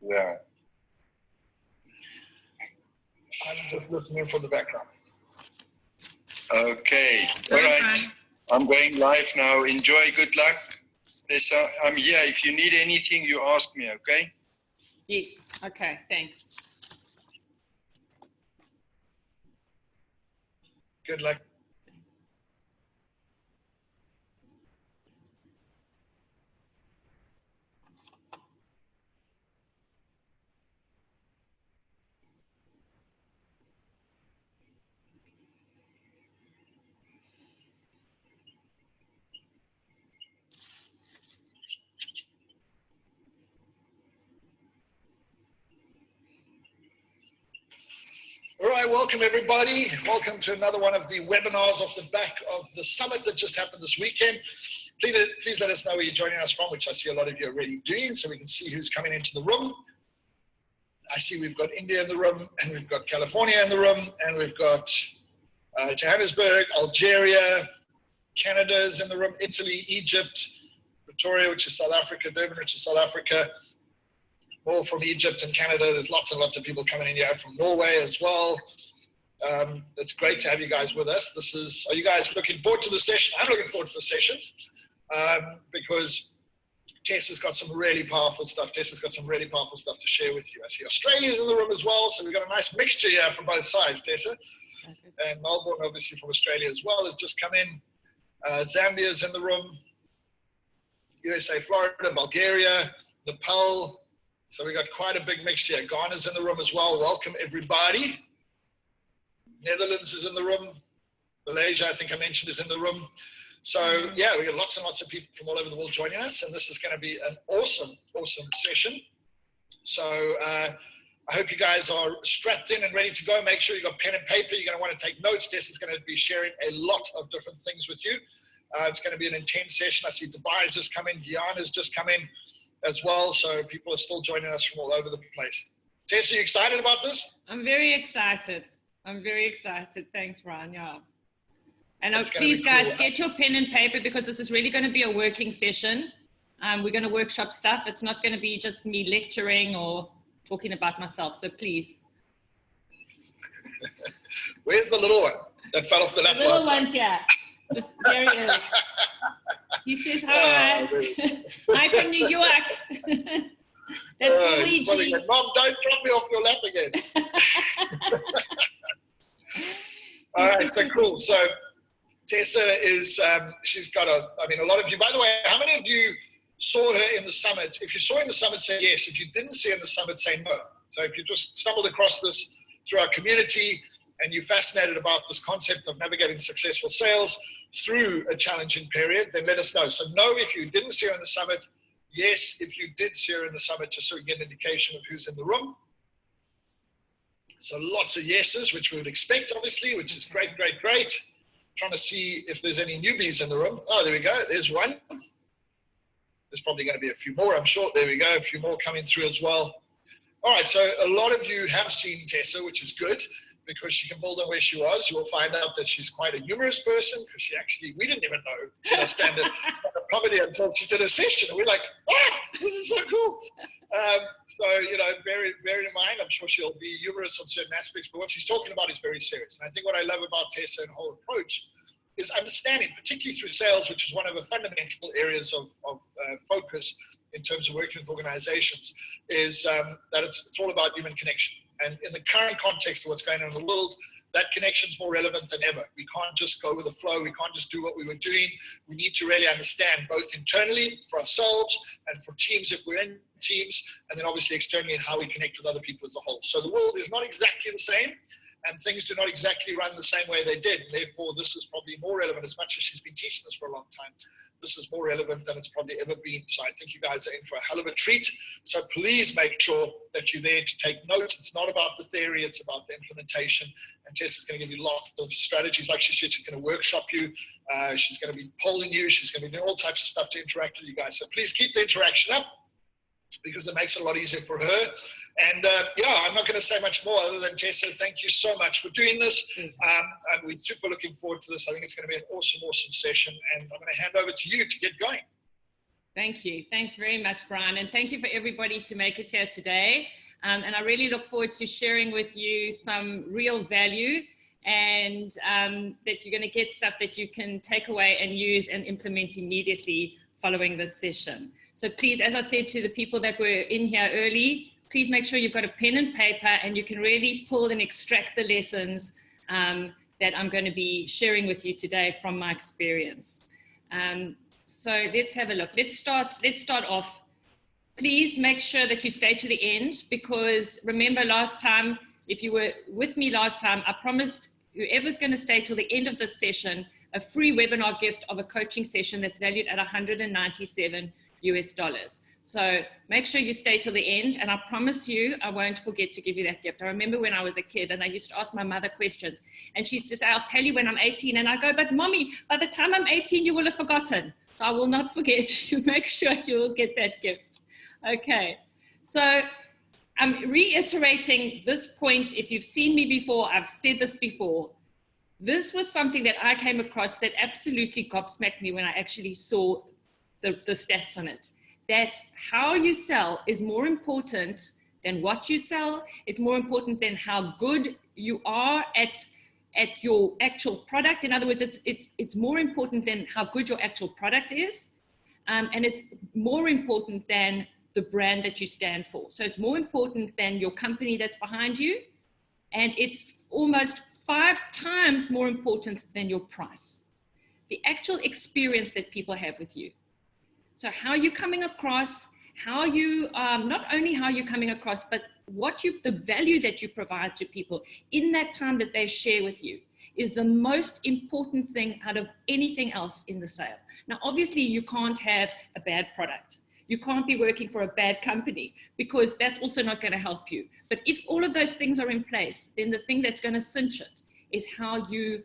Yeah. I'm just listening for the background. Okay. All right. I'm going live now. Enjoy. Good luck. I'm here. If you need anything, you ask me, okay? Yes. Okay. Thanks. Good luck. All right, welcome everybody. Welcome to another one of the webinars off the back of the summit that just happened this weekend. Please let us know where you're joining us from, which I see a lot of you are already doing, so we can see who's coming into the room. I see we've got India in the room, and we've got California in the room, and we've got Johannesburg, Algeria, Canada's in the room, Italy, Egypt, Pretoria, which is South Africa, Durban, which is South Africa. More from Egypt and Canada. There's lots and lots of people coming in here from Norway as well. It's great to have you guys with us. Are you guys looking forward to the session? I'm looking forward to the session because Tessa's got some really powerful stuff. Tessa's got some really powerful stuff to share with you. I see Australia's in the room as well, so we've got a nice mixture here from both sides, Tessa. And Melbourne, obviously, from Australia as well, has just come in. Zambia's in the room. USA, Florida, Bulgaria, Nepal. So we got quite a big mixture. Ghana's in the room as well. Welcome, everybody. Netherlands is in the room. Malaysia, I think I mentioned, is in the room. So, yeah, we got lots and lots of people from all over the world joining us, and this is going to be an awesome, awesome session. So I hope you guys are strapped in and ready to go. Make sure you got pen and paper. You're going to want to take notes. Tessa's going to be sharing a lot of different things with you. It's going to be an intense session. I see Dubai has just come in. Guyana's just come in as well, so people are still joining us from all over the place. Tessa, are you excited about this? I'm very excited. I'm very excited. Thanks, Ryan. Yeah. And please, guys, get your pen and paper because this is really going to be a working session. We're going to workshop stuff. It's not going to be just me lecturing or talking about myself. So please. Where's the little one that fell off the lap? The little one's here. There he is. He says hi. Hi from New York. That's Luigi. Mom, don't drop me off your lap again. All right, so cool. So Tessa is, she's got a lot of you, by the way, how many of you saw her in the summit? If you saw her in the summit, say yes. If you didn't see her in the summit, say no. So if you just stumbled across this through our community and you're fascinated about this concept of navigating successful sales through a challenging period, then let us know. So no if you didn't see her in the summit, yes if you did see her in the summit, just so we get an indication of who's in the room. So lots of yeses, which we would expect, obviously, which is great, great, great. Trying to see if there's any newbies in the room. Oh, there we go. There's one. There's probably going to be a few more, I'm sure. There we go. A few more coming through as well. All right. So a lot of you have seen Tessa, which is good, because she can build on where she was. You will find out that she's quite a humorous person, because she actually, we didn't even know she was stand-up comedy until she did a session. And we're like, this is so cool. So, you know, bear in mind, I'm sure she'll be humorous on certain aspects, but what she's talking about is very serious. And I think what I love about Tessa and her whole approach is understanding, particularly through sales, which is one of the fundamental areas of focus in terms of working with organizations, is that it's all about human connection. And in the current context of what's going on in the world, that connection is more relevant than ever. We can't just go with the flow. We can't just do what we were doing. We need to really understand, both internally for ourselves and for teams if we're in teams, and then obviously externally in how we connect with other people as a whole. So the world is not exactly the same, and things do not exactly run the same way they did. And therefore, this is probably more relevant. As much as she's been teaching this for a long time, this is more relevant than it's probably ever been. So I think you guys are in for a hell of a treat. So please make sure that you're there to take notes. It's not about the theory, it's about the implementation. And Tess is going to give you lots of strategies. Like she said, she's going to workshop you. She's going to be polling you. She's going to be doing all types of stuff to interact with you guys. So please keep the interaction up, because it makes it a lot easier for her. And yeah, I'm not going to say much more other than, Tessa, thank you so much for doing this. And we're super looking forward to this. I think it's going to be an awesome, awesome session. And I'm going to hand over to you to get going. Thank you. Thanks very much, Brian. And thank you for everybody to make it here today. And I really look forward to sharing with you some real value, and that you're going to get stuff that you can take away and use and implement immediately following this session. So please, as I said to the people that were in here early, please make sure you've got a pen and paper and you can really pull and extract the lessons that I'm going to be sharing with you today from my experience. So let's have a look. Let's start off. Please make sure that you stay to the end, because remember last time, if you were with me last time, I promised whoever's going to stay till the end of this session a free webinar gift of a coaching session that's valued at $197 US. So make sure you stay till the end, and I promise you I won't forget to give you that gift. I remember when I was a kid and I used to ask my mother questions, and she used to say, I'll tell you when I'm 18, and I go, but mommy, by the time I'm 18 you will have forgotten. So I will not forget. You make sure you'll get that gift. Okay, so I'm reiterating this point. If you've seen me before, I've said this before. This was something that I came across that absolutely gobsmacked me when I actually saw the stats on it. That how you sell is more important than what you sell. It's more important than how good you are at your actual product. In other words, it's more important than how good your actual product is. And it's more important than the brand that you stand for. So it's more important than your company that's behind you. And it's almost 5 times more important than your price. The actual experience that people have with you. So how you're coming across, how you, not only how you're coming across, but the value that you provide to people in that time that they share with you is the most important thing out of anything else in the sale. Now, obviously you can't have a bad product. You can't be working for a bad company, because that's also not going to help you. But if all of those things are in place, then the thing that's going to cinch it is how you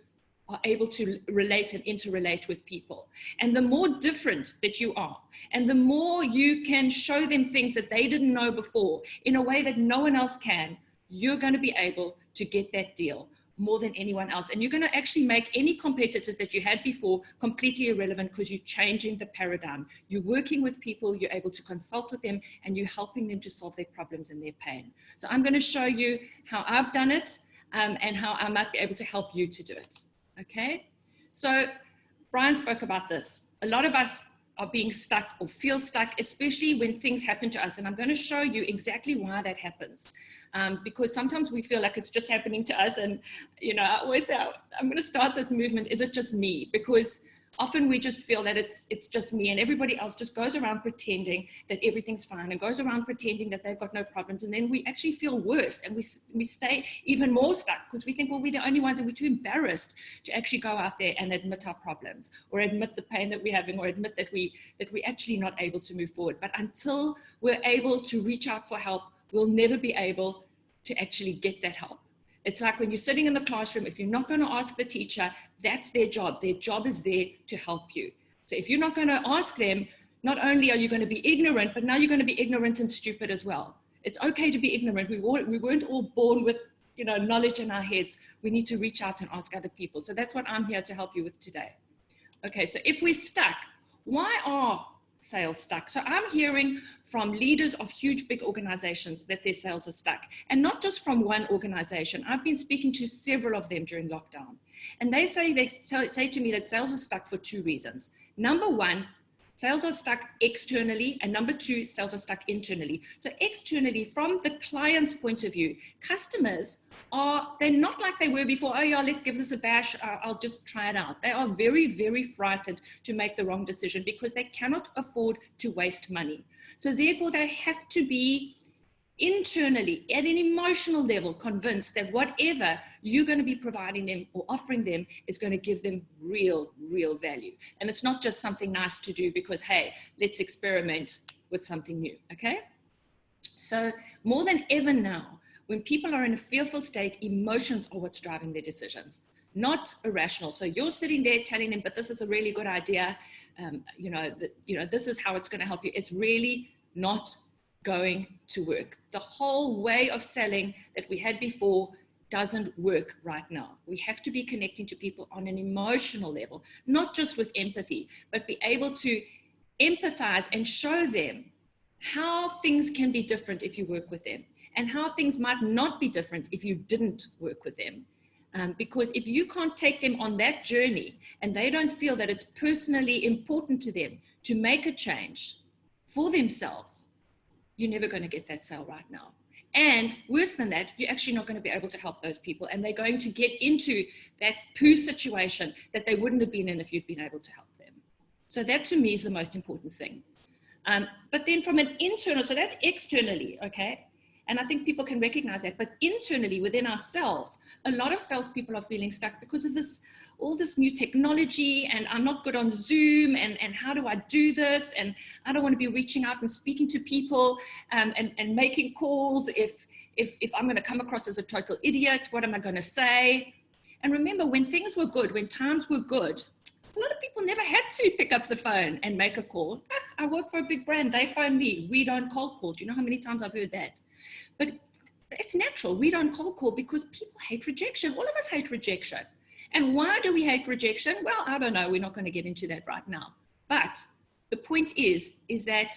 are able to relate and interrelate with people. And the more different that you are, and the more you can show them things that they didn't know before in a way that no one else can, you're going to be able to get that deal more than anyone else. And you're going to actually make any competitors that you had before completely irrelevant, because you're changing the paradigm. You're working with people, you're able to consult with them, and you're helping them to solve their problems and their pain. So I'm going to show you how I've done it, and how I might be able to help you to do it. Okay, so Brian spoke about this. A lot of us are being stuck or feel stuck, especially when things happen to us. And I'm going to show you exactly why that happens. Because sometimes we feel like it's just happening to us. And, you know, I always say, I'm going to start this movement. Is it just me? Because often we just feel that it's just me, and everybody else just goes around pretending that everything's fine and goes around pretending that they've got no problems. And then we actually feel worse, and we stay even more stuck, because we think, well, we're the only ones, and we're too embarrassed to actually go out there and admit our problems, or admit the pain that we're having, or admit that we're actually not able to move forward. But until we're able to reach out for help, we'll never be able to actually get that help. It's like when you're sitting in the classroom, if you're not going to ask the teacher, that's their job. Their job is there to help you. So if you're not going to ask them, not only are you going to be ignorant, but now you're going to be ignorant and stupid as well. It's okay to be ignorant. We weren't all born with, you know, knowledge in our heads. We need to reach out and ask other people. So that's what I'm here to help you with today. Okay, so if we're stuck, why are sales stuck? So I'm hearing from leaders of huge, big organizations that their sales are stuck, and not just from one organization. I've been speaking to several of them during lockdown, and they say to me that sales are stuck for 2 reasons. Number 1, sales are stuck externally, and number 2, sales are stuck internally. So externally, from the client's point of view, customers they're not like they were before. Oh yeah, let's give this a bash. I'll just try it out. They are very, very frightened to make the wrong decision, because they cannot afford to waste money. So therefore, they have to be internally, at an emotional level, convinced that whatever you're going to be providing them or offering them is going to give them real value. And it's not just something nice to do because, hey, let's experiment with something new. Okay? So more than ever now, when people are in a fearful state, emotions are what's driving their decisions, not irrational. So you're sitting there telling them, but this is a really good idea. This is how it's going to help you. It's really not going to work. The whole way of selling that we had before doesn't work right now. We have to be connecting to people on an emotional level, not just with empathy, but be able to empathize and show them how things can be different if you work with them, and how things might not be different if you didn't work with them. Because if you can't take them on that journey and they don't feel that it's personally important to them to make a change for themselves, you're never going to get that sale right now. And worse than that, you're actually not going to be able to help those people, and they're going to get into that poo situation that they wouldn't have been in if you'd been able to help them. So that to me is the most important thing. But then from an internal, so that's externally, okay? And I think people can recognize that, but internally within ourselves, a lot of salespeople are feeling stuck because of this, all this new technology, and I'm not good on Zoom, and how do I do this? And I don't want to be reaching out and speaking to people and making calls if I'm going to come across as a total idiot. What am I going to say? And remember, when things were good, when times were good, a lot of people never had to pick up the phone and make a call. Yes, I work for a big brand. They phone me. We don't cold call. Do you know how many times I've heard that? But it's natural. We don't cold call because people hate rejection. All of us hate rejection. And why do we hate rejection? Well, I don't know. We're not going to get into that right now. But the point is that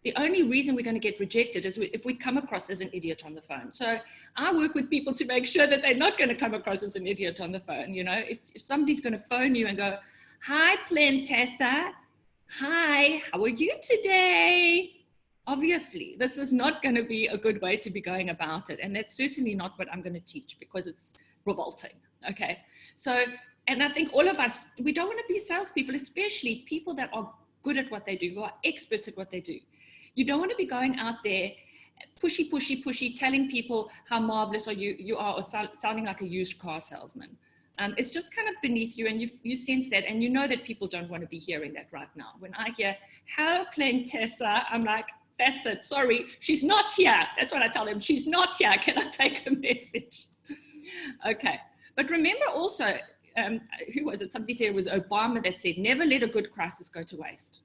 the only reason we're going to get rejected is if we come across as an idiot on the phone. So I work with people to make sure that they're not going to come across as an idiot on the phone. You know, if somebody's going to phone you and go, "Hi, Plen-Total. Hi, how are you today?" Obviously, this is not going to be a good way to be going about it. And that's certainly not what I'm going to teach, because it's revolting. Okay. So, and I think all of us, we don't want to be salespeople, especially people that are good at what they do, who are experts at what they do. You don't want to be going out there pushy, telling people how marvelous you are, or sounding like a used car salesman. It's just kind of beneath you, and you sense that, and you know that people don't want to be hearing that right now. When I hear, "Hello, Plen-Total," I'm like, that's it. Sorry, she's not here. That's what I tell them. She's not here. Can I take a message? Okay. But remember also, who was it? Somebody said it was Obama that said, never let a good crisis go to waste.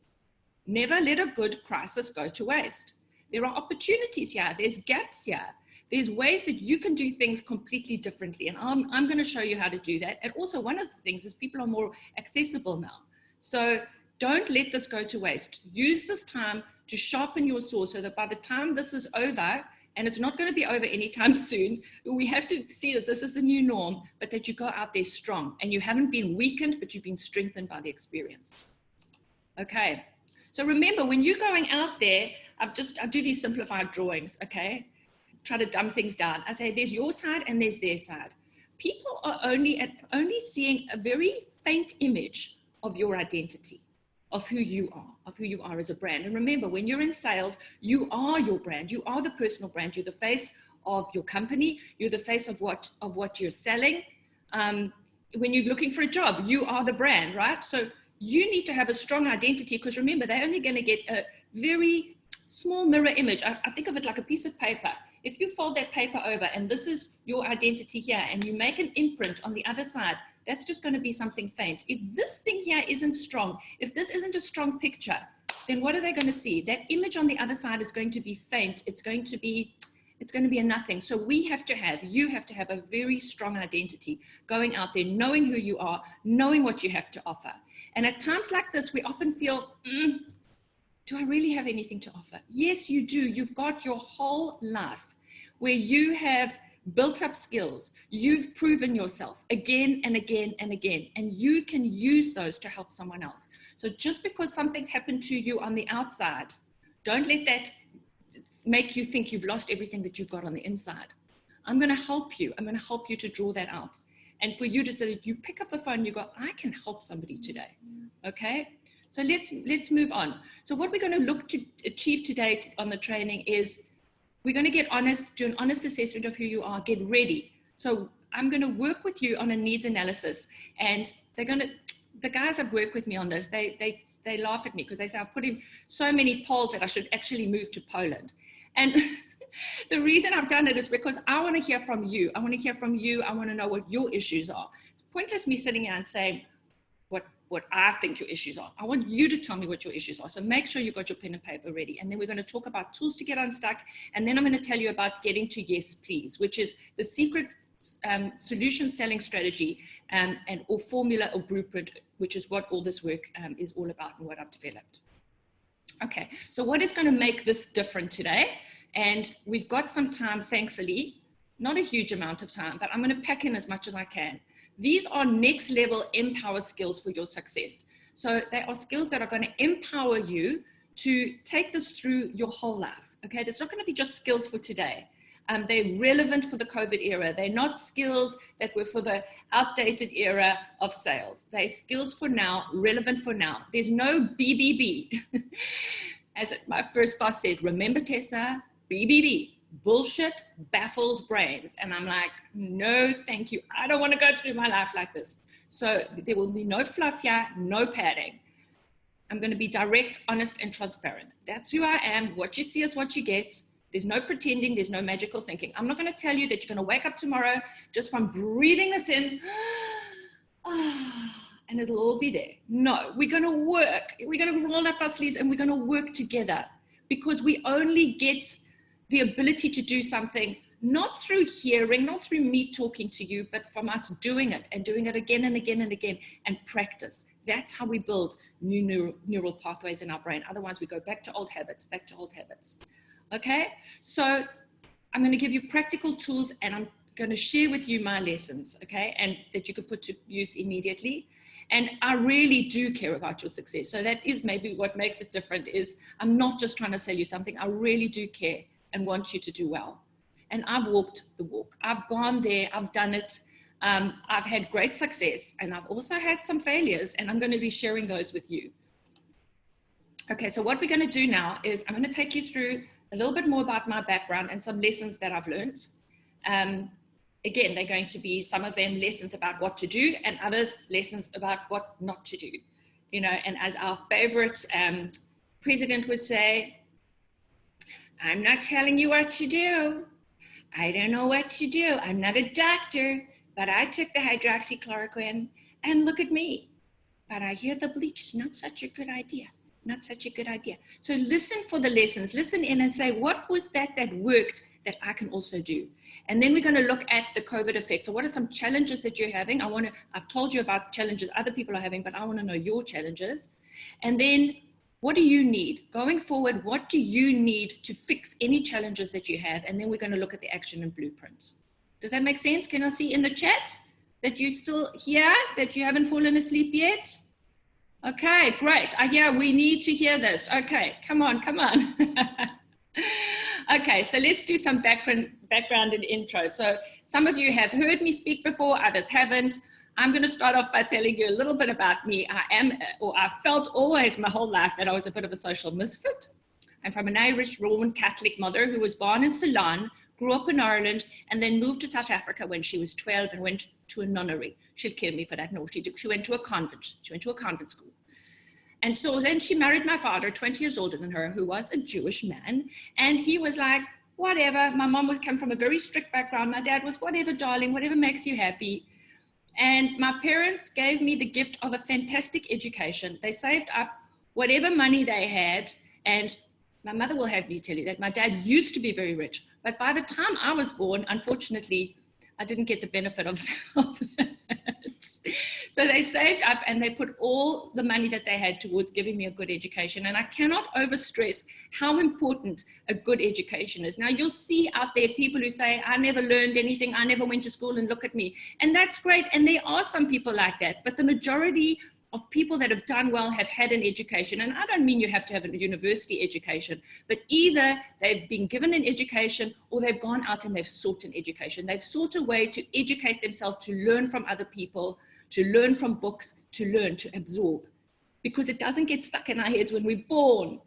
Never let a good crisis go to waste. There are opportunities here. There's gaps here. There's ways that you can do things completely differently. And I'm going to show you how to do that. And also one of the things is people are more accessible now. So don't let this go to waste. Use this time to sharpen your sword so that by the time this is over, and it's not going to be over anytime soon, we have to see that this is the new norm, but that you go out there strong and you haven't been weakened, but you've been strengthened by the experience. Okay. So remember, when you're going out there, I do these simplified drawings, okay? Try to dumb things down. I say, there's your side and there's their side. People are only seeing a very faint image of your identity, of who you are as a brand. And remember, when you're in sales, you are your brand. You are the personal brand. You're the face of your company. You're the face of what you're selling. When you're looking for a job, you are the brand, right? So you need to have a strong identity, because remember, they're only going to get a very small mirror image. I think of it like a piece of paper. If you fold that paper over and this is your identity here, and you make an imprint on the other side, that's just going to be something faint. If this thing here isn't strong, if this isn't a strong picture, then what are they going to see? That image on the other side is going to be faint. It's going to be a nothing. So you have to have a very strong identity going out there, knowing who you are, knowing what you have to offer. And at times like this, we often feel, do I really have anything to offer? Yes, you do. You've got your whole life where you have built up skills. You've proven yourself again and again and again, and you can use those to help someone else. So just because something's happened to you on the outside, don't let that make you think you've lost everything that you've got on the inside. I'm going to help you. I'm going to help you to draw that out. And for you to say, you pick up the phone and you go, I can help somebody today. Okay. So let's move on. So what we're going to look to achieve today on the training is we're going to get honest, do an honest assessment of who you are, get ready. So I'm going to work with you on a needs analysis, and the guys that work with me on this, they laugh at me because they say, I've put in so many polls that I should actually move to Poland. And the reason I've done it is because I want to hear from you. I want to hear from you. I want to know what your issues are. It's pointless me sitting here and saying what I think your issues are. I want you to tell me what your issues are. So make sure you've got your pen and paper ready. And then we're going to talk about tools to get unstuck. And then I'm going to tell you about getting to yes, please, which is the secret solution selling strategy or formula or blueprint, which is what all this work is all about and what I've developed. Okay, so what is going to make this different today? And we've got some time, thankfully, not a huge amount of time, but I'm going to pack in as much as I can. These are next level empower skills for your success. So they are skills that are going to empower you to take this through your whole life. Okay, there's not going to be just skills for today. They're relevant for the COVID era. They're not skills that were for the outdated era of sales. They're skills for now, relevant for now. There's no BBB. As my first boss said, remember Tessa, BBB, bullshit baffles brains. And I'm like, no, thank you. I don't want to go through my life like this. So there will be no fluff here, no padding. I'm going to be direct, honest, and transparent. That's who I am. What you see is what you get. There's no pretending. There's no magical thinking. I'm not going to tell you that you're going to wake up tomorrow just from breathing this in, and it'll all be there. No, we're going to work. We're going to roll up our sleeves and we're going to work together, because we only get the ability to do something not through hearing, not through me talking to you, but from us doing it and doing it again and again and again, and practice. That's how we build new neural pathways in our brain. Otherwise, we go back to old habits, back to old habits. Okay, so I'm going to give you practical tools, and I'm going to share with you my lessons, okay, and that you can put to use immediately. And I really do care about your success. So that is maybe what makes it different, is I'm not just trying to sell you something. I really do care and want you to do well. And I've walked the walk. I've gone there. I've done it. I've had great success, and I've also had some failures, and I'm going to be sharing those with you. Okay, so what we're going to do now is I'm going to take you through a little bit more about my background and some lessons that I've learned. Again, they're going to be, some of them lessons about what to do, and others lessons about what not to do. You know, and as our favorite president would say, I'm not telling you what to do. I don't know what to do. I'm not a doctor, but I took the hydroxychloroquine, and look at me. But I hear the bleach is not such a good idea. Not such a good idea. So listen for the lessons, listen in and say, what was that worked that I can also do? And then we're going to look at the COVID effects. So what are some challenges that you're having? I've told you about challenges other people are having, but I want to know your challenges. And then what do you need going forward? What do you need to fix any challenges that you have? And then we're going to look at the action and blueprints. Does that make sense? Can I see in the chat that you're still here, that you haven't fallen asleep yet? Okay, great. I hear we need to hear this. Okay, come on, come on. Okay, so let's do some background and intro. So some of you have heard me speak before, others haven't. I'm going to start off by telling you a little bit about me. I felt always my whole life that I was a bit of a social misfit. I'm from an Irish Roman Catholic mother who was born in Ceylon, grew up in Ireland, and then moved to South Africa when she was 12 and went to a nunnery. She'd kill me for that. No, she went to a convent. She went to a convent school. And so then she married my father, 20 years older than her, who was a Jewish man. And he was like, whatever. My mom would come from a very strict background. My dad was, whatever, darling, whatever makes you happy. And my parents gave me the gift of a fantastic education. They saved up whatever money they had. And my mother will have me tell you that my dad used to be very rich. But by the time I was born, unfortunately, I didn't get the benefit of that. So they saved up and they put all the money that they had towards giving me a good education. And I cannot overstress how important a good education is. Now you'll see out there people who say, I never learned anything. I never went to school, and look at me. And that's great. And there are some people like that. But the majority of people that have done well have had an education. And I don't mean you have to have a university education, but either they've been given an education or they've gone out and they've sought an education. They've sought a way to educate themselves, to learn from other people, to learn from books, to learn, to absorb, because it doesn't get stuck in our heads when we're born.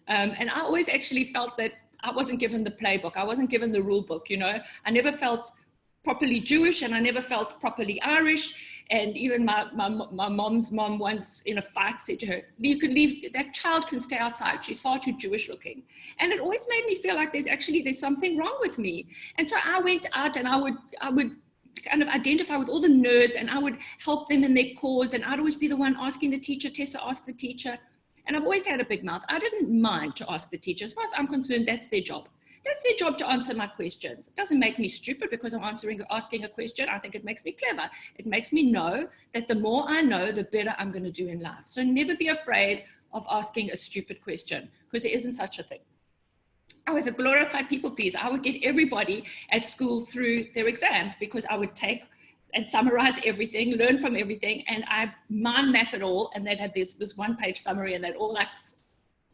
And I always actually felt that I wasn't given the playbook. I wasn't given the rule book, you know. I never felt properly Jewish, and I never felt properly Irish. And even my mom's mom once in a fight said to her, you can leave, that child can stay outside. She's far too Jewish looking. And it always made me feel like there's something wrong with me. And so I went out and I would kind of identify with all the nerds, and I would help them in their cause. And I'd always be the one asking the teacher, Tessa, ask the teacher. And I've always had a big mouth. I didn't mind to ask the teacher. As far as I'm concerned, that's their job. That's their job to answer my questions. It doesn't make me stupid because I'm asking a question. I think it makes me clever. It makes me know that the more I know, the better I'm going to do in life. So never be afraid of asking a stupid question, because there isn't such a thing. I was a glorified people pleaser. I would get everybody at school through their exams because I would take and summarize everything, learn from everything, and I mind map it all, and they'd have this one-page summary, and they'd all like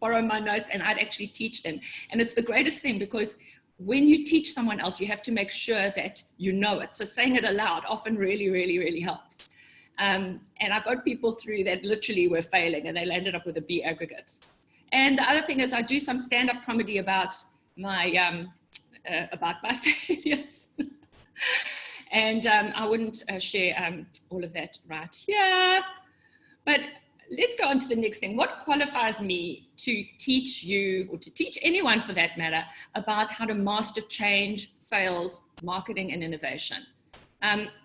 borrow my notes, and I'd actually teach them. And it's the greatest thing, because when you teach someone else, you have to make sure that you know it. So saying it aloud often really, really, really helps. And I got people through that literally were failing, and they landed up with a B aggregate. And the other thing is I do some stand-up comedy about my failures. And I wouldn't share all of that right here. But let's go on to the next thing. What qualifies me to teach you, or to teach anyone for that matter, about how to master change, sales, marketing, and innovation?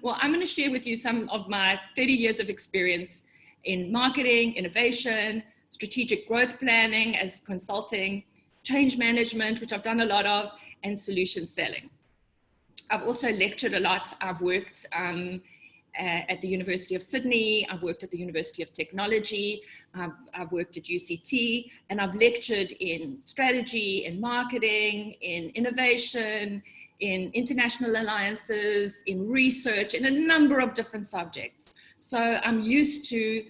Well, I'm going to share with you some of my 30 years of experience in marketing, innovation, strategic growth planning as consulting, change management, which I've done a lot of, and solution selling. I've also lectured a lot. I've worked at the University of Sydney. I've worked at the University of Technology. I've worked at UCT, and I've lectured in strategy, in marketing, in innovation, in international alliances, in research, in a number of different subjects. So I'm used to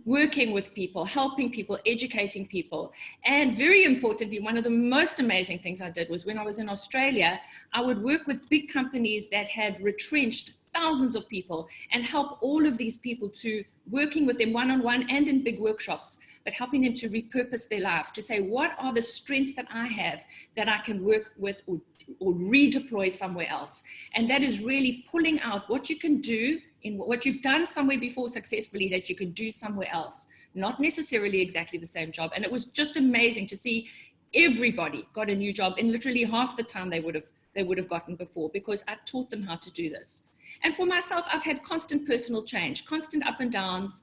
working with people, helping people, educating people. And very importantly, one of the most amazing things I did was when I was in Australia, I would work with big companies that had retrenched thousands of people and help all of these people to working with them one-on-one and in big workshops, but helping them to repurpose their lives, to say, what are the strengths that I have that I can work with or redeploy somewhere else? And that is really pulling out what you can do in what you've done somewhere before successfully that you can do somewhere else, not necessarily exactly the same job. And it was just amazing to see everybody got a new job in literally half the time they would have gotten before, because I taught them how to do this. And for myself, I've had constant personal change, constant up and downs,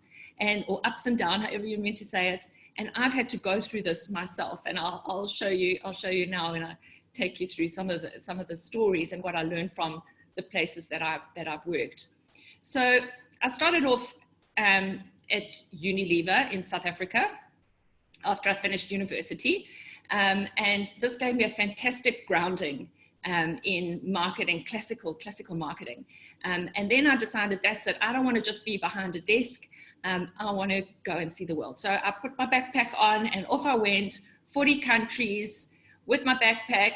or ups and down, however you meant to say it. And I've had to go through this myself, and I'll show you now when I take you through some of the stories and what I learned from the places that I've worked. So I started off at Unilever in South Africa after I finished university. And this gave me a fantastic grounding in marketing, classical marketing. And then I decided, that's it. I don't want to just be behind a desk. I want to go and see the world. So I put my backpack on and off I went, 40 countries with my backpack.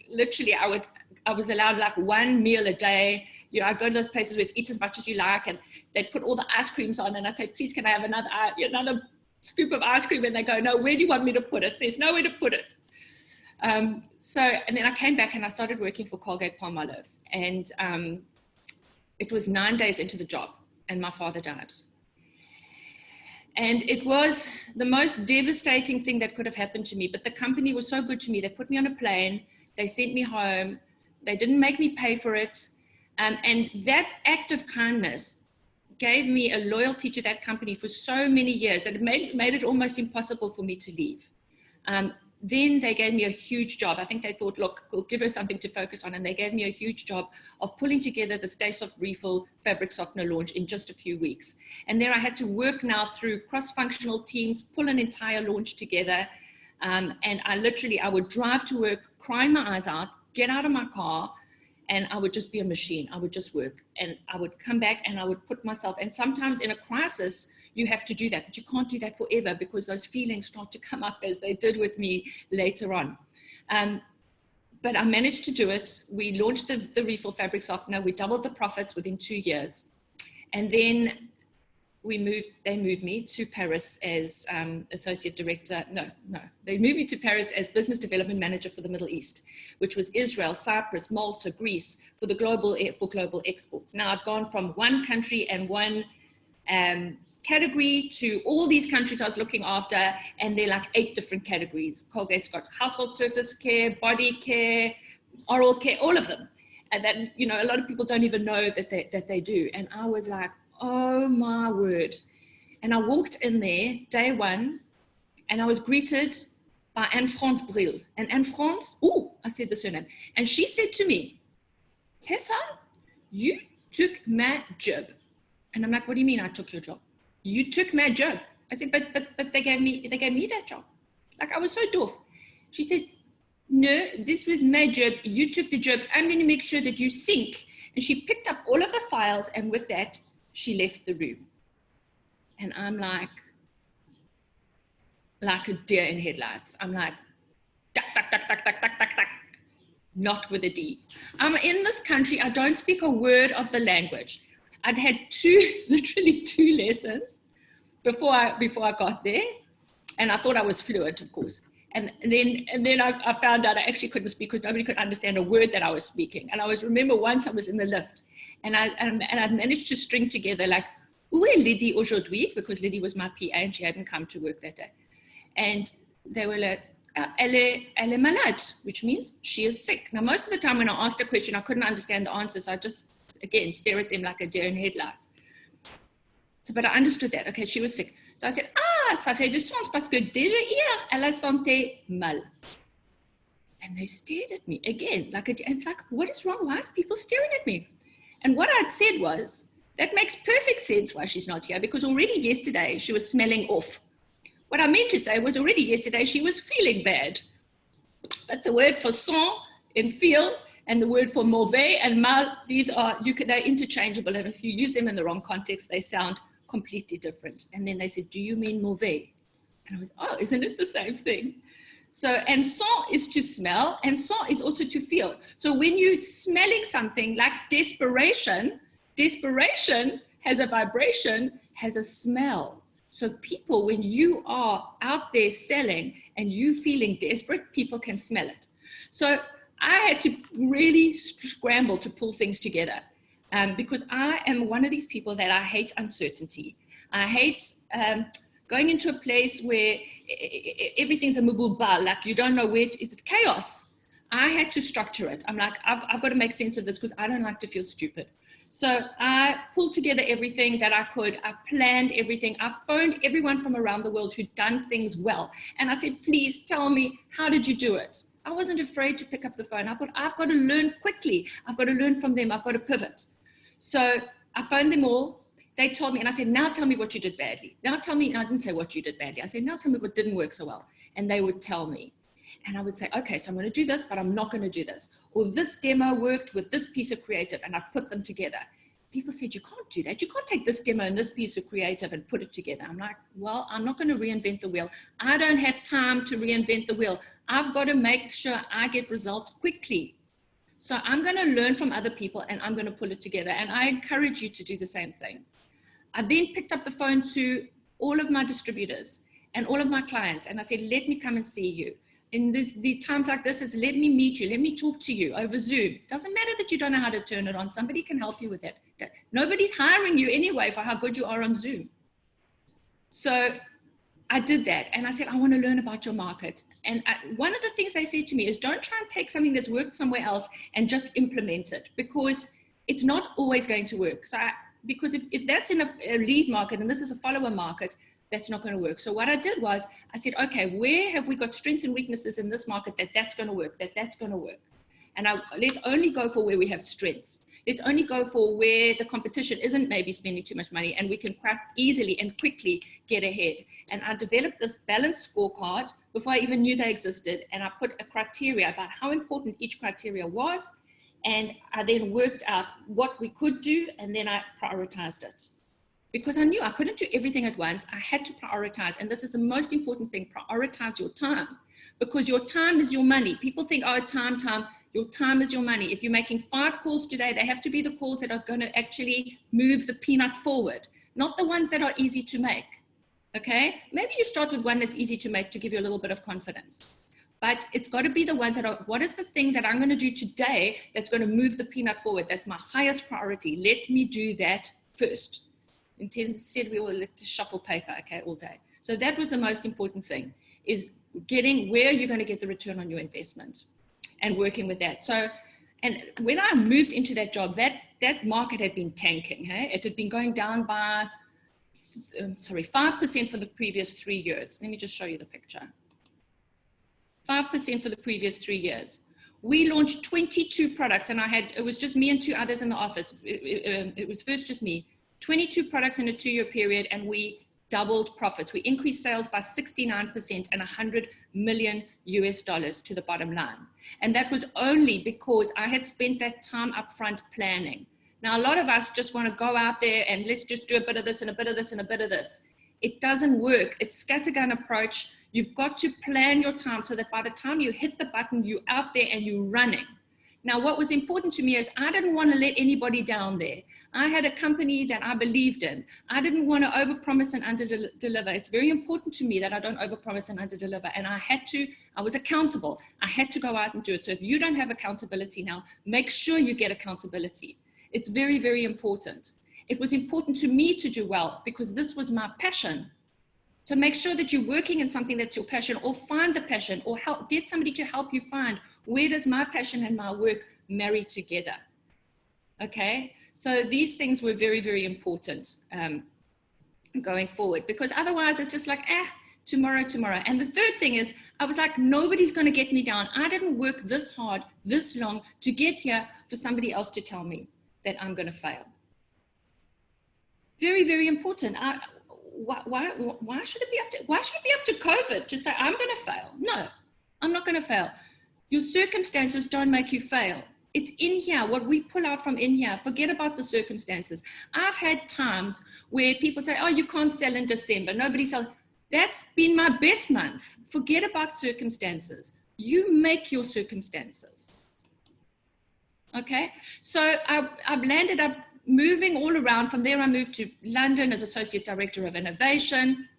Literally, I was allowed like one meal a day. You know, I'd go to those places where it's eat as much as you like, and they'd put all the ice creams on, and I'd say, please, can I have another scoop of ice cream? And they go, no, where do you want me to put it? There's nowhere to put it. And then I came back and I started working for Colgate-Palmolive, and it was 9 days into the job, and my father died. And it was the most devastating thing that could have happened to me, but the company was so good to me. They put me on a plane, they sent me home, they didn't make me pay for it. And that act of kindness gave me a loyalty to that company for so many years that it made it almost impossible for me to leave. Then they gave me a huge job. I think they thought, look, we'll give her something to focus on. And they gave me a huge job of pulling together the Stay Soft Refill fabric softener launch in just a few weeks. And there I had to work now through cross-functional teams, pull an entire launch together. And I would drive to work, crying my eyes out, get out of my car, and I would just be a machine. I would just work, and I would come back and I would put myself, and sometimes in a crisis, you have to do that, but you can't do that forever because those feelings start to come up as they did with me later on. But I managed to do it. We launched the refill fabric softener. We doubled the profits within 2 years. And then they moved me to Paris as associate director. They moved me to Paris as business development manager for the Middle East, which was Israel, Cyprus, Malta, Greece, for global exports. Now I've gone from one country and one category to all these countries I was looking after, and they're like 8 different categories. Colgate's got household surface care, body care, oral care, all of them. And then, you know, a lot of people don't even know that they do. And I was like, oh my word. And I walked in there day one, and I was greeted by Anne-France Bril. And Anne-France, I said the surname. And she said to me, Tessa, you took my job. And I'm like, what do you mean I took your job? You took my job. I said, but they gave me that job. Like, I was so doof. She said, no, this was my job. You took the job. I'm going to make sure that you sync. And she picked up all of the files, and with that, she left the room. And I'm like a deer in headlights. I'm like, duck, duck, duck, duck, duck, duck, duck, duck. Not with a D. I'm in this country. I don't speak a word of the language. I'd had literally two lessons before I got there. And I thought I was fluent, of course. And then I found out I actually couldn't speak because nobody could understand a word that I was speaking. And I remember once I was in the lift and I managed to string together like, où est Lydie aujourd'hui? Because Lydie was my PA and she hadn't come to work that day. And they were like, elle est malade, which means she is sick. Now, most of the time when I asked a question, I couldn't understand the answer. So I just, again, stare at them like a deer in headlights. So, but I understood that. Okay, she was sick. So I said, ça fait du sens parce que déjà hier, elle a senté mal. And they stared at me again. It's like, what is wrong? Why is people staring at me? And what I'd said was, that makes perfect sense why she's not here, because already yesterday she was smelling off. What I meant to say was already yesterday she was feeling bad. But the word for sent in feel and the word for mauvais and mal, they're interchangeable. And if you use them in the wrong context, they sound completely different. And then they said, do you mean mauvais? And I was, oh, isn't it the same thing? So, and sent is to smell, and sent is also to feel. So when you're smelling something like desperation has a vibration, has a smell. So people, when you are out there selling and you feeling desperate, people can smell it. So I had to really scramble to pull things together. Because I am one of these people that I hate uncertainty. I hate going into a place where everything's a mububal, like you don't know where, it's chaos. I had to structure it. I'm like, I've got to make sense of this because I don't like to feel stupid. So I pulled together everything that I could. I planned everything. I phoned everyone from around the world who'd done things well. And I said, please tell me, how did you do it? I wasn't afraid to pick up the phone. I thought, I've got to learn quickly. I've got to learn from them. I've got to pivot. So I phoned them all. They told me, and I said, now tell me what you did badly. Now tell me, and I didn't say what you did badly. I said, now tell me what didn't work so well. And they would tell me. And I would say, okay, so I'm going to do this, but I'm not going to do this. Or this demo worked with this piece of creative, and I put them together. People said, you can't do that. You can't take this demo and this piece of creative and put it together. I'm like, well, I'm not going to reinvent the wheel. I don't have time to reinvent the wheel. I've got to make sure I get results quickly. So I'm going to learn from other people and I'm going to pull it together. And I encourage you to do the same thing. I then picked up the phone to all of my distributors and all of my clients. And I said, let me come and see you. In these times like this, it's let me meet you. Let me talk to you over Zoom. It doesn't matter that you don't know how to turn it on. Somebody can help you with that. Nobody's hiring you anyway for how good you are on Zoom. So I did that. And I said, I want to learn about your market. And one of the things they said to me is don't try and take something that's worked somewhere else and just implement it, because it's not always going to work. So because if that's in a lead market and this is a follower market, that's not going to work. So what I did was I said, okay, where have we got strengths and weaknesses in this market that's going to work, that's going to work. And let's only go for where we have strengths. Let's only go for where the competition isn't maybe spending too much money and we can quite easily and quickly get ahead. And I developed this balanced scorecard before I even knew they existed. And I put a criteria about how important each criteria was. And I then worked out what we could do, and then I prioritized it. Because I knew I couldn't do everything at once. I had to prioritize. And this is the most important thing, prioritize your time. Because your time is your money. People think, oh, time. Your time is your money. If you're making 5 calls today, they have to be the calls that are going to actually move the peanut forward, not the ones that are easy to make. Okay? Maybe you start with one that's easy to make to give you a little bit of confidence. But it's got to be the ones that are, what is the thing that I'm going to do today that's going to move the peanut forward? That's my highest priority. Let me do that first. Instead, we all like to shuffle paper, okay, all day. So that was the most important thing, is getting where you're going to get the return on your investment and working with that. So, and when I moved into that job, that market had been tanking. Hey? It had been going down by, 5% for the previous 3 years. Let me just show you the picture. 5% for the previous 3 years. We launched 22 products, and it was just me and 2 others in the office. It was first just me. 22 products in a 2-year period, and we doubled profits. We increased sales by 69% and $100 million to the bottom line. And that was only because I had spent that time upfront planning. Now, a lot of us just want to go out there and let's just do a bit of this and a bit of this and a bit of this. It doesn't work. It's scattergun approach. You've got to plan your time so that by the time you hit the button, you're out there and you're running. Now, what was important to me is I didn't want to let anybody down there. I had a company that I believed in. I didn't want to overpromise and underdeliver. It's very important to me that I don't overpromise and underdeliver. And I was accountable. I had to go out and do it. So if you don't have accountability now, make sure you get accountability. It's very, very important. It was important to me to do well because this was my passion. So make sure that you're working in something that's your passion, or find the passion, or get somebody to help you find where does my passion and my work marry together. Okay, so these things were very, very important going forward, because otherwise it's just like, tomorrow. And the third thing is, I was like, nobody's going to get me down. I didn't work this hard, this long to get here for somebody else to tell me that I'm going to fail. Very, very important. Why should it be up to COVID to say I'm going to fail? No, I'm not going to fail. Your circumstances don't make you fail. It's in here, what we pull out from in here. Forget about the circumstances. I've had times where people say, oh, you can't sell in December. Nobody sells. That's been my best month. Forget about circumstances. You make your circumstances. Okay, so I've landed up moving all around. From there, I moved to London as Associate Director of Innovation.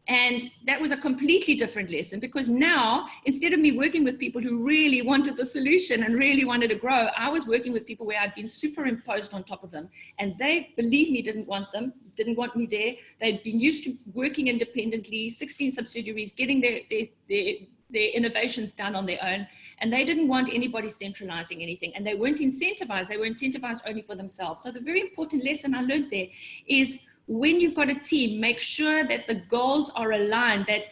And that was a completely different lesson, because now, instead of me working with people who really wanted the solution and really wanted to grow, I was working with people where I'd been superimposed on top of them. And they, believe me, didn't want me there. They'd been used to working independently, 16 subsidiaries, getting their innovations done on their own. And they didn't want anybody centralizing anything. And they weren't incentivized. They were incentivized only for themselves. So the very important lesson I learned there is, when you've got a team, make sure that the goals are aligned, that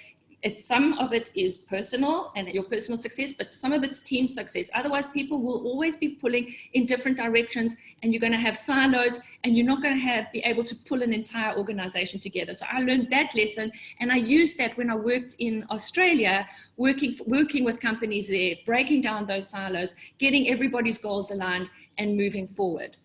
some of it is personal and your personal success, but some of it's team success. Otherwise, people will always be pulling in different directions, and you're going to have silos, and you're not going to be able to pull an entire organization together. So I learned that lesson, and I used that when I worked in Australia, working with companies there, breaking down those silos, getting everybody's goals aligned and moving forward.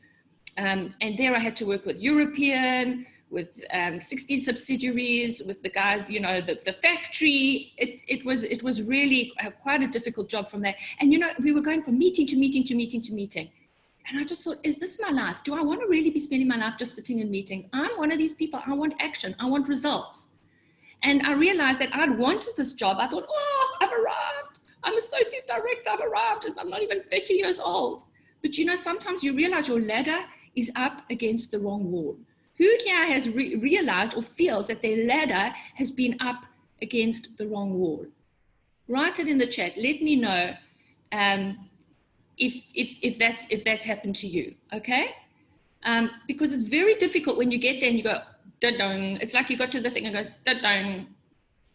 And there I had to work with European, with 16 subsidiaries, with the guys, you know, the factory. It was really quite a difficult job from there. And, you know, we were going from meeting to meeting to meeting to meeting. And I just thought, is this my life? Do I want to really be spending my life just sitting in meetings? I'm one of these people. I want action. I want results. And I realized that I'd wanted this job. I thought, oh, I've arrived. I'm Associate Director. I've arrived. And I'm not even 30 years old. But, you know, sometimes you realize your ladder is up against the wrong wall. Who here has realized or feels that their ladder has been up against the wrong wall? Write it in the chat. Let me know if that's happened to you, okay? Because it's very difficult when you get there and you go, da-dong. It's like you got to the thing and go, da-dong.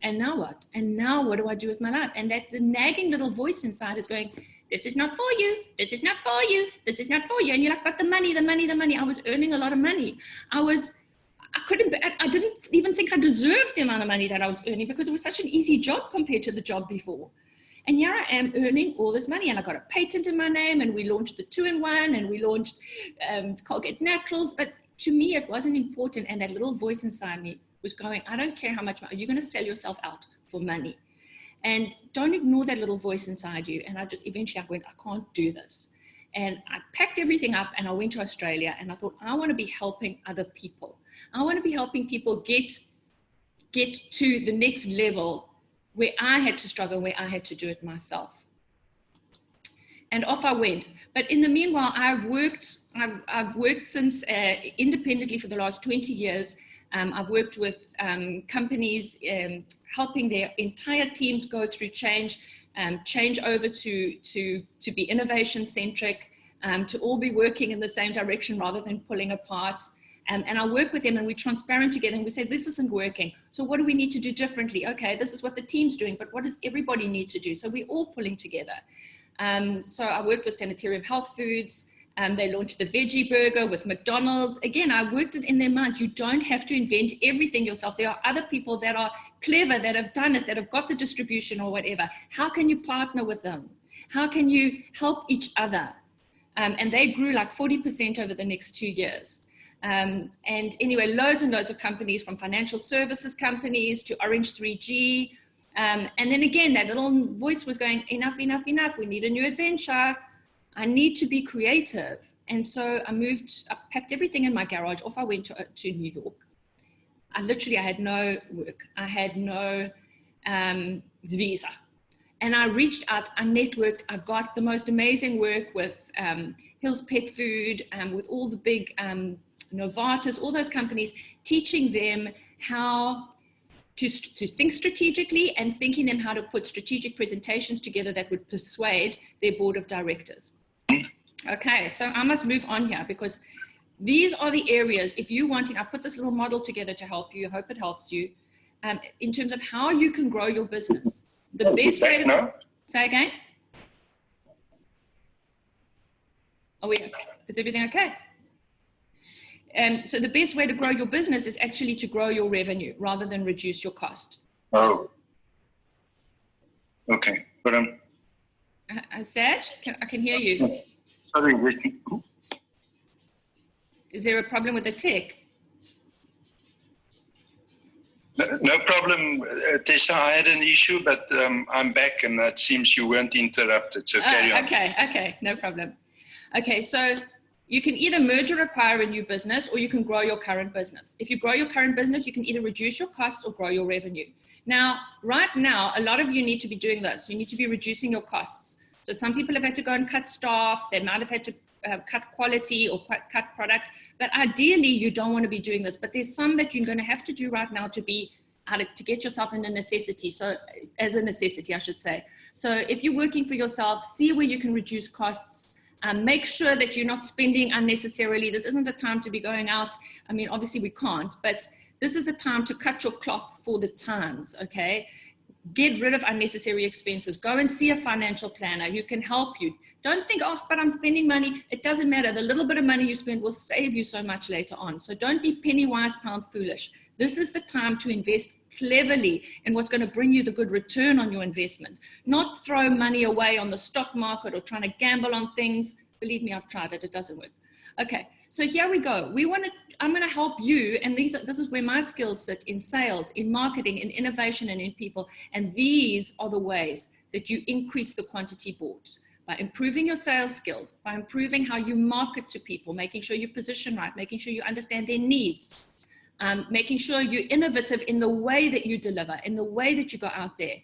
And now what? And now what do I do with my life? And that's a nagging little voice inside is going, this is not for you. This is not for you. This is not for you. And you're like, but the money. I was earning a lot of money. I didn't even think I deserved the amount of money that I was earning, because it was such an easy job compared to the job before. And here I am earning all this money, and I got a patent in my name, and we launched the 2-in-1, and we launched Colgate Naturals. But to me, it wasn't important. And that little voice inside me was going, I don't care how much money. You're going to sell yourself out for money. And don't ignore that little voice inside you. And I just eventually went, I can't do this. And I packed everything up and I went to Australia, and I thought, I want to be helping other people. I want to be helping people get to the next level where I had to struggle, where I had to do it myself. And off I went. But in the meanwhile, I've worked since independently for the last 20 years. I've worked with companies helping their entire teams go through change over to be innovation centric, to all be working in the same direction rather than pulling apart. And I work with them, and we're transparent together, and we say, this isn't working. So what do we need to do differently? Okay, this is what the team's doing, but what does everybody need to do? So we're all pulling together. So I worked with Sanitarium Health Foods. They launched the veggie burger with McDonald's. Again, I worked it in their minds. You don't have to invent everything yourself. There are other people that are clever, that have done it, that have got the distribution or whatever. How can you partner with them? How can you help each other? And they grew like 40% over the next 2 years. And anyway, loads and loads of companies, from financial services companies to Orange 3G. And then again, that little voice was going, enough, enough, enough. We need a new adventure. I need to be creative. And so I packed everything in my garage. Off I went to New York. I had no work. I had no visa. And I reached out, I networked, I got the most amazing work with Hill's Pet Food, with all the big Novartis, all those companies, teaching them how to think strategically and thinking them how to put strategic presentations together that would persuade their board of directors. Okay, so I must move on here, because these are the areas, if you want, I put this little model together to help you, I hope it helps you, in terms of how you can grow your business. The best way to, say again? Is everything okay? So the best way to grow your business is actually to grow your revenue rather than reduce your cost. Oh, okay. But Saj, I can hear you. Sorry. Is there a problem with the tech? No problem, Tessa. I had an issue, but I'm back, and it seems you weren't interrupted, so carry on. Okay, no problem. Okay, so you can either merge or acquire a new business, or you can grow your current business. If you grow your current business, you can either reduce your costs or grow your revenue. Now, right now, a lot of you need to be doing this. You need to be reducing your costs. So some people have had to go and cut staff. They might have had to cut quality or cut product. But ideally, you don't want to be doing this. But there's some that you're going to have to do right now to get yourself in a necessity. So as a necessity, I should say. So if you're working for yourself, see where you can reduce costs. Make sure that you're not spending unnecessarily. This isn't a time to be going out. I mean, obviously we can't, but this is a time to cut your cloth for the times, okay? Get rid of unnecessary expenses. Go and see a financial planner who can help you. Don't think, oh, but I'm spending money. It doesn't matter. The little bit of money you spend will save you so much later on. So don't be penny wise, pound foolish. This is the time to invest cleverly in what's going to bring you the good return on your investment. Not throw money away on the stock market or trying to gamble on things. Believe me, I've tried it. It doesn't work. Okay, so here we go. I'm going to help you, and this is where my skills sit, in sales, in marketing, in innovation, and in people. And these are the ways that you increase the quantity bought. By improving your sales skills, by improving how you market to people, making sure you position right, making sure you understand their needs, making sure you're innovative in the way that you deliver, in the way that you go out there,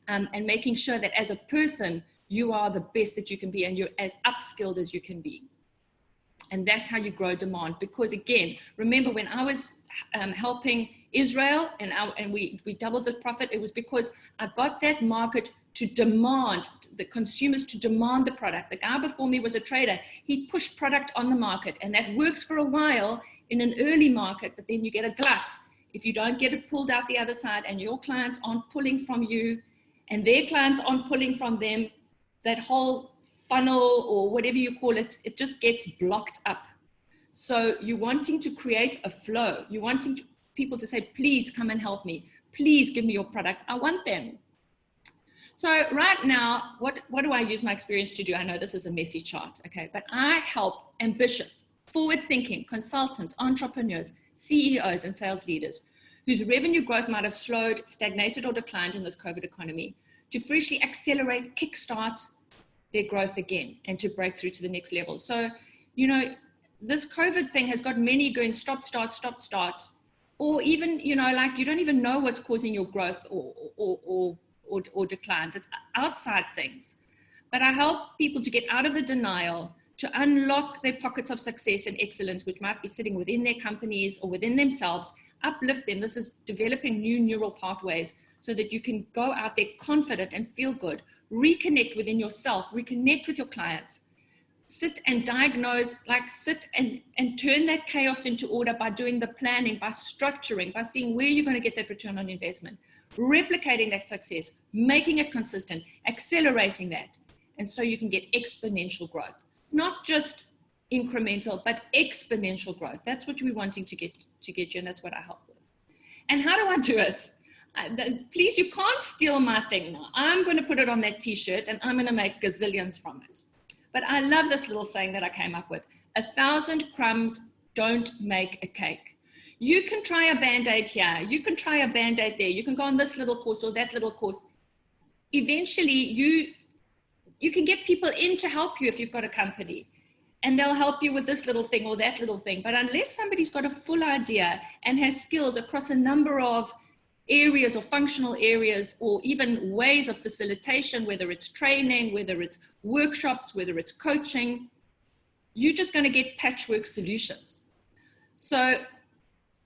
and making sure that as a person, you are the best that you can be and you're as upskilled as you can be. And that's how you grow demand. Because again, remember when I was helping Israel and we doubled the profit, it was because I got that market to demand, the consumers to demand the product. The guy before me was a trader. He pushed product on the market, and that works for a while in an early market, but then you get a glut. If you don't get it pulled out the other side and your clients aren't pulling from you and their clients aren't pulling from them, that whole funnel or whatever you call it, it just gets blocked up. So you're wanting to create a flow. You're wanting people to say, please come and help me. Please give me your products. I want them. So right now, what do I use my experience to do? I know this is a messy chart, okay, but I help ambitious, forward-thinking consultants, entrepreneurs, CEOs, and sales leaders whose revenue growth might have slowed, stagnated, or declined in this COVID economy to freshly accelerate, kickstart their growth again and to break through to the next level. So, you know, this COVID thing has got many going stop, start, or even, you know, like you don't even know what's causing your growth or declines. It's outside things. But I help people to get out of the denial, to unlock their pockets of success and excellence, which might be sitting within their companies or within themselves, uplift them. This is developing new neural pathways so that you can go out there confident and feel good, reconnect within yourself, reconnect with your clients, sit and diagnose, like sit and turn that chaos into order by doing the planning, by structuring, by seeing where you're going to get that return on investment, replicating that success, making it consistent, accelerating that. And so you can get exponential growth, not just incremental, but exponential growth. That's what we're wanting to get you, and that's what I help with. And how do I do it? Please, you can't steal my thing now. I'm going to put it on that t-shirt and I'm going to make gazillions from it. But I love this little saying that I came up with. 1,000 crumbs don't make a cake. You can try a Band-Aid here. You can try a Band-Aid there. You can go on this little course or that little course. Eventually, you can get people in to help you if you've got a company. And they'll help you with this little thing or that little thing. But unless somebody's got a full idea and has skills across a number of areas or functional areas, or even ways of facilitation, whether it's training, whether it's workshops, whether it's coaching, you're just going to get patchwork solutions. So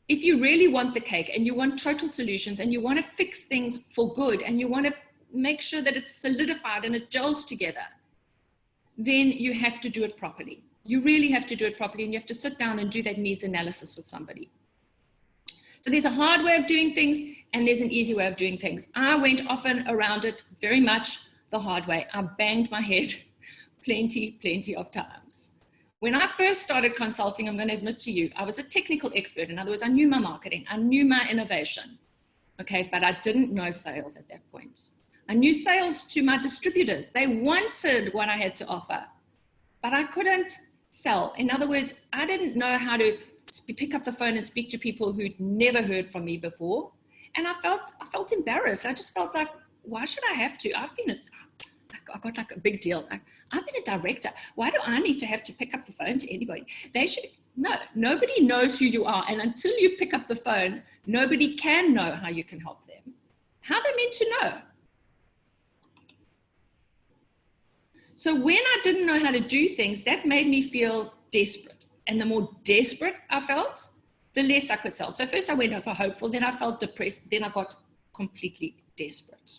if you really want the cake and you want total solutions and you want to fix things for good and you want to make sure that it's solidified and it gels together, then you have to do it properly. You really have to do it properly, and you have to sit down and do that needs analysis with somebody. So there's a hard way of doing things and there's an easy way of doing things. I went often around it very much the hard way. I banged my head plenty of times. When I first started consulting, I'm going to admit to you, I was a technical expert. In other words, I knew my marketing, I knew my innovation, okay, but I didn't know sales at that point. I knew sales to my distributors. They wanted what I had to offer, but I couldn't sell. In other words, I didn't know how to pick up the phone and speak to people who'd never heard from me before. And I felt embarrassed. I just felt like, why should I have to? I got like a big deal. I've been a director. Why do I need to have to pick up the phone to anybody? No, nobody knows who you are. And until you pick up the phone, nobody can know how you can help them. How are they meant to know? So when I didn't know how to do things, that made me feel desperate. And the more desperate I felt, the less I could sell. So first I went over hopeful, then I felt depressed, then I got completely desperate.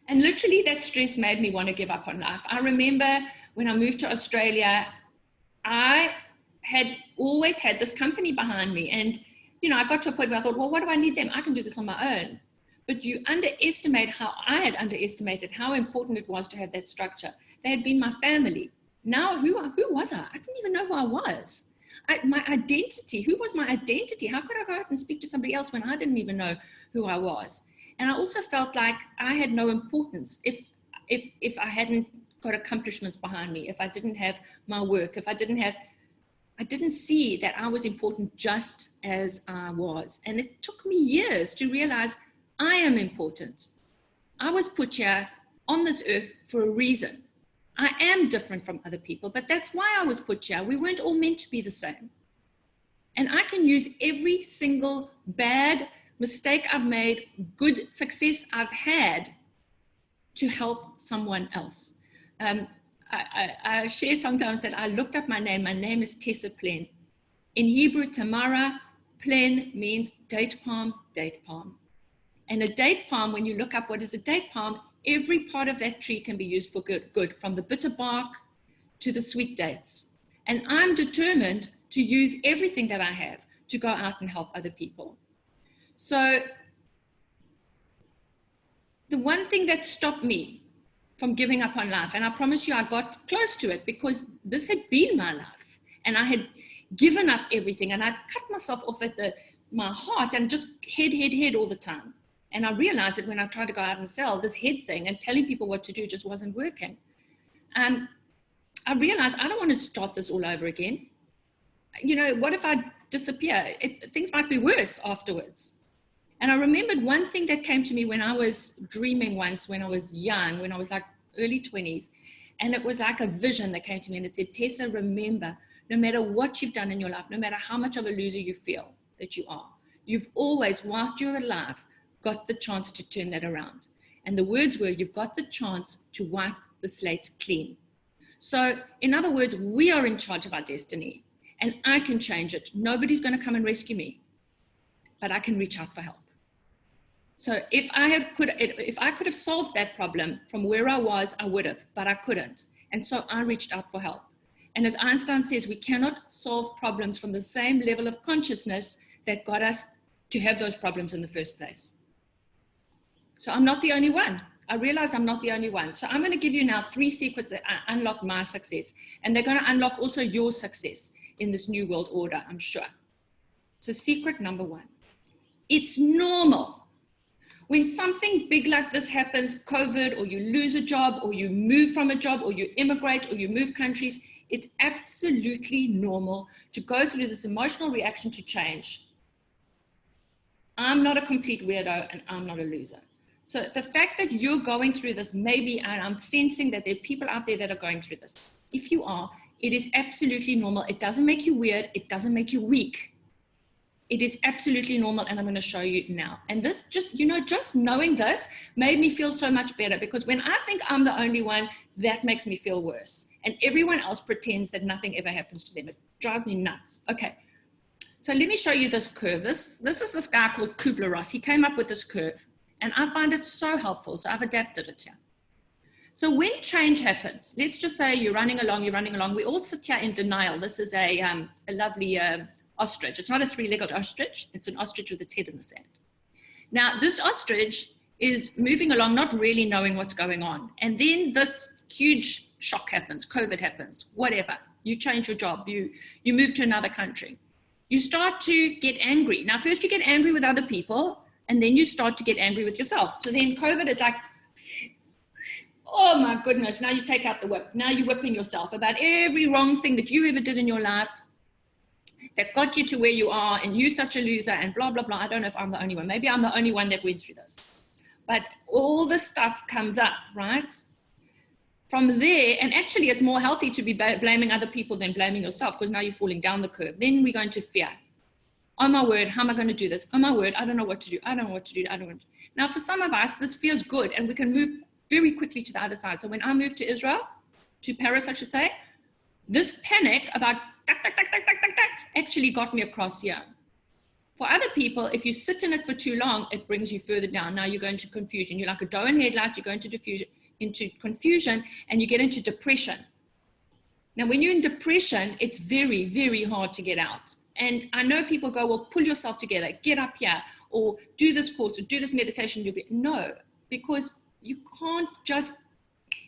And literally that stress made me want to give up on life. I remember when I moved to Australia, I had always had this company behind me. And, you know, I got to a point where I thought, well, what do I need them? I can do this on my own. But you underestimate how I had underestimated how important it was to have that structure. They had been my family. Now, who was I? I didn't even know who I was. My identity, who was my identity? How could I go out and speak to somebody else when I didn't even know who I was? And I also felt like I had no importance if I hadn't got accomplishments behind me, if I didn't have my work, if I didn't see that I was important just as I was. And it took me years to realize I am important. I was put here on this earth for a reason. I am different from other people, but that's why I was put here. We weren't all meant to be the same. And I can use every single bad mistake I've made, good success I've had to help someone else. I share sometimes that I looked up my name. My name is Tessa Plen. In Hebrew, Tamara, Plen means date palm, date palm. And a date palm, when you look up what is a date palm, every part of that tree can be used for good, from the bitter bark to the sweet dates. And I'm determined to use everything that I have to go out and help other people. So the one thing that stopped me from giving up on life, and I promise you I got close to it because this had been my life and I had given up everything and I'd cut myself off at my heart and just head all the time. And I realized that when I tried to go out and sell, this head thing and telling people what to do just wasn't working. I realized I don't want to start this all over again. You know, what if I disappear? Things might be worse afterwards. And I remembered one thing that came to me when I was dreaming once, when I was young, when I was like early 20s. And it was like a vision that came to me and it said, Tessa, remember, no matter what you've done in your life, no matter how much of a loser you feel that you are, you've always, whilst you're alive, got the chance to turn that around. And the words were, you've got the chance to wipe the slate clean. So in other words, we are in charge of our destiny and I can change it. Nobody's going to come and rescue me, but I can reach out for help. So if I could have solved that problem from where I was, I would have, but I couldn't. And so I reached out for help. And as Einstein says, we cannot solve problems from the same level of consciousness that got us to have those problems in the first place. So I'm not the only one. I realize I'm not the only one. So I'm going to give you now 3 secrets that unlock my success. And they're going to unlock also your success in this new world order, I'm sure. So secret number 1, it's normal. When something big like this happens, COVID, or you lose a job, or you move from a job, or you immigrate, or you move countries, it's absolutely normal to go through this emotional reaction to change. I'm not a complete weirdo, and I'm not a loser. So the fact that you're going through this, maybe, and I'm sensing that there are people out there that are going through this. If you are, it is absolutely normal. It doesn't make you weird. It doesn't make you weak. It is absolutely normal, and I'm going to show you now. And this just, just knowing this made me feel so much better, because when I think I'm the only one, that makes me feel worse. And everyone else pretends that nothing ever happens to them. It drives me nuts. Okay. So let me show you this curve. This is this guy called Kubler-Ross. He came up with this curve, and I find it so helpful. So I've adapted it here. So when change happens, let's just say you're running along. We all sit here in denial. This is a lovely ostrich. It's not a 3-legged ostrich. It's an ostrich with its head in the sand. Now, this ostrich is moving along, not really knowing what's going on. And then this huge shock happens, COVID happens, whatever. You change your job, you move to another country. You start to get angry. Now, first you get angry with other people, and then you start to get angry with yourself. So then COVID is like, oh my goodness, now you take out the whip. Now you're whipping yourself about every wrong thing that you ever did in your life that got you to where you are, and you're such a loser, and blah, blah, blah. I don't know if I'm the only one. Maybe I'm the only one that went through this. But all this stuff comes up, right? From there, and actually it's more healthy to be blaming other people than blaming yourself, because now you're falling down the curve. Then we go into fear. Oh my word, how am I going to do this? Oh my word, I don't know what to do. I don't know what to do. I don't know what to do. Now for some of us, this feels good, and we can move very quickly to the other side. So when I moved to Israel, to Paris, I should say, this panic about actually got me across here. For other people, if you sit in it for too long, it brings you further down. Now you go into confusion. You're like a doe in headlights. You go into confusion, and you get into depression. Now, when you're in depression, it's very, very hard to get out. And I know people go, well, pull yourself together, get up here, or do this course, or do this meditation. No, because you can't just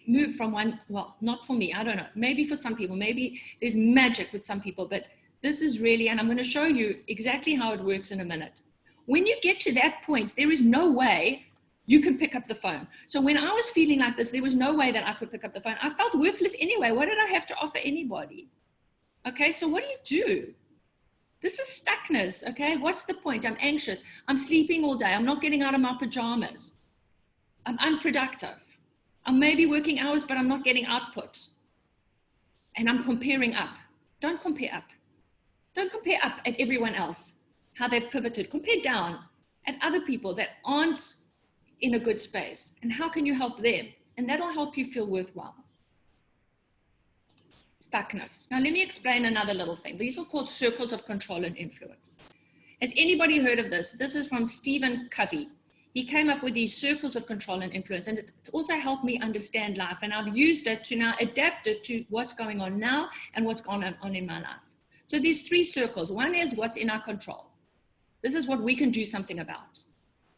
move from one, well, not for me, I don't know, maybe for some people, maybe there's magic with some people, but this is really, and I'm going to show you exactly how it works in a minute. When you get to that point, there is no way you can pick up the phone. So when I was feeling like this, there was no way that I could pick up the phone. I felt worthless anyway. What did I have to offer anybody? Okay, so what do? This is stuckness, okay? What's the point? I'm anxious. I'm sleeping all day. I'm not getting out of my pajamas. I'm unproductive. I'm maybe working hours, but I'm not getting output. And I'm comparing up. Don't compare up. Don't compare up at everyone else, how they've pivoted. Compare down at other people that aren't in a good space. And how can you help them? And that'll help you feel worthwhile. Stuckness. Now, let me explain another little thing. These are called circles of control and influence. Has anybody heard of this? This is from Stephen Covey. He came up with these circles of control and influence, and it's also helped me understand life. And I've used it to now adapt it to what's going on now and what's going on in my life. So these 3 circles. One is what's in our control. This is what we can do something about.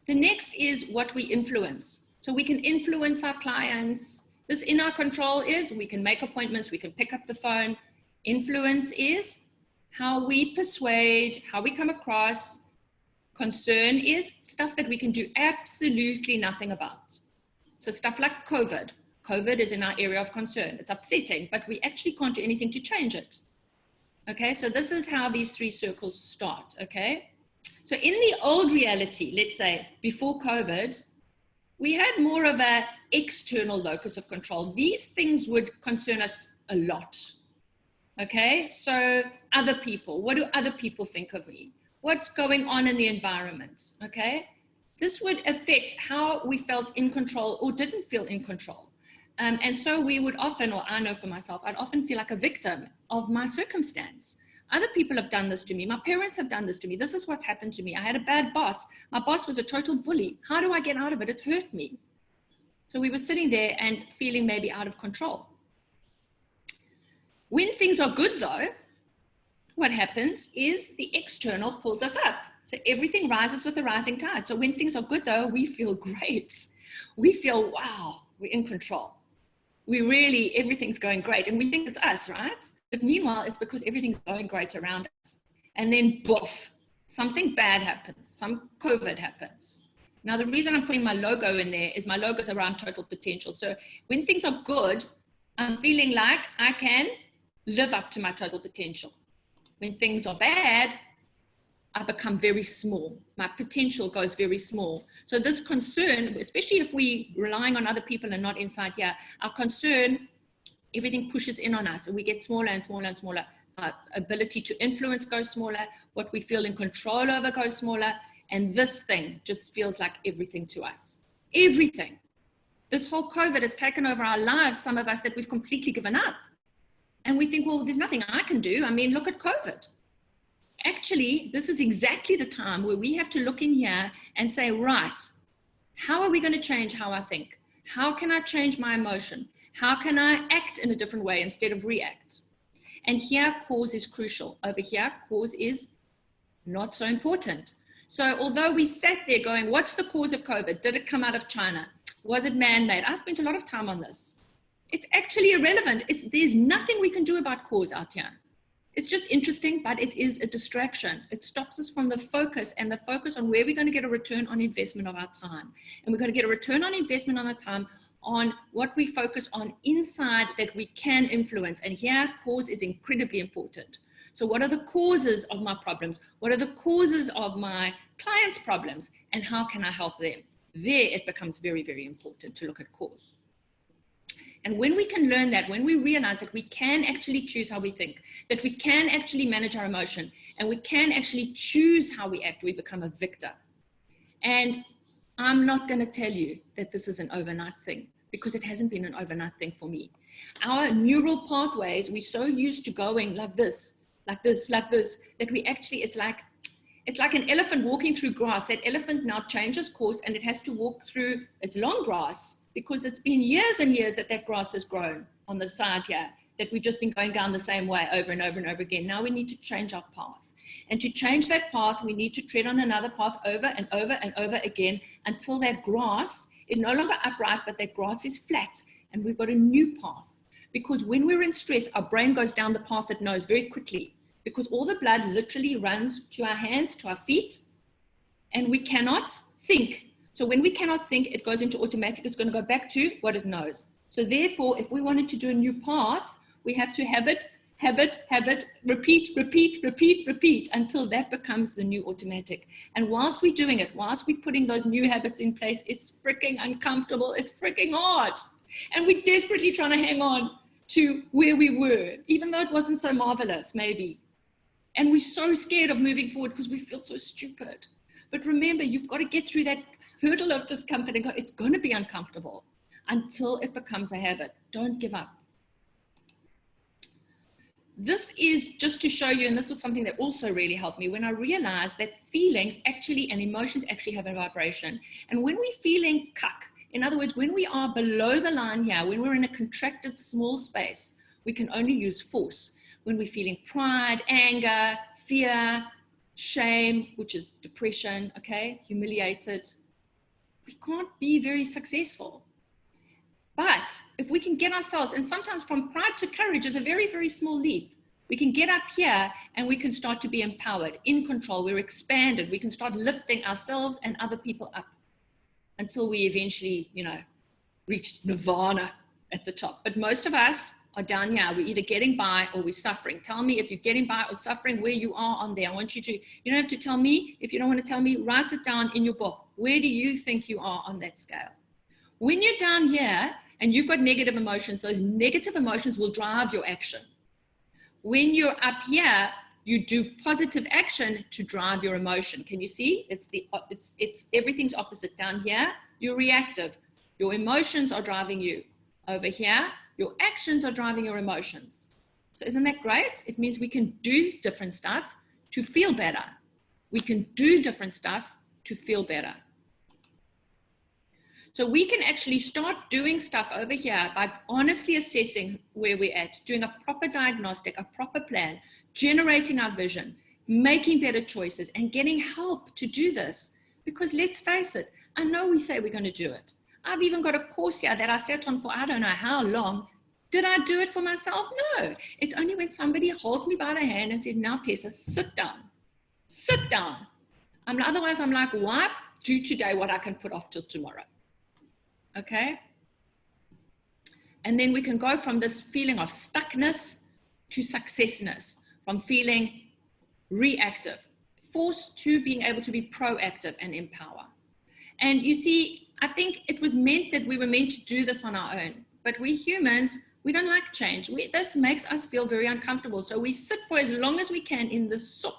The next is what we influence. So we can influence our clients. This in our control is we can make appointments, we can pick up the phone. Influence is how we persuade, how we come across. Concern is stuff that we can do absolutely nothing about. So stuff like COVID. COVID is in our area of concern. It's upsetting, but we actually can't do anything to change it. Okay, so this is how these 3 circles start, okay? So in the old reality, let's say before COVID, we had more of an external locus of control. These things would concern us a lot, okay? So other people, what do other people think of me? What's going on in the environment, okay? This would affect how we felt in control or didn't feel in control. And so we would often, or I know for myself, I'd often feel like a victim of my circumstance. Other people have done this to me. My parents have done this to me. This is what's happened to me. I had a bad boss. My boss was a total bully. How do I get out of it? It's hurt me. So we were sitting there and feeling maybe out of control. When things are good though, what happens is the external pulls us up. So everything rises with the rising tide. So when things are good though, we feel great. we feel, wow, we're in control. Everything's going great. And we think it's us, right? But meanwhile, it's because everything's going great around us. And then, boof, something bad happens. Some COVID happens. Now, the reason I'm putting my logo in there is my logo is around total potential. So when things are good, I'm feeling like I can live up to my total potential. When things are bad, I become very small. My potential goes very small. So this concern, especially if we're relying on other people and not inside here, our concern, everything pushes in on us and we get smaller and smaller and smaller. Our ability to influence goes smaller. What we feel in control over goes smaller. And this thing just feels like everything to us. Everything. This whole COVID has taken over our lives, some of us, that we've completely given up. And we think, well, there's nothing I can do. I mean, look at COVID. Actually, this is exactly the time where we have to look in here and say, right, how are we going to change how I think? How can I change my emotion? How can I act in a different way instead of react? And here, cause is crucial. Over here, cause is not so important. So although we sat there going, what's the cause of COVID? Did it come out of China? Was it man-made? I spent a lot of time on this. It's actually irrelevant. There's nothing we can do about cause out here. It's just interesting, but it is a distraction. It stops us from the focus and the focus on where we're going to get a return on investment of our time. And we're going to get a return on investment on our time on what we focus on inside that we can influence. And here, cause is incredibly important. So what are the causes of my problems? What are the causes of my clients' problems? And how can I help them? There, it becomes very, very important to look at cause. And when we can learn that, when we realize that we can actually choose how we think, that we can actually manage our emotion, and we can actually choose how we act, we become a victor. And I'm not going to tell you that this is an overnight thing, because it hasn't been an overnight thing for me. Our neural pathways, we're so used to going like this, like this, like this, that we actually, it's like an elephant walking through grass. That elephant now changes course and it has to walk through its long grass because it's been years and years that grass has grown on the side here, that we've just been going down the same way over and over and over again. Now we need to change our path. And to change that path, we need to tread on another path over and over and over again until that grass is no longer upright, but that grass is flat and we've got a new path. Because when we're in stress, our brain goes down the path it knows very quickly, because all the blood literally runs to our hands, to our feet, and we cannot think. So when we cannot think, it goes into automatic. It's going to go back to what it knows. So therefore, if we wanted to do a new path, we have to habit, repeat, repeat, repeat, repeat until that becomes the new automatic. And whilst we're doing it, whilst we're putting those new habits in place, it's freaking uncomfortable. It's freaking hard. And we're desperately trying to hang on to where we were, even though it wasn't so marvelous, maybe. And we're so scared of moving forward because we feel so stupid. But remember, you've got to get through that hurdle of discomfort and go, it's going to be uncomfortable until it becomes a habit. Don't give up. This is just to show you, and this was something that also really helped me when I realized that feelings actually and emotions actually have a vibration. And when we're feeling cuck, in other words, when we are below the line here, when we're in a contracted small space, we can only use force. When we're feeling pride, anger, fear, shame, which is depression, okay, humiliated, we can't be very successful. But if we can get ourselves, and sometimes from pride to courage is a very, very small leap. We can get up here and we can start to be empowered, in control, we're expanded, we can start lifting ourselves and other people up until we eventually, reach nirvana at the top. But most of us are down here. We're either getting by or we're suffering. Tell me if you're getting by or suffering, where you are on there. I want you to, you don't have to tell me. If you don't want to tell me, write it down in your book. Where do you think you are on that scale? When you're down here and you've got negative emotions, those negative emotions will drive your action. When you're up here, you do positive action to drive your emotion. Can you see? It's everything's opposite. Down here, you're reactive. Your emotions are driving you. Over here, your actions are driving your emotions. So isn't that great? It means we can do different stuff to feel better. We can do different stuff to feel better. So we can actually start doing stuff over here by honestly assessing where we're at, doing a proper diagnostic, a proper plan, generating our vision, making better choices, and getting help to do this. Because let's face it, I know we say we're going to do it. I've even got a course here that I sat on for I don't know how long. Did I do it for myself? No. It's only when somebody holds me by the hand and says, now Tessa, sit down. Sit down. Otherwise, I'm like, why do today what I can put off till tomorrow? Okay? And then we can go from this feeling of stuckness to successness, from feeling reactive, forced to being able to be proactive and empower. And you see, I think it was meant that we were meant to do this on our own, but we humans, we don't like change. This makes us feel very uncomfortable. So we sit for as long as we can in the soup,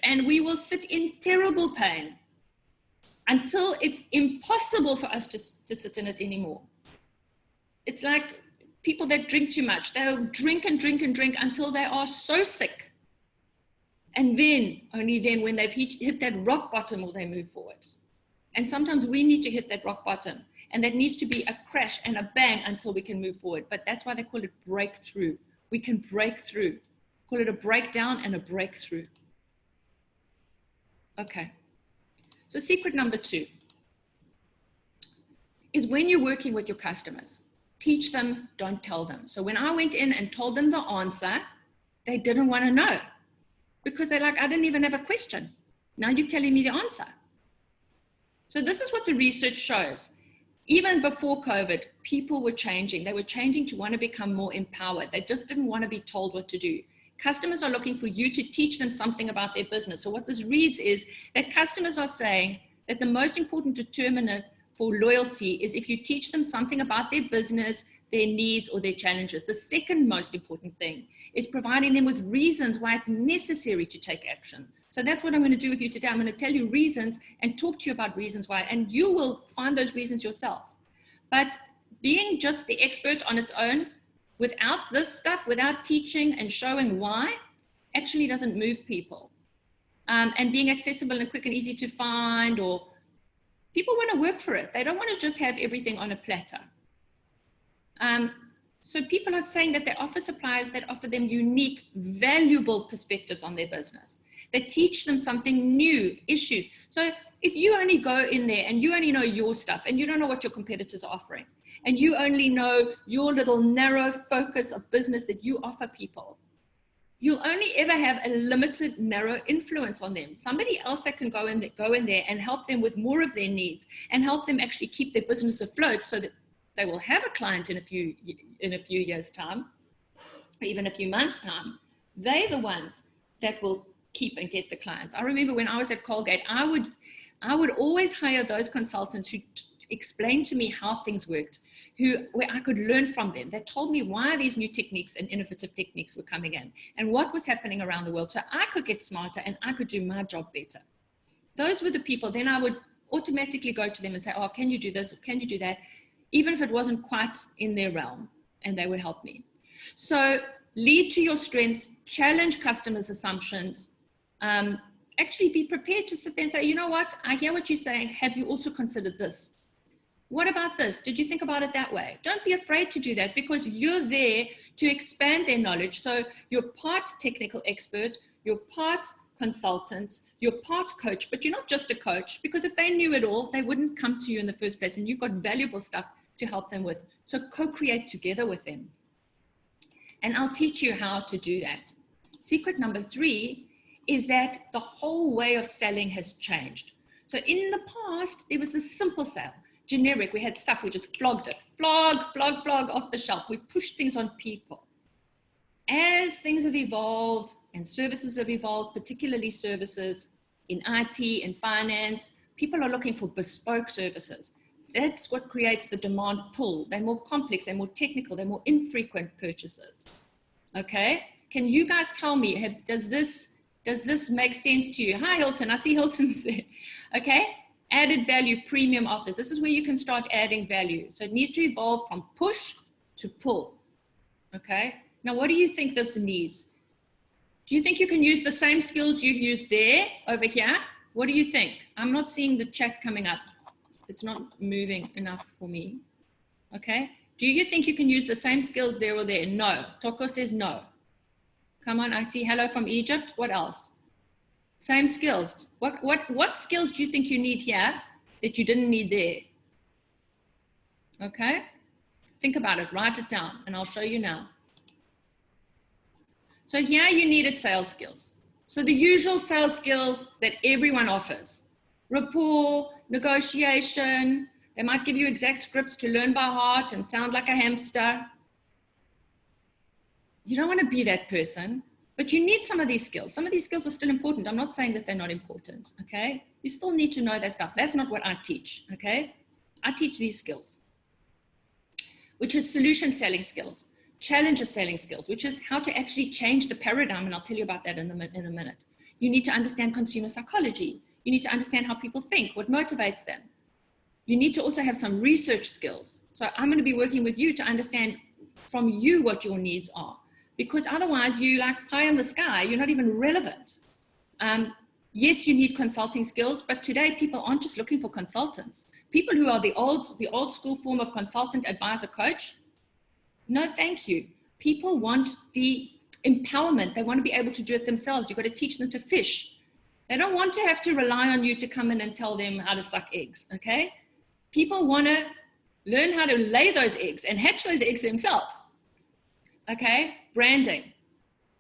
and we will sit in terrible pain until it's impossible for us to sit in it anymore. It's like people that drink too much. They'll drink and drink and drink until they are so sick. And then, only then, when they've hit that rock bottom, will they move forward. And sometimes we need to hit that rock bottom. And that needs to be a crash and a bang until we can move forward. But that's why they call it breakthrough. We can break through. Call it a breakdown and a breakthrough. Okay. So secret number 2 is when you're working with your customers, teach them, don't tell them. So when I went in and told them the answer, they didn't want to know because they're like, I didn't even have a question. Now you're telling me the answer. So this is what the research shows. Even before COVID, people were changing. They were changing to want to become more empowered. They just didn't want to be told what to do. Customers are looking for you to teach them something about their business. So what this reads is that customers are saying that the most important determinant for loyalty is if you teach them something about their business, their needs, or their challenges. The second most important thing is providing them with reasons why it's necessary to take action. So that's what I'm going to do with you today. I'm going to tell you reasons and talk to you about reasons why, and you will find those reasons yourself. But being just the expert on its own, without this stuff, without teaching and showing why, actually doesn't move people. And being accessible and quick and easy to find, or people want to work for it. They don't want to just have everything on a platter. So people are saying that they offer suppliers that offer them unique, valuable perspectives on their business. They teach them something new, issues. So if you only go in there and you only know your stuff and you don't know what your competitors are offering, and you only know your little narrow focus of business that you offer people, you'll only ever have a limited, narrow influence on them. Somebody else that can go in there and help them with more of their needs and help them actually keep their business afloat so that they will have a client in a few years' time, or even a few months' time. They're the ones that will keep and get the clients. I remember when I was at Colgate, I would always hire those consultants who explained to me how things worked, where I could learn from them. They told me why these new techniques and innovative techniques were coming in and what was happening around the world, so I could get smarter and I could do my job better. Those were the people. Then I would automatically go to them and say, oh, can you do this? Or can you do that? Even if it wasn't quite in their realm, and they would help me. So lead to your strengths, challenge customers' assumptions, actually be prepared to sit there and say, you know what, I hear what you're saying. Have you also considered this? What about this? Did you think about it that way? Don't be afraid to do that, because you're there to expand their knowledge. So you're part technical expert, you're part consultant, you're part coach, but you're not just a coach, because if they knew it all, they wouldn't come to you in the first place, and you've got valuable stuff to help them with. So co-create together with them. And I'll teach you how to do that. Secret number 3 is that the whole way of selling has changed. So in the past, there was this simple sale, generic. We had stuff, we just flogged it, flog off the shelf. We pushed things on people. As things have evolved and services have evolved, particularly services in IT and finance, people are looking for bespoke services. That's what creates the demand pull. They're more complex, they're more technical, they're more infrequent purchases. Okay, can you guys tell me, does this make sense to you? Hi, Hilton, I see Hilton's there. Okay, added value, premium offers. This is where you can start adding value. So it needs to evolve from push to pull. Okay, now what do you think this needs? Do you think you can use the same skills you've used there over here? What do you think? I'm not seeing the chat coming up. It's not moving enough for me. Okay. Do you think you can use the same skills there or there? No. Toko says no. Come on. I see hello from Egypt. What else? Same skills. What skills do you think you need here that you didn't need there? Okay? Think about it, write it down, and I'll show you now. So here you needed sales skills. So the usual sales skills that everyone offers: rapport, negotiation. They might give you exact scripts to learn by heart and sound like a hamster. You don't want to be that person, but you need some of these skills. Some of these skills are still important. I'm not saying that they're not important, okay? You still need to know that stuff. That's not what I teach, okay? I teach these skills, which is solution selling skills, challenger selling skills, which is how to actually change the paradigm, and I'll tell you about that in a minute. You need to understand consumer psychology. You need to understand how people think, what motivates them. You need to also have some research skills. So I'm going to be working with you to understand from you what your needs are, because otherwise you like pie in the sky, you're not even relevant. Yes, you need consulting skills, but today people aren't just looking for consultants. People who are the old school form of consultant, advisor, coach, no thank you. People want the empowerment. They want to be able to do it themselves. You've got to teach them to fish. They don't want to have to rely on you to come in and tell them how to suck eggs, okay? People want to learn how to lay those eggs and hatch those eggs themselves, okay? Branding.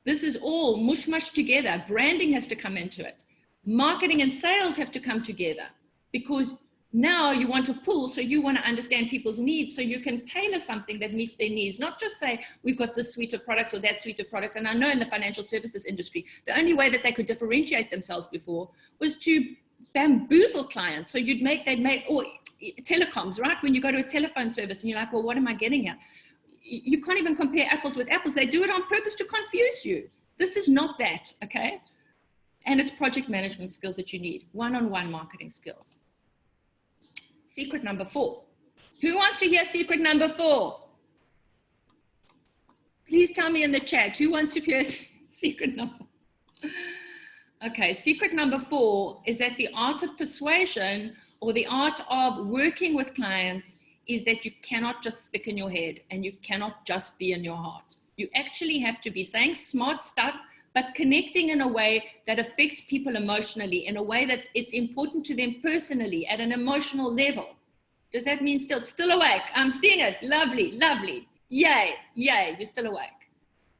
This is all mush together. Branding has to come into it. Marketing and sales have to come together, because now you want to pull, so you want to understand people's needs so you can tailor something that meets their needs, not just say we've got this suite of products or that suite of products. And I know in the financial services industry, the only way that they could differentiate themselves before was to bamboozle clients. So they'd make, or telecoms, right? When you go to a telephone service and you're like, well, what am I getting here? You can't even compare apples with apples. They do it on purpose to confuse you. This is not that, okay? And it's project management skills that you need, one-on-one marketing skills. Secret number 4. Who wants to hear secret number 4? Please tell me in the chat, who wants to hear secret number? Okay, secret number 4 is that the art of persuasion, or the art of working with clients, is that you cannot just stick in your head and you cannot just be in your heart. You actually have to be saying smart stuff, but connecting in a way that affects people emotionally, in a way that it's important to them personally at an emotional level. Does that mean still awake? I'm seeing it. Lovely, lovely. Yay, yay, you're still awake.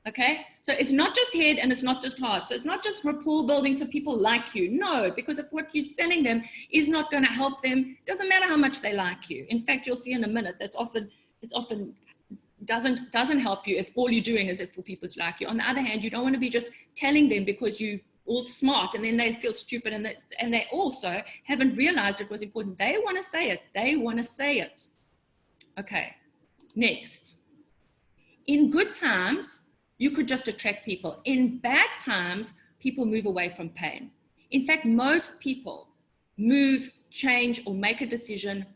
Okay, so it's not just head and it's not just heart. So it's not just rapport building so people like you. No, because if what you're selling them is not going to help them, doesn't matter how much they like you. In fact, you'll see in a minute, it's often doesn't help you if all you're doing is it for people to like you. On the other hand, you don't want to be just telling them because you all smart and then they feel stupid and they also haven't realized it was important. They want to say it. They want to say it. Okay, next. In good times, you could just attract people. In bad times, people move away from pain. In fact, most people move, change, or make a decision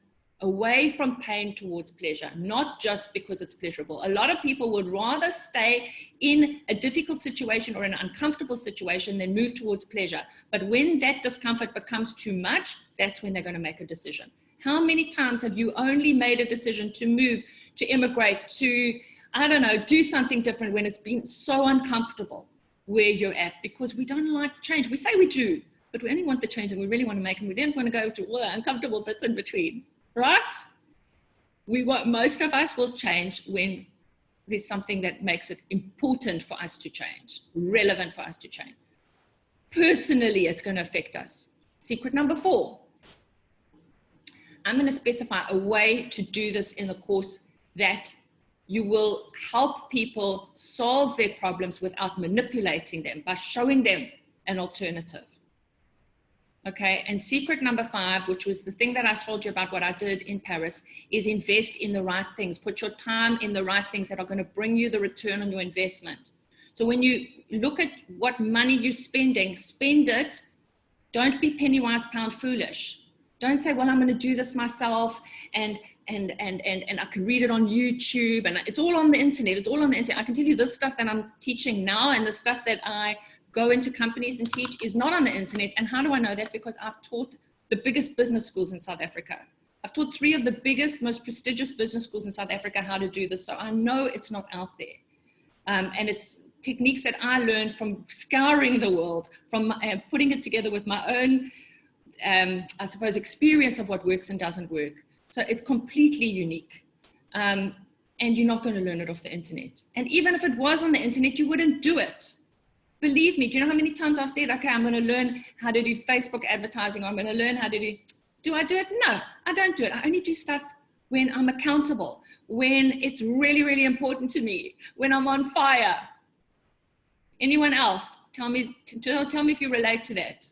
away from pain towards pleasure, not just because it's pleasurable. A lot of people would rather stay in a difficult situation or an uncomfortable situation than move towards pleasure. But when that discomfort becomes too much, that's when they're going to make a decision. How many times have you only made a decision to move, to immigrate, to, I don't know, do something different when it's been so uncomfortable where you're at? Because we don't like change. We say we do, but we only want the change and we really want to make them. We don't want to go to all the uncomfortable bits in between. Right? Most of us will change when there's something that makes it important for us to change, relevant for us to change. Personally, it's going to affect us. Secret number 4. I'm going to specify a way to do this in the course that you will help people solve their problems without manipulating them, by showing them an alternative. Okay, and secret number 5, which was the thing that I told you about what I did in Paris, is invest in the right things. Put your time in the right things that are going to bring you the return on your investment. So when you look at what money you're spending, spend it. Don't be penny wise, pound foolish. Don't say, well, I'm going to do this myself and I can read it on YouTube and it's all on the internet. It's all on the internet. I can tell you this stuff that I'm teaching now and the stuff that I go into companies and teach is not on the internet. And how do I know that? Because I've taught the biggest business schools in South Africa. I've taught 3 of the biggest, most prestigious business schools in South Africa how to do this. So I know it's not out there. And it's techniques that I learned from scouring the world, from putting it together with my own I suppose, experience of what works and doesn't work. So it's completely unique. And you're not going to learn it off the internet. And even if it was on the internet, you wouldn't do it. Believe me, do you know how many times I've said, okay, I'm going to learn how to do Facebook advertising, or I'm going to learn how to do I do it? No, I don't do it. I only do stuff when I'm accountable, when it's really, really important to me, when I'm on fire. Anyone else? Tell me if you relate to that.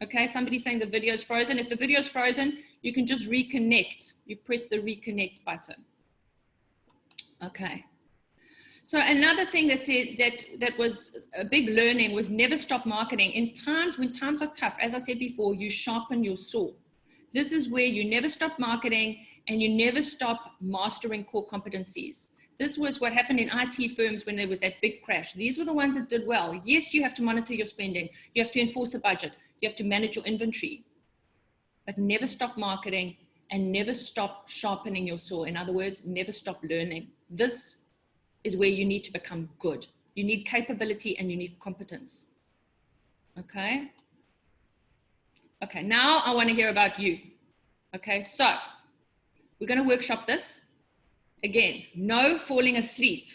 Okay, somebody's saying the video's frozen. If the video's frozen, you can just reconnect. You press the reconnect button. Okay. So another thing that was a big learning was never stop marketing. In times when times are tough, as I said before, you sharpen your saw. This is where you never stop marketing and you never stop mastering core competencies. This was what happened in IT firms when there was that big crash. These were the ones that did well. Yes, you have to monitor your spending. You have to enforce a budget. You have to manage your inventory. But never stop marketing and never stop sharpening your saw. In other words, never stop learning. This is where you need to become good. You need capability and you need competence. Okay? Okay, now I want to hear about you. Okay, so we're going to workshop this. Again, no falling asleep.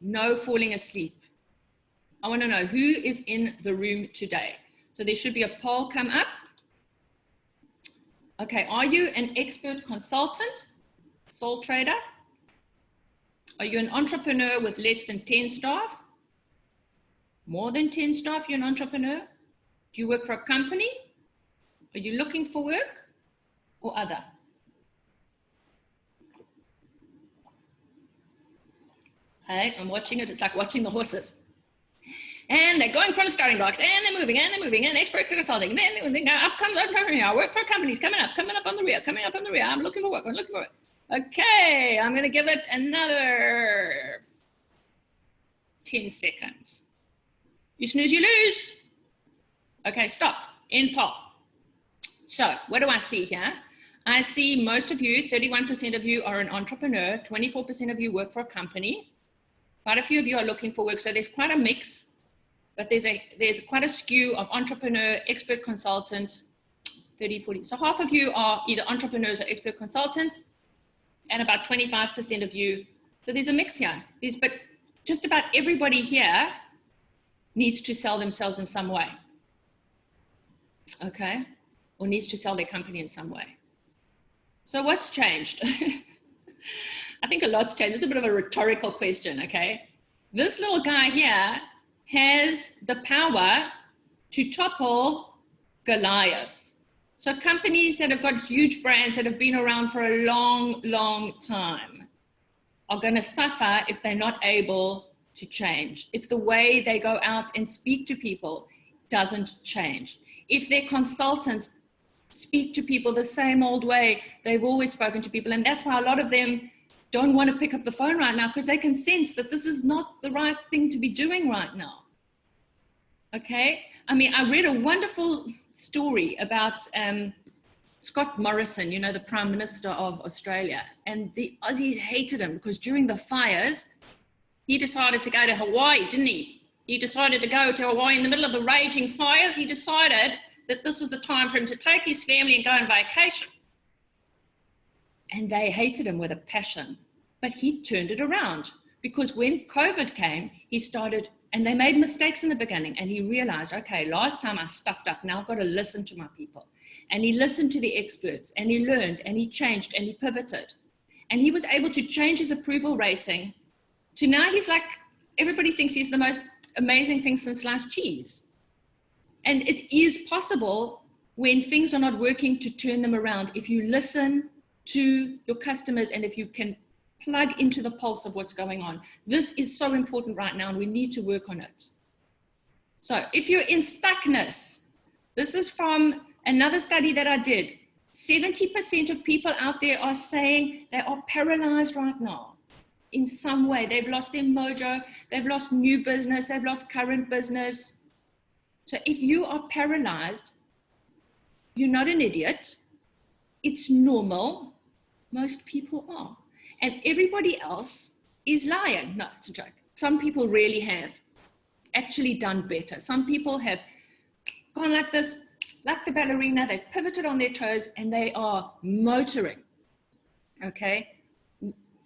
No falling asleep. I want to know who is in the room today. So there should be a poll come up. Okay, are you an expert consultant, sole trader? Are you an entrepreneur with less than 10 staff? More than 10 staff, you're an entrepreneur? Do you work for a company? Are you looking for work or other? Okay, I'm watching it. It's like watching the horses. And they're going from the starting blocks, and they're moving, and expert consulting. And then up comes entrepreneur. I work for a company. It's coming up on the rear, I'm looking for work. Okay, I'm going to give it another 10 seconds. You snooze, you lose. Okay, stop. End poll. So what do I see here? I see most of you, 31% of you are an entrepreneur, 24% of you work for a company. Quite a few of you are looking for work. So there's quite a mix, but there's quite a skew of entrepreneur, expert consultant, 30, 40. So half of you are either entrepreneurs or expert consultants, and about 25% of you. So there's a mix here. But just about everybody here needs to sell themselves in some way. Okay? Or needs to sell their company in some way. So what's changed? I think a lot's changed. It's a bit of a rhetorical question, okay? This little guy here has the power to topple Goliath. So companies that have got huge brands that have been around for a long, long time are going to suffer if they're not able to change. If the way they go out and speak to people doesn't change. If their consultants speak to people the same old way they've always spoken to people. And that's why a lot of them don't want to pick up the phone right now, because they can sense that this is not the right thing to be doing right now. Okay? I mean, I read a wonderful story about Scott Morrison, you know, the Prime Minister of Australia. And the Aussies hated him because during the fires, he decided to go to Hawaii, didn't he? He decided to go to Hawaii in the middle of the raging fires. He decided that this was the time for him to take his family and go on vacation. And they hated him with a passion. But he turned it around, because when COVID came, he started, and they made mistakes in the beginning, and he realized, okay, last time I stuffed up, now I've got to listen to my people. And he listened to the experts, and he learned, and he changed, and he pivoted. And he was able to change his approval rating to now he's like, everybody thinks he's the most amazing thing since sliced cheese. And it is possible when things are not working to turn them around if you listen to your customers and if you can plug into the pulse of what's going on. This is so important right now, and we need to work on it. So if you're in stuckness, this is from another study that I did. 70% of people out there are saying they are paralyzed right now in some way. They've lost their mojo, they've lost new business, they've lost current business. So if you are paralyzed, you're not an idiot. It's normal. Most people are. And everybody else is lying. No, it's a joke. Some people really have actually done better. Some people have gone like this, like the ballerina, they've pivoted on their toes and they are motoring. Okay.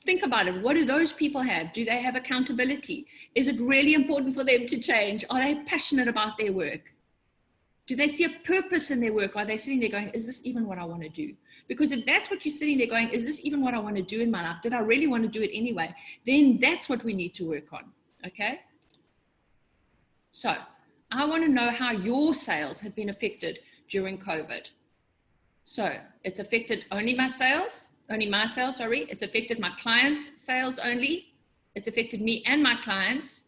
Think about it. What do those people have? Do they have accountability? Is it really important for them to change? Are they passionate about their work? Do they see a purpose in their work? Are they sitting there going, is this even what I want to do? Because if that's what you're sitting there going, is this even what I want to do in my life? Did I really want to do it anyway? Then that's what we need to work on. Okay. So I want to know how your sales have been affected during COVID. So it's affected only my sales, sorry. It's affected my clients' sales only. It's affected me and my clients,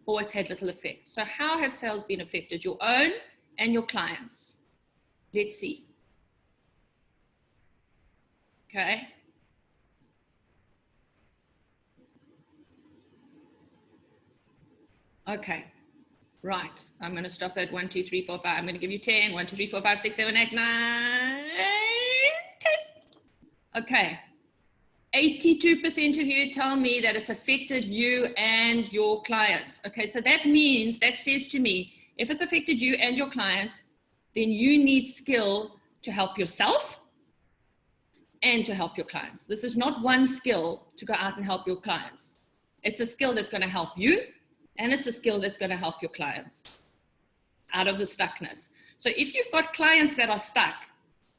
or it's had little effect. So how have sales been affected? Your own and your clients. Let's see. Okay. Okay. Right. I'm going to stop at 1, 2, 3, 4, 5. I'm going to give you 10. 1, 2, 3, 4, 5, 6, 7, 8, 9, 10. Okay. 82% of you tell me that it's affected you and your clients. Okay. So that means, that says to me, if it's affected you and your clients, then you need skill to help yourself and to help your clients. This is not one skill to go out and help your clients. It's a skill that's going to help you, and it's a skill that's going to help your clients out of the stuckness. So if you've got clients that are stuck,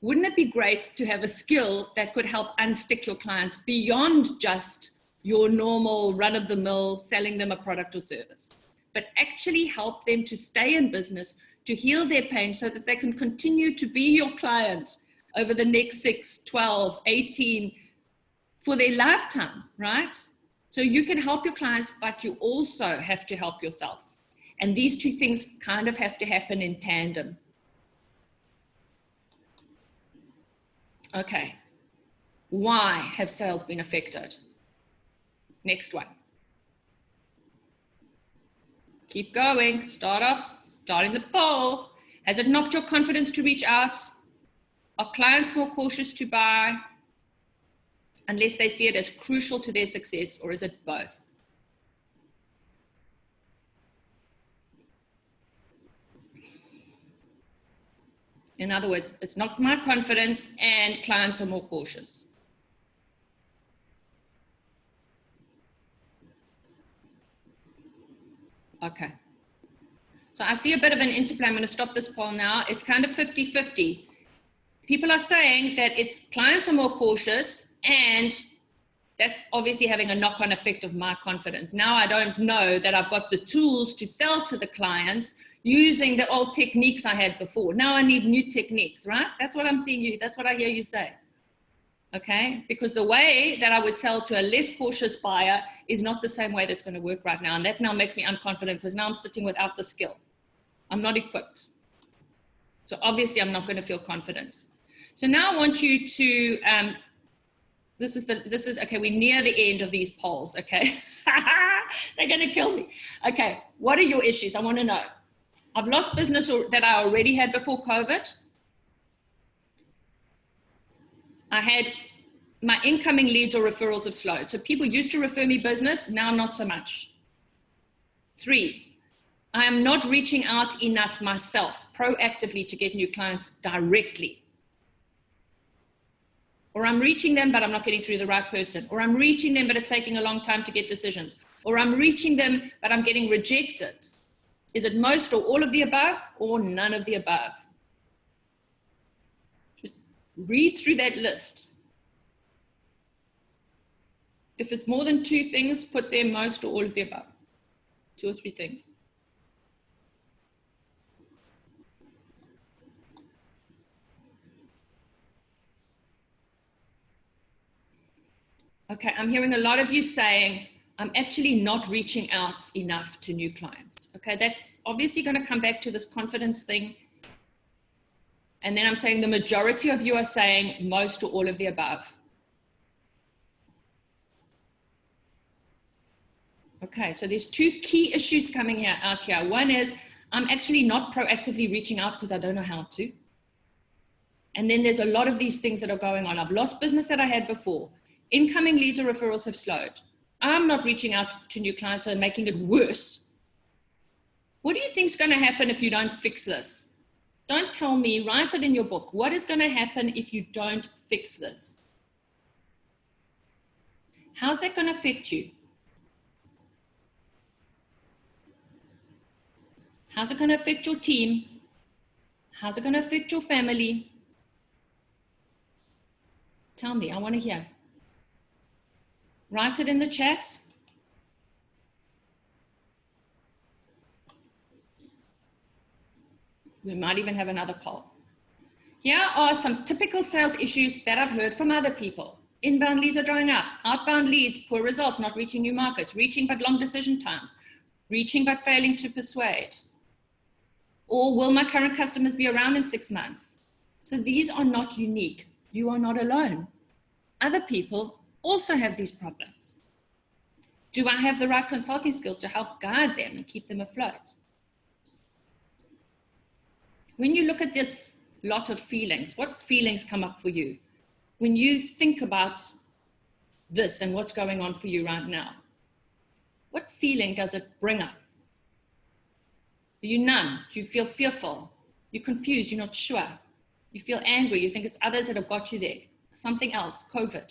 wouldn't it be great to have a skill that could help unstick your clients beyond just your normal run-of-the-mill selling them a product or service, but actually help them to stay in business, to heal their pain so that they can continue to be your client over the next 6, 12, 18, for their lifetime, right? So you can help your clients, but you also have to help yourself. And these two things kind of have to happen in tandem. Okay. Why have sales been affected? Next one. Keep going. Starting the poll. Has it knocked your confidence to reach out? Are clients more cautious to buy unless they see it as crucial to their success, or is it both? In other words, it's not my confidence and clients are more cautious. Okay. So I see a bit of an interplay. I'm going to stop this poll now. It's kind of 50-50. People are saying that it's clients are more cautious, and that's obviously having a knock-on effect of my confidence. Now I don't know that I've got the tools to sell to the clients using the old techniques I had before. Now I need new techniques, right? That's what I'm seeing you. That's what I hear you say. Okay? Because the way that I would sell to a less cautious buyer is not the same way that's going to work right now. And that now makes me unconfident because now I'm sitting without the skill. I'm not equipped. So obviously I'm not going to feel confident. So now I want you to, this is, okay, we're near the end of these polls, okay? They're going to kill me. Okay, what are your issues? I want to know. I've lost business that I already had before COVID. I had my incoming leads or referrals have slowed. So people used to refer me business, now not so much. 3, I am not reaching out enough myself proactively to get new clients directly. Or I'm reaching them, but I'm not getting through the right person. Or I'm reaching them, but it's taking a long time to get decisions. Or I'm reaching them, but I'm getting rejected. Is it most or all of the above, or none of the above? Just read through that list. If it's more than 2 things, put there most or all of the above. 2 or 3 things. Okay, I'm hearing a lot of you saying, I'm actually not reaching out enough to new clients. Okay, that's obviously going to come back to this confidence thing. And then I'm saying the majority of you are saying most or all of the above. Okay, so there's 2 key issues coming out here. One is I'm actually not proactively reaching out because I don't know how to. And then there's a lot of these things that are going on. I've lost business that I had before. Incoming leads or referrals have slowed. I'm not reaching out to new clients, so making it worse. What do you think is going to happen if you don't fix this? Don't tell me, write it in your book. What is going to happen if you don't fix this? How's that going to affect you? How's it going to affect your team? How's it going to affect your family? Tell me, I want to hear. Write it in the chat. We might even have another poll. Here are some typical sales issues that I've heard from other people. Inbound leads are drying up. Outbound leads, poor results, not reaching new markets, reaching but long decision times, reaching but failing to persuade. Or will my current customers be around in 6 months? So these are not unique. You are not alone. Other people also have these problems. Do I have the right consulting skills to help guide them and keep them afloat? When you look at this lot of feelings, what feelings come up for you? When you think about this and what's going on for you right now, what feeling does it bring up? Are you numb? Do you feel fearful? You're confused, you're not sure. You feel angry, you think it's others that have got you there. Something else, COVID.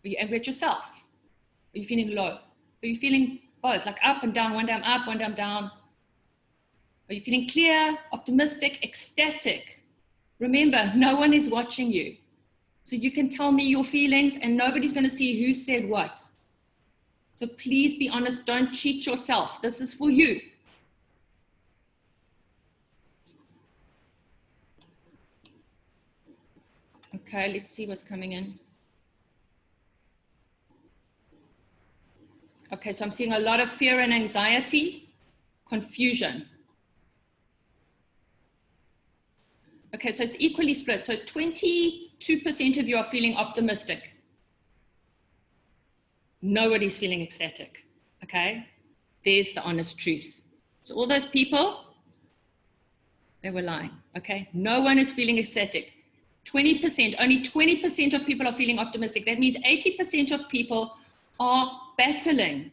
Are you angry at yourself? Are you feeling low? Are you feeling both, like up and down, one down up, one down down? Are you feeling clear, optimistic, ecstatic? Remember, no one is watching you. So you can tell me your feelings and nobody's going to see who said what. So please be honest, don't cheat yourself. This is for you. Okay, let's see what's coming in. Okay, so I'm seeing a lot of fear and anxiety, confusion. Okay, so it's equally split. So 22% of you are feeling optimistic. Nobody's feeling ecstatic, okay? There's the honest truth. So all those people, they were lying, okay? No one is feeling ecstatic. 20%, only 20% of people are feeling optimistic. That means 80% of people are battling,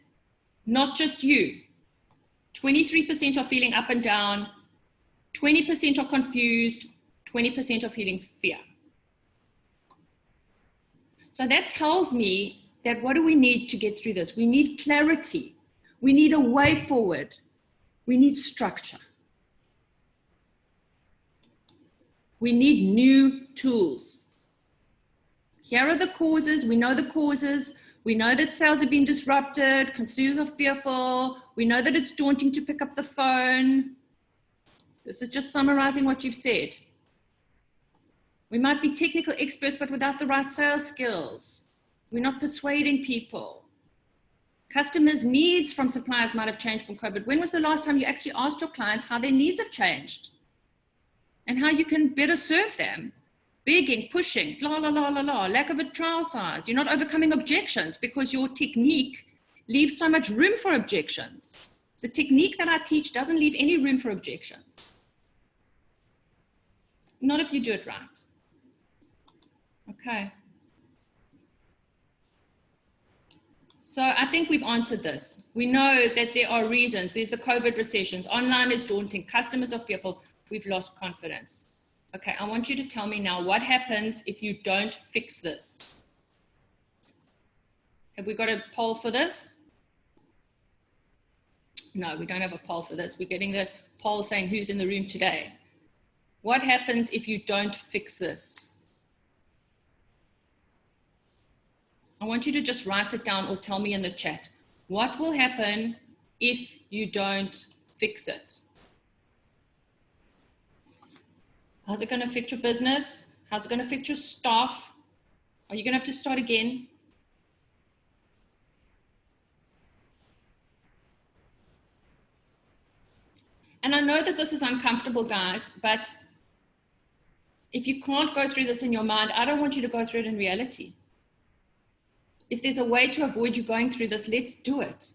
not just you. 23% are feeling up and down, 20% are confused, 20% are feeling fear. So that tells me that what do we need to get through this? We need clarity. We need a way forward. We need structure. We need new tools. Here are the causes. We know the causes. We know that sales have been disrupted. Consumers are fearful. We know that it's daunting to pick up the phone. This is just summarizing what you've said. We might be technical experts, but without the right sales skills. We're not persuading people. Customers' needs from suppliers might have changed from COVID. When was the last time you actually asked your clients how their needs have changed? And how you can better serve them? Begging, pushing, la, la, la, la, la, lack of a trial size. You're not overcoming objections because your technique leaves so much room for objections. The technique that I teach doesn't leave any room for objections. Not if you do it right. Okay. So I think we've answered this. We know that there are reasons. There's the COVID recessions. Online is daunting. Customers are fearful. We've lost confidence. Okay, I want you to tell me now what happens if you don't fix this. Have we got a poll for this? No, we don't have a poll for this. We're getting the poll saying who's in the room today. What happens if you don't fix this? I want you to just write it down or tell me in the chat. What will happen if you don't fix it? How's it going to affect your business? How's it going to affect your staff? Are you going to have to start again? And I know that this is uncomfortable, guys, but if you can't go through this in your mind, I don't want you to go through it in reality. If there's a way to avoid you going through this, let's do it.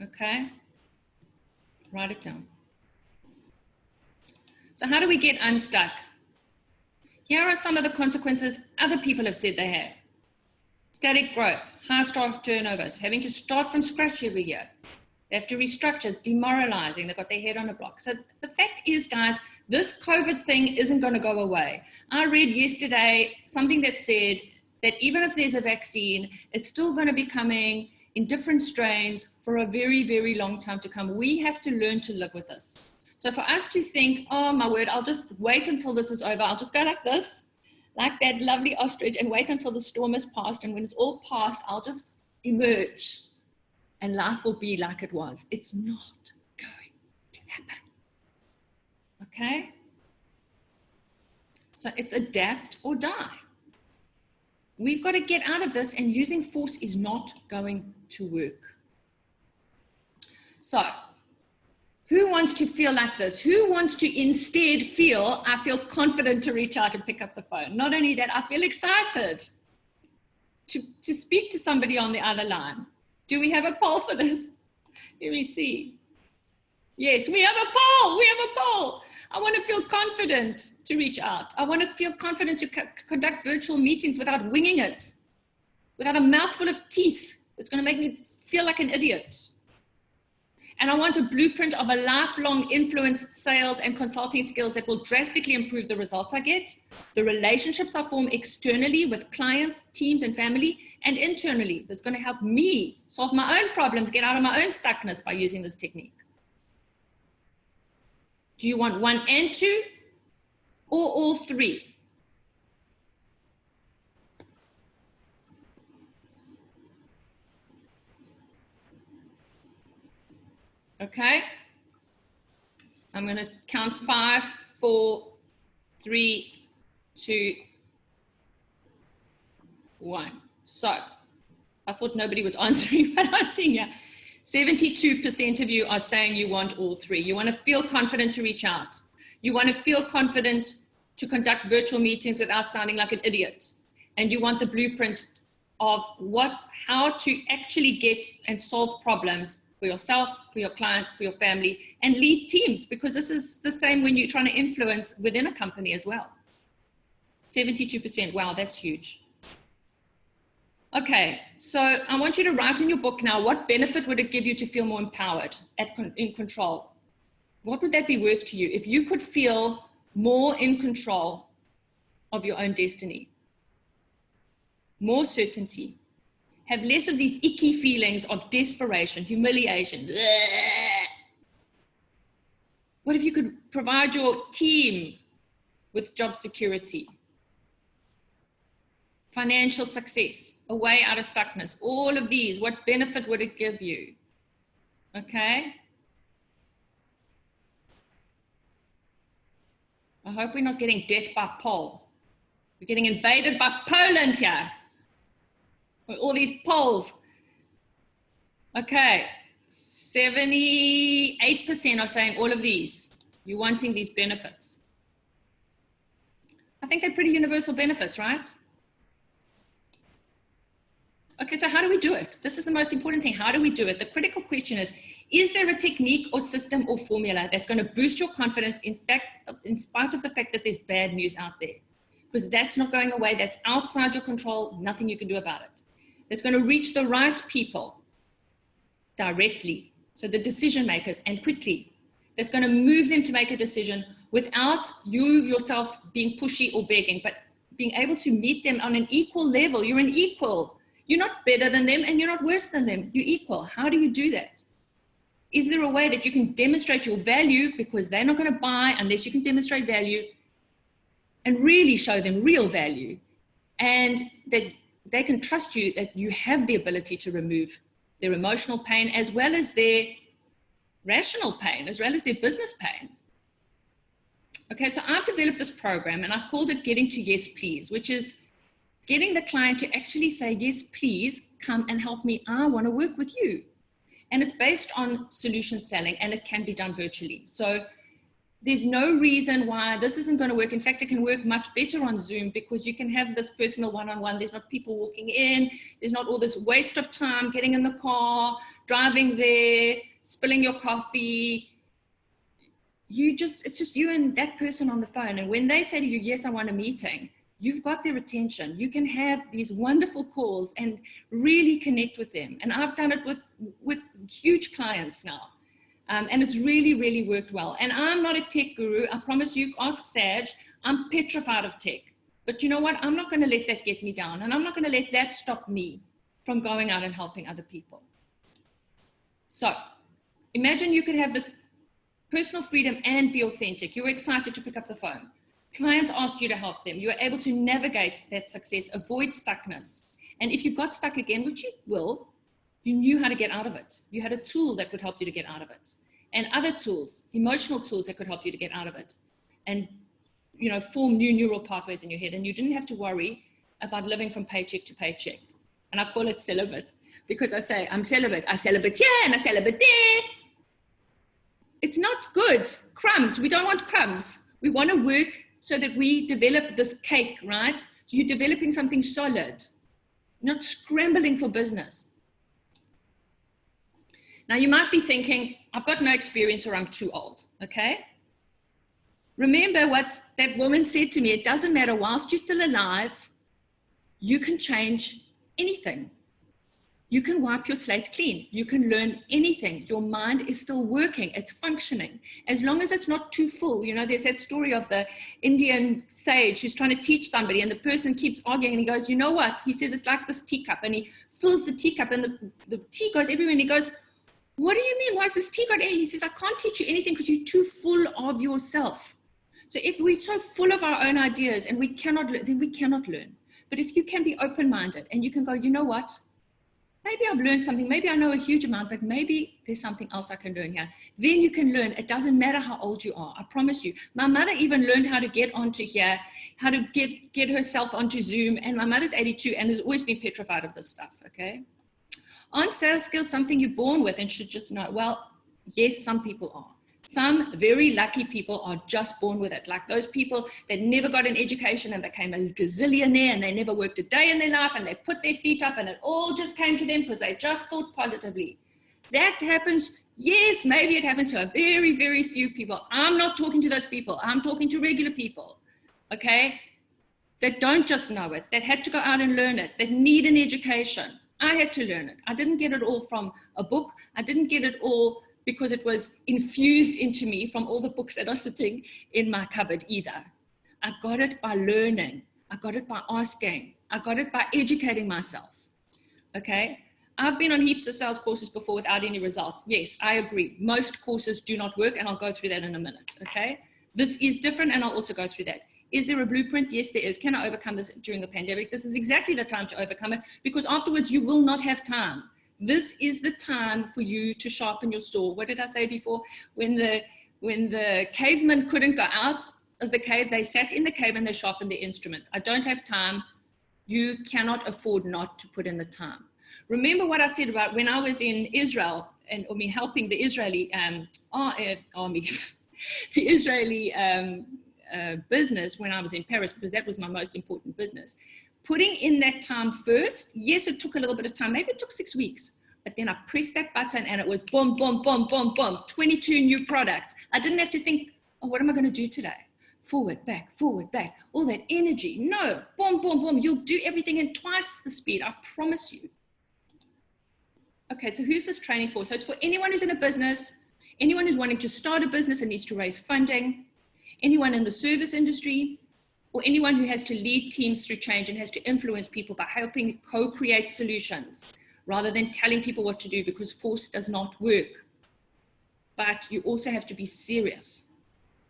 Okay? Write it down. So how do we get unstuck? Here are some of the consequences other people have said they have. Static growth, high staff turnovers, having to start from scratch every year, They have to restructure. It's demoralizing. They've got their head on a block. So the fact is, guys, this COVID thing isn't going to go away. I read yesterday something that said that even if there's a vaccine, it's still going to be coming in different strains for a very, very long time to come. We have to learn to live with this. So for us to think, oh my word, I'll just wait until this is over. I'll just go like this, like that lovely ostrich, and wait until the storm is past. And when it's all past, I'll just emerge and life will be like it was. It's not going to happen. Okay? So it's adapt or die. We've got to get out of this, and using force is not going to work. So, who wants to feel like this? Who wants to instead feel, I feel confident to reach out and pick up the phone? Not only that, I feel excited to speak to somebody on the other line. Do we have a poll for this? Let me see. Yes, we have a poll. We have a poll. I want to feel confident to reach out. I want to feel confident to conduct virtual meetings without winging it, without a mouthful of teeth that's going to make me feel like an idiot. And I want a blueprint of a lifelong influence, sales, and consulting skills that will drastically improve the results I get, the relationships I form externally with clients, teams, and family, and internally that's going to help me solve my own problems, get out of my own stuckness by using this technique. Do you want 1 and 2 or all 3? Okay. I'm going to count 5, 4, 3, 2, 1. So I thought nobody was answering, but I'm seeing here. 72% of you are saying you want all 3. You want to feel confident to reach out. You want to feel confident to conduct virtual meetings without sounding like an idiot. And you want the blueprint of how to actually get and solve problems for yourself, for your clients, for your family, and lead teams, because this is the same when you're trying to influence within a company as well. 72%, wow, that's huge. Okay, so I want you to write in your book now, what benefit would it give you to feel more empowered, in control? What would that be worth to you if you could feel more in control of your own destiny? More certainty. Have less of these icky feelings of desperation, humiliation. Bleh. What if you could provide your team with job security, financial success, a way out of stuckness? All of these, what benefit would it give you? Okay. I hope we're not getting death by poll. We're getting invaded by Poland here. All these polls. Okay, 78% are saying all of these. You're wanting these benefits. I think they're pretty universal benefits, right? Okay, so how do we do it? This is the most important thing. How do we do it? The critical question is there a technique or system or formula that's going to boost your confidence, in spite of the fact that there's bad news out there? Because that's not going away. That's outside your control. Nothing you can do about it. That's going to reach the right people directly, so the decision makers, and quickly. That's going to move them to make a decision without you yourself being pushy or begging, but being able to meet them on an equal level. You're an equal. You're not better than them and you're not worse than them. You're equal. How do you do that? Is there a way that you can demonstrate your value, because they're not going to buy unless you can demonstrate value, and really show them real value, and that they can trust you, that you have the ability to remove their emotional pain as well as their rational pain, as well as their business pain. Okay, so I've developed this program and I've called it Getting to Yes, Please, which is getting the client to actually say, yes, please come and help me. I want to work with you. And it's based on solution selling, and it can be done virtually. So there's no reason why this isn't going to work. In fact, it can work much better on Zoom, because you can have this personal one-on-one. There's not people walking in. There's not all this waste of time getting in the car, driving there, spilling your coffee. It's just you and that person on the phone. And when they say to you, yes, I want a meeting, you've got their attention. You can have these wonderful calls and really connect with them. And I've done it with huge clients now. And it's really, really worked well. And I'm not a tech guru. I promise you, ask Saj, I'm petrified of tech. But you know what? I'm not going to let that get me down. And I'm not going to let that stop me from going out and helping other people. So imagine you could have this personal freedom and be authentic. You were excited to pick up the phone. Clients asked you to help them. You were able to navigate that success, avoid stuckness. And if you got stuck again, which you will, you knew how to get out of it. You had a tool that would help you to get out of it. And other tools, emotional tools that could help you to get out of it. And, you know, form new neural pathways in your head. And you didn't have to worry about living from paycheck to paycheck. And I call it celibate because I say, I'm celibate. I celibate here and I celibate there. It's not good. Crumbs. We don't want crumbs. We want to work so that we develop this cake, right? So you're developing something solid, not scrambling for business. Now you might be thinking, I've got no experience or I'm too old, okay? Remember what that woman said to me, it doesn't matter, whilst you're still alive, you can change anything. You can wipe your slate clean. You can learn anything. Your mind is still working. It's functioning. As long as it's not too full. You know, there's that story of the Indian sage who's trying to teach somebody and the person keeps arguing and he goes, you know what? He says, it's like this teacup, and he fills the teacup and the tea goes everywhere and he goes, what do you mean? Why is this tea got? He says, I can't teach you anything because you're too full of yourself. So if we're so full of our own ideas and we cannot learn, then we cannot learn. But if you can be open-minded and you can go, you know what? Maybe I've learned something. Maybe I know a huge amount, but maybe there's something else I can learn here. Then you can learn. It doesn't matter how old you are. I promise you. My mother even learned how to get onto here, how to get herself onto Zoom. And my mother's 82 and has always been petrified of this stuff, okay? Aren't sales skills something you're born with and should just know? Well, yes, some people are. Some very lucky people are just born with it. Like those people that never got an education and became a gazillionaire and they never worked a day in their life and they put their feet up and it all just came to them because they just thought positively. That happens. Yes, maybe it happens to a very, very few people. I'm not talking to those people. I'm talking to regular people, okay, that don't just know it, that had to go out and learn it, that need an education. I had to learn it. I didn't get it all from a book. I didn't get it all because it was infused into me from all the books that are sitting in my cupboard either. I got it by learning. I got it by asking. I got it by educating myself, okay? I've been on heaps of sales courses before without any results. Yes, I agree. Most courses do not work, and I'll go through that in a minute, okay? This is different, and I'll also go through that. Is there a blueprint? Yes, there is. Can I overcome this during the pandemic? This is exactly the time to overcome it because afterwards you will not have time. This is the time for you to sharpen your saw. What did I say before? When the cavemen couldn't go out of the cave, they sat in the cave and they sharpened their instruments. I don't have time. You cannot afford not to put in the time. Remember what I said about when I was in Israel and helping the Israeli army, the Israeli business when I was in Paris, because that was my most important business. Putting in that time first, yes, it took a little bit of time. Maybe it took 6 weeks, but then I pressed that button and it was boom, boom, boom, boom, boom, 22 new products. I didn't have to think, oh, what am I going to do today? Forward, back, all that energy. No, boom, boom, boom. You'll do everything in twice the speed, I promise you. Okay, so who's this training for? So it's for anyone who's in a business, anyone who's wanting to start a business and needs to raise funding, anyone in the service industry, or anyone who has to lead teams through change and has to influence people by helping co-create solutions rather than telling people what to do, because force does not work. But you also have to be serious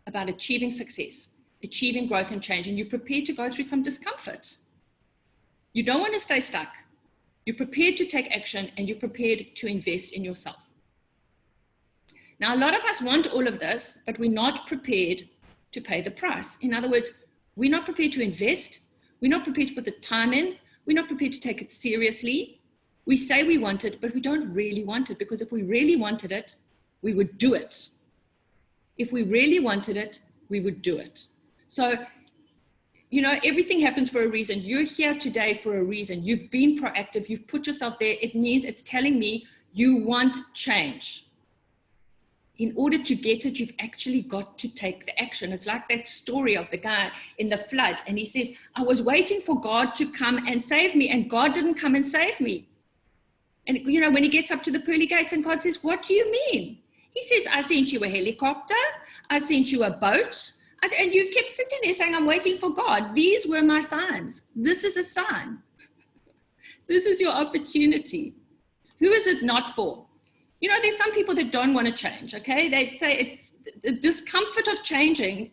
about achieving success, achieving growth and change, and you're prepared to go through some discomfort. You don't want to stay stuck. You're prepared to take action and you're prepared to invest in yourself. Now, a lot of us want all of this, but we're not prepared to pay the price. In other words, we're not prepared to invest. We're not prepared to put the time in. We're not prepared to take it seriously. We say we want it, but we don't really want it, because if we really wanted it, we would do it. If we really wanted it, we would do it. So, you know, everything happens for a reason. You're here today for a reason. You've been proactive. You've put yourself there. It means it's telling me you want change. in order to get it, you've actually got to take the action. It's like that story of the guy in the flood. And he says, I was waiting for God to come and save me, and God didn't come and save me. And, you know, when he gets up to the pearly gates and God says, what do you mean? He says, I sent you a helicopter. I sent you a boat. And you kept sitting there saying, I'm waiting for God. These were my signs. This is a sign. This is your opportunity. Who is it not for? You know, there's some people that don't want to change, okay? They say the discomfort of changing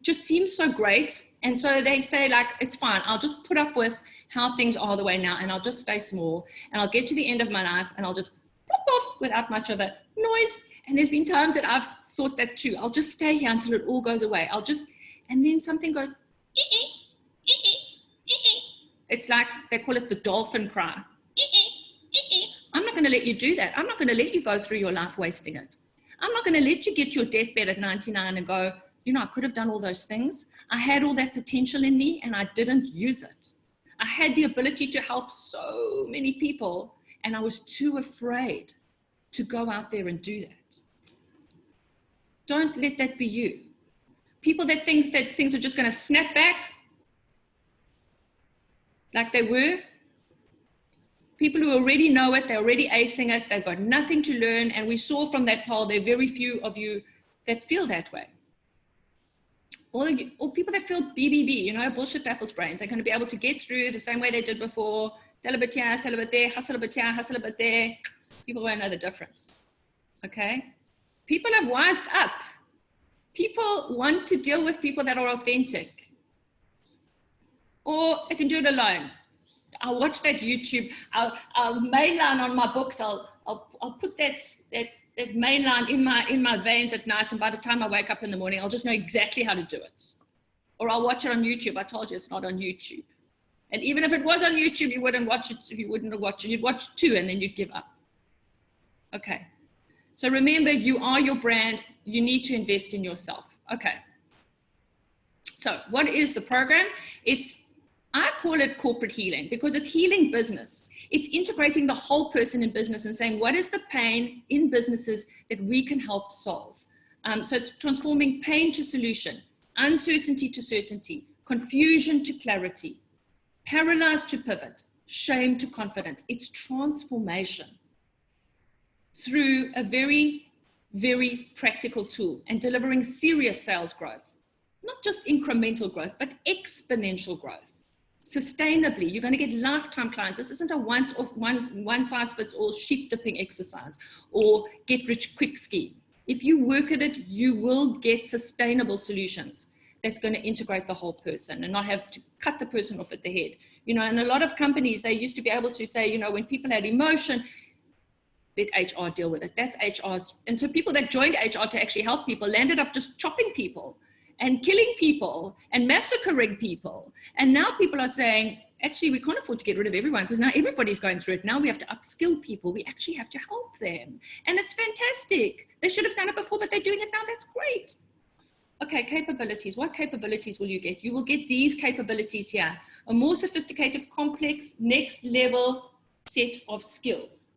just seems so great. And so they say, like, it's fine. I'll just put up with how things are the way now, and I'll just stay small, and I'll get to the end of my life, and I'll just pop off without much of a noise. And there's been times that I've thought that too. I'll just stay here until it all goes away. And then something goes, it's like, they call it the dolphin cry. I'm not going to let you do that. I'm not going to let you go through your life wasting it. I'm not going to let you get to your deathbed at 99 and go, you know, I could have done all those things. I had all that potential in me and I didn't use it. I had the ability to help so many people and I was too afraid to go out there and do that. Don't let that be you. People that think that things are just going to snap back like they were, people who already know it, they're already acing it, they've got nothing to learn. And we saw from that poll, there are very few of you that feel that way. Or people that feel BBB, you know, bullshit baffles brains, they're going to be able to get through the same way they did before, sell a bit here, sell a bit there, hustle a bit here, hustle a bit there. People won't know the difference, okay? People have wised up. People want to deal with people that are authentic. Or they can do it alone. I'll watch that YouTube. I'll mainline on my books. I'll put that mainline in my veins at night, and by the time I wake up in the morning, I'll just know exactly how to do it. Or I'll watch it on YouTube. I told you it's not on YouTube. And even if it was on YouTube, you wouldn't watch it. If you wouldn't watch it, you'd watch 2 and then you'd give up. Okay. So remember, you are your brand. You need to invest in yourself. Okay. So what is the program? I call it corporate healing because it's healing business. It's integrating the whole person in business and saying, what is the pain in businesses that we can help solve? So it's transforming pain to solution, uncertainty to certainty, confusion to clarity, paralyzed to pivot, shame to confidence. It's transformation through a very, very practical tool and delivering serious sales growth, not just incremental growth, but exponential growth. Sustainably, you're going to get lifetime clients. This isn't a one size fits all sheep dipping exercise or get rich quick scheme. If you work at it, you will get sustainable solutions that's going to integrate the whole person and not have to cut the person off at the head. You know, and a lot of companies, they used to be able to say, you know, when people had emotion, let HR deal with it. That's HR's. And so people that joined HR to actually help people landed up just chopping people and killing people and massacring people. And now people are saying, actually, we can't afford to get rid of everyone because now everybody's going through it. Now we have to upskill people. We actually have to help them. And it's fantastic. They should have done it before, but they're doing it now. That's great. Okay, capabilities. What capabilities will you get? You will get these capabilities here. A more sophisticated, complex, next level set of skills.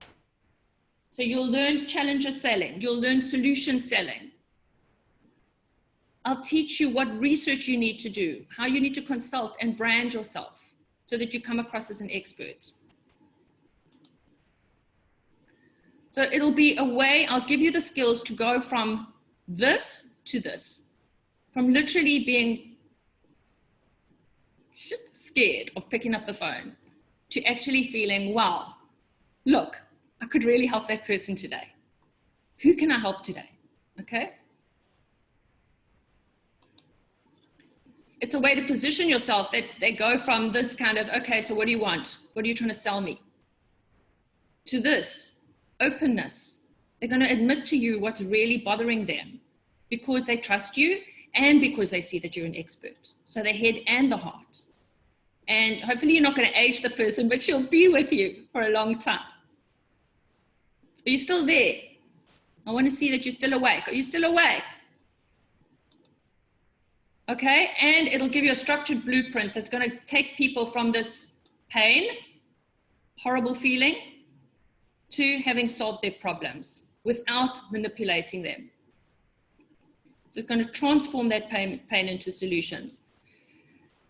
So you'll learn challenger selling. You'll learn solution selling. I'll teach you what research you need to do, how you need to consult and brand yourself so that you come across as an expert. So it'll be a way, I'll give you the skills to go from this to this, from literally being scared of picking up the phone to actually feeling, wow, look, I could really help that person today. Who can I help today? Okay. It's a way to position yourself that they go from this kind of, okay, so what do you want? What are you trying to sell me? To this openness. They're going to admit to you what's really bothering them because they trust you and because they see that you're an expert. So the head and the heart. And hopefully you're not going to age the person, but she'll be with you for a long time. Are you still there? I want to see that you're still awake. Are you still awake? Okay, and it'll give you a structured blueprint that's going to take people from this pain, horrible feeling, to having solved their problems. without manipulating them. So it's going to transform that pain into solutions.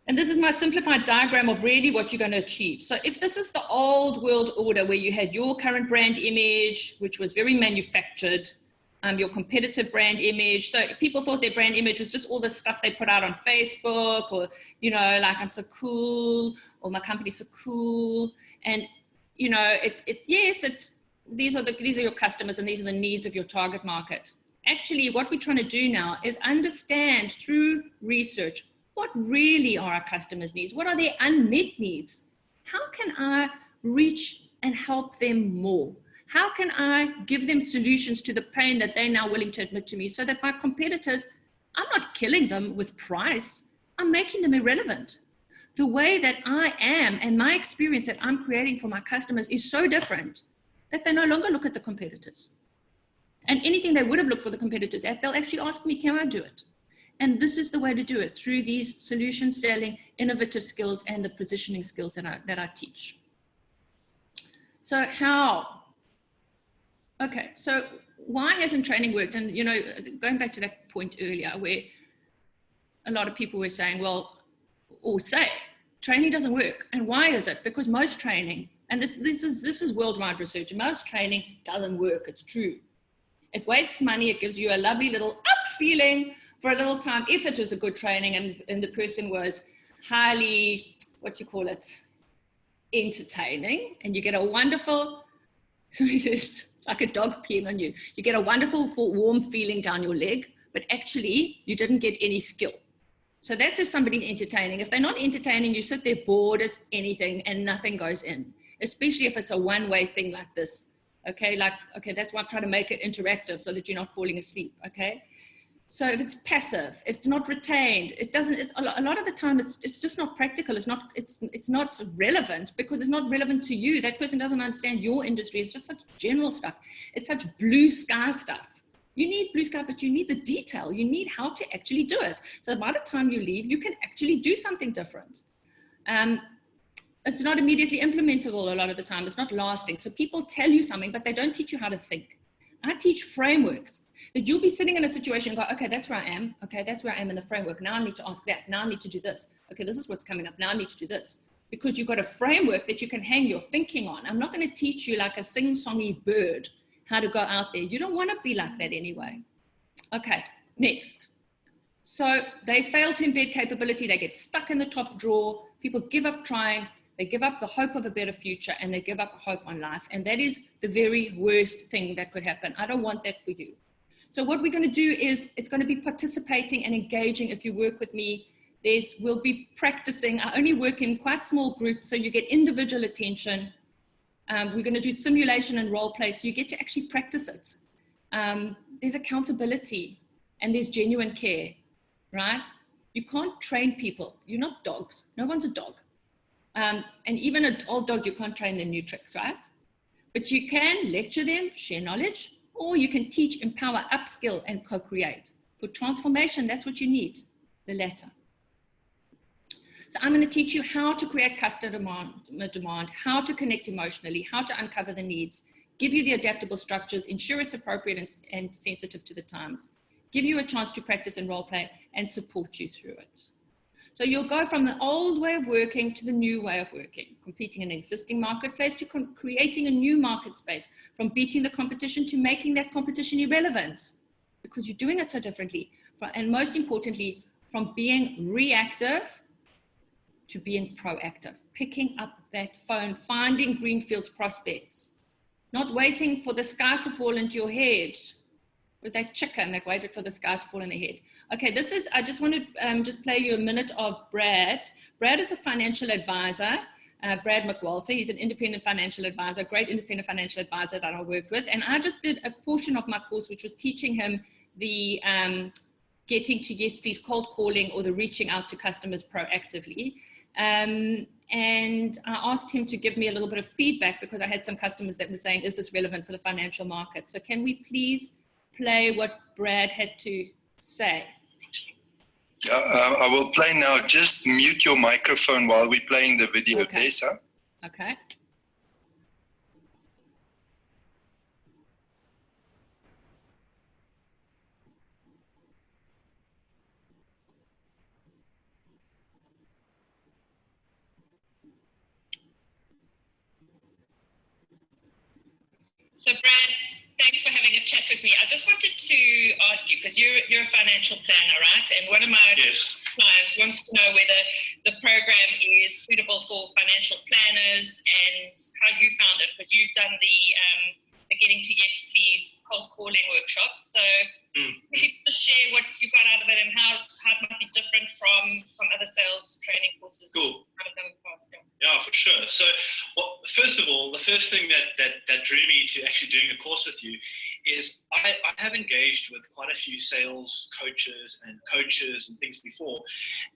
And this is my simplified diagram of really what you're going to achieve. So if this is the old world order where you had your current brand image, which was very manufactured, your competitive brand image. So people thought their brand image was just all the stuff they put out on Facebook, or, you know, like, I'm so cool, or my company's so cool. And, you know, these are your customers, and these are the needs of your target market. Actually, what we're trying to do now is understand through research what really are our customers' needs? What are their unmet needs? How can I reach and help them more? How can I give them solutions to the pain that they're now willing to admit to me, so that my competitors, I'm not killing them with price, I'm making them irrelevant. The way that I am and my experience that I'm creating for my customers is so different that they no longer look at the competitors. And anything they would have looked for the competitors at, they'll actually ask me, can I do it? And this is the way to do it, through these solution selling, innovative skills, and the positioning skills that I teach. So how? Okay, so why hasn't training worked? And, you know, going back to that point earlier where a lot of people were saying, well, or say, training doesn't work. And why is it? Because most training, and this is worldwide research, most training doesn't work. It's true. It wastes money. It gives you a lovely little up feeling for a little time, if it was a good training and the person was highly, entertaining, and you get a wonderful, it's like a dog peeing on you. You get a wonderful warm feeling down your leg, but actually you didn't get any skill. So that's if somebody's entertaining. If they're not entertaining, you sit there bored as anything and nothing goes in, especially if it's a one-way thing like this. Okay, that's why I'm trying to make it interactive so that you're not falling asleep, okay? So if it's passive, if it's not retained, a lot of the time it's just not practical. It's not relevant, because it's not relevant to you. That person doesn't understand your industry. It's just such general stuff. It's such blue sky stuff. You need blue sky, but you need the detail. You need how to actually do it. So by the time you leave, you can actually do something different. It's not immediately implementable a lot of the time. It's not lasting. So people tell you something, but they don't teach you how to think. I teach frameworks that you'll be sitting in a situation and go, okay, that's where I am. Okay, that's where I am in the framework. Now I need to ask that. Now I need to do this. Okay, this is what's coming up. Now I need to do this. Because you've got a framework that you can hang your thinking on. I'm not going to teach you like a sing-songy bird how to go out there. You don't want to be like that anyway. Okay, next. So they fail to embed capability. They get stuck in the top drawer. People give up trying. They give up the hope of a better future, and they give up hope on life. And that is the very worst thing that could happen. I don't want that for you. So what we're going to do is, it's going to be participating and engaging. If you work with me, we'll be practicing. I only work in quite small groups, so you get individual attention. We're going to do simulation and role play, so you get to actually practice it. There's accountability, and there's genuine care, right? You can't train people. You're not dogs. No one's a dog. And even an old dog, you can't train them new tricks, right? But you can lecture them, share knowledge, or you can teach, empower, upskill, and co-create. For transformation, that's what you need, the latter. So I'm going to teach you how to create customer demand, how to connect emotionally, how to uncover the needs, give you the adaptable structures, ensure it's appropriate and sensitive to the times, give you a chance to practice and role play, and support you through it. So you'll go from the old way of working to the new way of working, completing an existing marketplace to creating a new market space, from beating the competition to making that competition irrelevant, because you're doing it so differently. And most importantly, from being reactive to being proactive, picking up that phone, finding greenfields prospects, not waiting for the sky to fall into your head, with that chicken that waited for the sky to fall in their head. Okay, I just want to just play you a minute of Brad. Brad is a financial advisor, Brad McWalter. He's an independent financial advisor, great independent financial advisor that I worked with. And I just did a portion of my course, which was teaching him the getting to yes, please cold calling, or the reaching out to customers proactively. And I asked him to give me a little bit of feedback, because I had some customers that were saying, is this relevant for the financial market? So can we please play what Brad had to say? Yeah, I will play now. Just mute your microphone while we're playing the video, okay. Tessa. Okay. So Brad, thanks for having a chat with me. I just wanted to ask you, because you're a financial planner, right? And one of my clients wants to know whether the program is suitable for financial planners and how you found it, because you've done the Getting to Yes Please cold calling workshop. So if you could just share what you got out of it and how it might be different from other sales training courses. Cool. I've done in the past. Yeah, for sure. So, well, first of all, the first thing that drew me to actually doing a course with you is I have engaged with quite a few sales coaches and things before,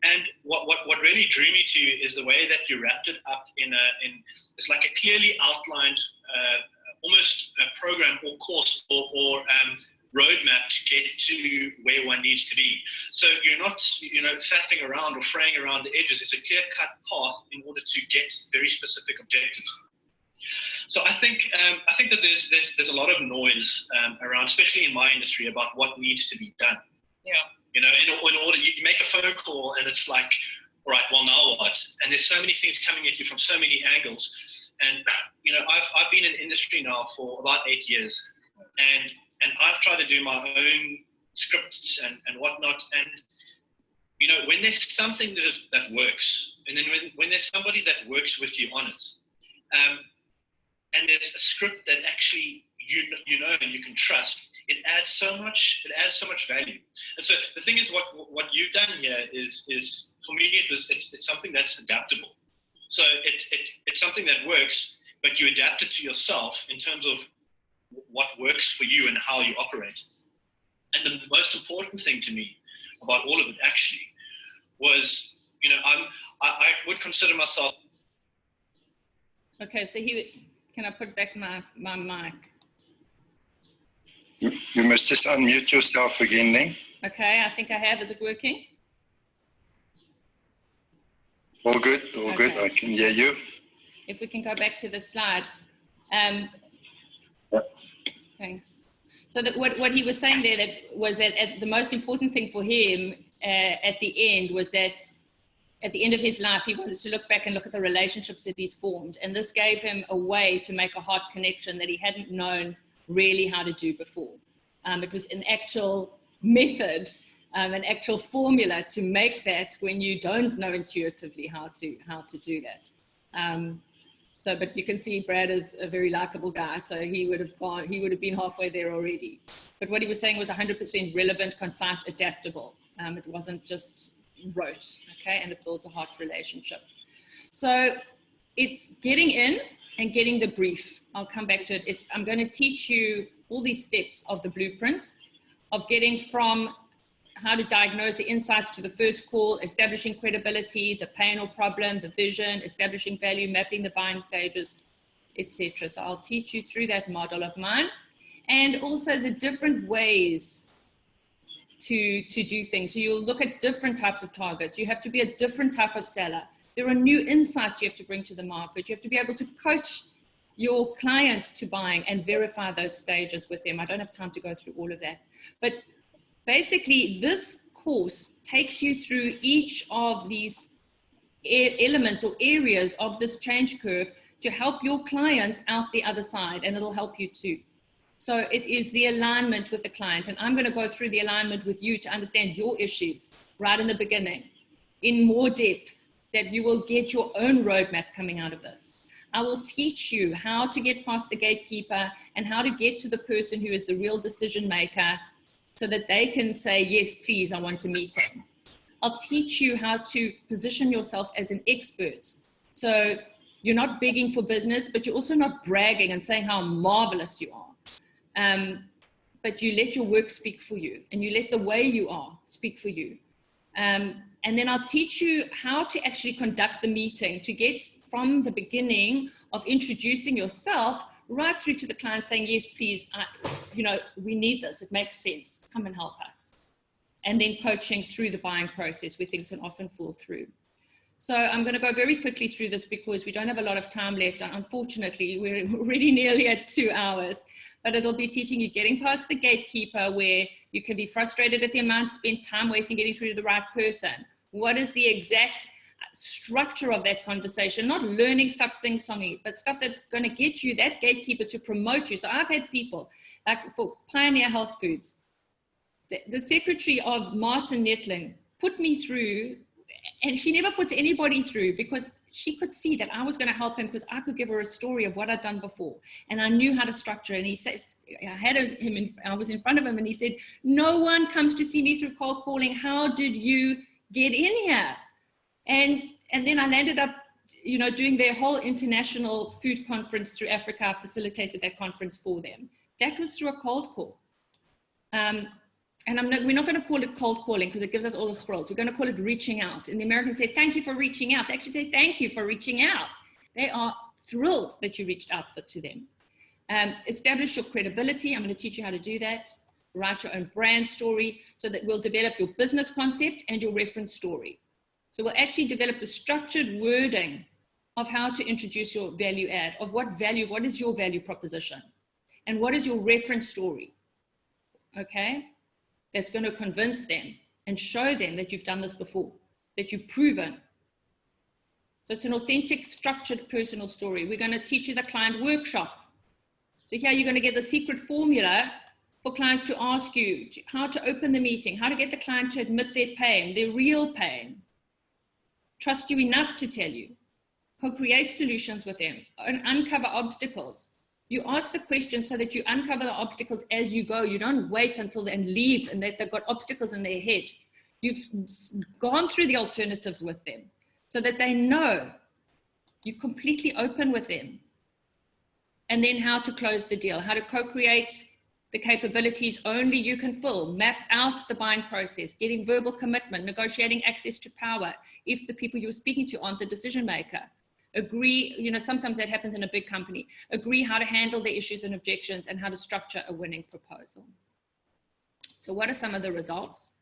and what really drew me to you is the way that you wrapped it up in it's like a clearly outlined almost a program or course or roadmap to get to where one needs to be. So you're not, faffing around or fraying around the edges. It's a clear-cut path in order to get very specific objectives. So I think that there's a lot of noise around, especially in my industry, about what needs to be done. Yeah. In order you make a phone call and it's like, all right, well, now what? And there's so many things coming at you from so many angles. And I've been in industry now for about 8 years, and I've tried to do my own scripts and whatnot. And when there's something that works, and then when there's somebody that works with you on it, and there's a script that actually and you can trust, it adds so much value. And so the thing is, what you've done here is for me it's something that's adaptable. So it's something that works, but you adapt it to yourself in terms of what works for you and how you operate. And the most important thing to me about all of it actually was, I would consider myself. Okay, so can I put back my mic? You must just unmute yourself again, Ling. Okay, I think I have. Is it working? All good, good. I can hear you. If we can go back to the slide. Thanks. So what he was saying there was that the most important thing for him at the end was that at the end of his life, he wanted to look back and look at the relationships that he's formed. And this gave him a way to make a heart connection that he hadn't known really how to do before. It was an actual method, an actual formula to make that when you don't know intuitively how to do that. But you can see Brad is a very likable guy, so he would have been halfway there already. But what he was saying was 100% relevant, concise, adaptable. It wasn't just rote, okay? And it builds a heart relationship. So it's getting in and getting the brief. I'll come back to it. I'm going to teach you all these steps of the blueprint of getting from how to diagnose the insights to the first call, establishing credibility, the pain or problem, the vision, establishing value, mapping the buying stages, etc. So I'll teach you through that model of mine, and also the different ways to do things. So you'll look at different types of targets. You have to be a different type of seller. There are new insights you have to bring to the market. You have to be able to coach your client to buying and verify those stages with them. I don't have time to go through all of that. But basically, this course takes you through each of these elements or areas of this change curve to help your client out the other side, and it'll help you too. So it is the alignment with the client, and I'm going to go through the alignment with you to understand your issues right in the beginning in more depth, that you will get your own roadmap coming out of this. I will teach you how to get past the gatekeeper and how to get to the person who is the real decision maker, so that they can say, yes, please, I want a meeting. I'll teach you how to position yourself as an expert. So you're not begging for business, but you're also not bragging and saying how marvelous you are. But you let your work speak for you, and you let the way you are speak for you. And then I'll teach you how to actually conduct the meeting, to get from the beginning of introducing yourself right through to the client saying, yes, please, we need this. It makes sense. Come and help us. And then coaching through the buying process where things can often fall through. So I'm going to go very quickly through this because we don't have a lot of time left. And unfortunately, we're already nearly at 2 hours. But it'll be teaching you getting past the gatekeeper, where you can be frustrated at the amount spent, time wasting getting through to the right person. What is the exact structure of that conversation, not learning stuff sing-songy, but stuff that's going to get you that gatekeeper to promote you. So I've had people like for Pioneer Health Foods, the secretary of Martin Nettling put me through, and she never puts anybody through because she could see that I was going to help him because I could give her a story of what I'd done before. And I knew how to structure it. And he says, I was in front of him and he said, no one comes to see me through cold calling. How did you get in here? And then I landed up, doing their whole international food conference through Africa. I facilitated that conference for them. That was through a cold call. And we're not going to call it cold calling because it gives us all the thrills. We're going to call it reaching out. And the Americans say, thank you for reaching out. They actually say, thank you for reaching out. They are thrilled that you reached out to them. Establish your credibility. I'm going to teach you how to do that. Write your own brand story so that we'll develop your business concept and your reference story. So we'll actually develop the structured wording of how to introduce your value add, of what is your value proposition, and what is your reference story, okay? That's going to convince them and show them that you've done this before, that you've proven. So it's an authentic, structured, personal story. We're going to teach you the client workshop. So here you're going to get the secret formula for clients to ask you how to open the meeting, how to get the client to admit their pain, their real pain, trust you enough to tell you, co-create solutions with them, and uncover obstacles. You ask the questions so that you uncover the obstacles as you go. You don't wait until they leave and that they've got obstacles in their head. You've gone through the alternatives with them so that they know you're completely open with them. And then how to close the deal, how to co-create the capabilities only you can fill, map out the buying process, getting verbal commitment, negotiating access to power if the people you're speaking to aren't the decision maker. Agree, sometimes that happens in a big company. Agree how to handle the issues and objections and how to structure a winning proposal. So what are some of the results?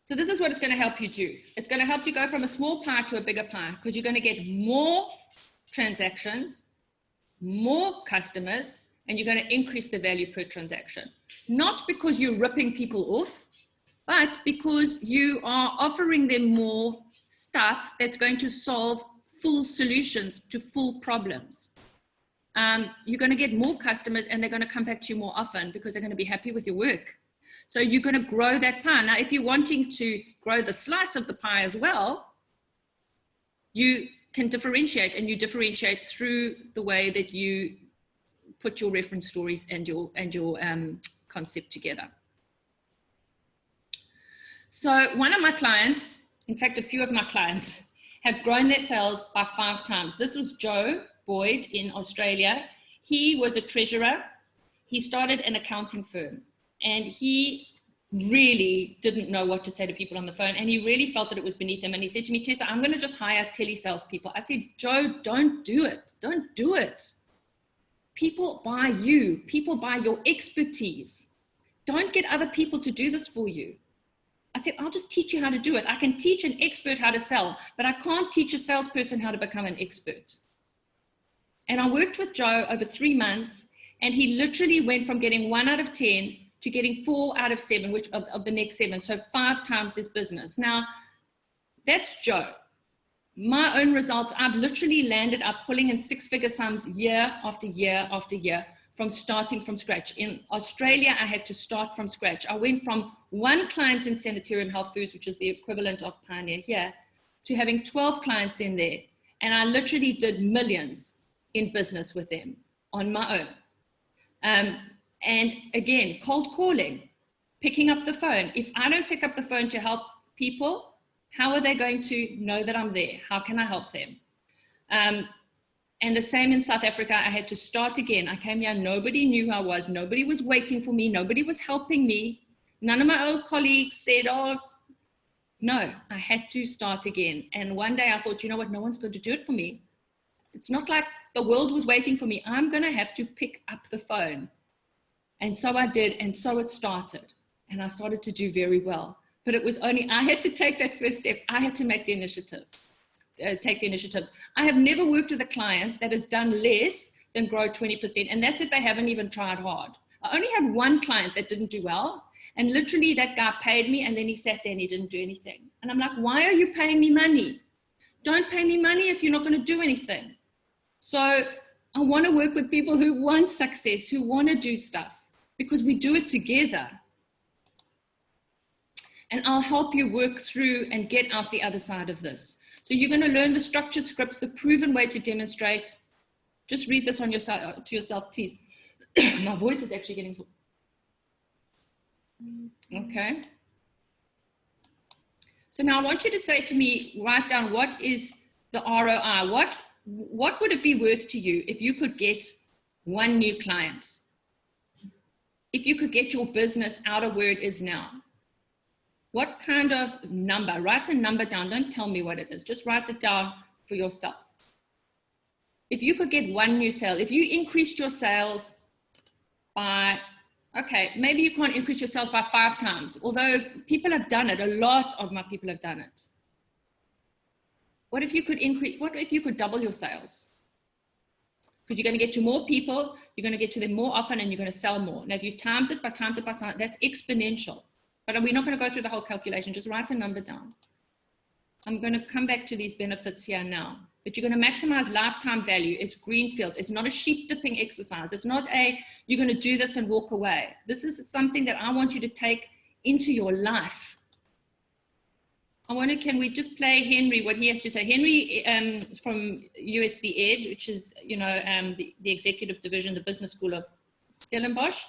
So this is what it's going to help you do. It's going to help you go from a small pie to a bigger pie because you're going to get more transactions, more customers, and you're going to increase the value per transaction. Not because you're ripping people off, but because you are offering them more stuff that's going to solve full solutions to full problems. You're going to get more customers and they're going to come back to you more often because they're going to be happy with your work. So you're going to grow that pie. Now, if you're wanting to grow the slice of the pie as well, you can differentiate, and you differentiate through the way that you put your reference stories and your concept together. So one of my clients, in fact, a few of my clients, have grown their sales by 5 times. This was Joe Boyd in Australia. He was a treasurer. He started an accounting firm and he really didn't know what to say to people on the phone. And he really felt that it was beneath him. And he said to me, Tessa, I'm going to just hire telesales people. I said, Joe, don't do it. Don't do it. People buy you. People buy your expertise. Don't get other people to do this for you. I said, I'll just teach you how to do it. I can teach an expert how to sell, but I can't teach a salesperson how to become an expert. And I worked with Joe over 3 months, and he literally went from getting 1 out of 10 to getting 4 out of 7, which of the next 7. So 5 times his business. Now, that's Joe. My own results, I've literally landed up pulling in 6-figure sums year after year after year from starting from scratch. In Australia, I had to start from scratch. I went from 1 client in Sanitarium Health Foods, which is the equivalent of Pioneer here, to having 12 clients in there. And I literally did millions in business with them on my own. And again, cold calling, picking up the phone. If I don't pick up the phone to help people, how are they going to know that I'm there? How can I help them? And the same in South Africa, I had to start again. I came here, nobody knew who I was. Nobody was waiting for me. Nobody was helping me. None of my old colleagues said, oh, no, I had to start again. And one day I thought, you know what? No one's going to do it for me. It's not like the world was waiting for me. I'm going to have to pick up the phone. And so I did. And so it started. And I started to do very well. But it was only, I had to take that first step. I had to make the initiatives. Take the initiative. I have never worked with a client that has done less than grow 20%. And that's if they haven't even tried hard. I only had 1 client that didn't do well. And literally that guy paid me and then he sat there and he didn't do anything. And I'm like, why are you paying me money? Don't pay me money if you're not going to do anything. So I want to work with people who want success, who want to do stuff, because we do it together. And I'll help you work through and get out the other side of this. So you're going to learn the structured scripts, the proven way to demonstrate. Just read this on yourself, to yourself, please. My voice is actually getting so. Okay. So now I want you to say to me, write down, what is the ROI? What would it be worth to you if you could get one new client? If you could get your business out of where it is now? What kind of number? Write a number down. Don't tell me what it is. Just write it down for yourself. If you could get one new sale, if you increased your sales by, okay, maybe you can't increase your sales by 5 times, although people have done it. A lot of my people have done it. What if you could increase, what if you could double your sales? Because you're going to get to more people, you're going to get to them more often, and you're going to sell more. Now, if you times it by something, that's exponential. But we're not going to go through the whole calculation. Just write a number down. I'm going to come back to these benefits here now. But you're going to maximize lifetime value. It's greenfields. It's not a sheep dipping exercise. It's not a, you're going to do this and walk away. This is something that I want you to take into your life. I wonder, can we just play Henry, what he has to say? Henry from USB Ed, which is, you know, the executive division, the business school of Stellenbosch.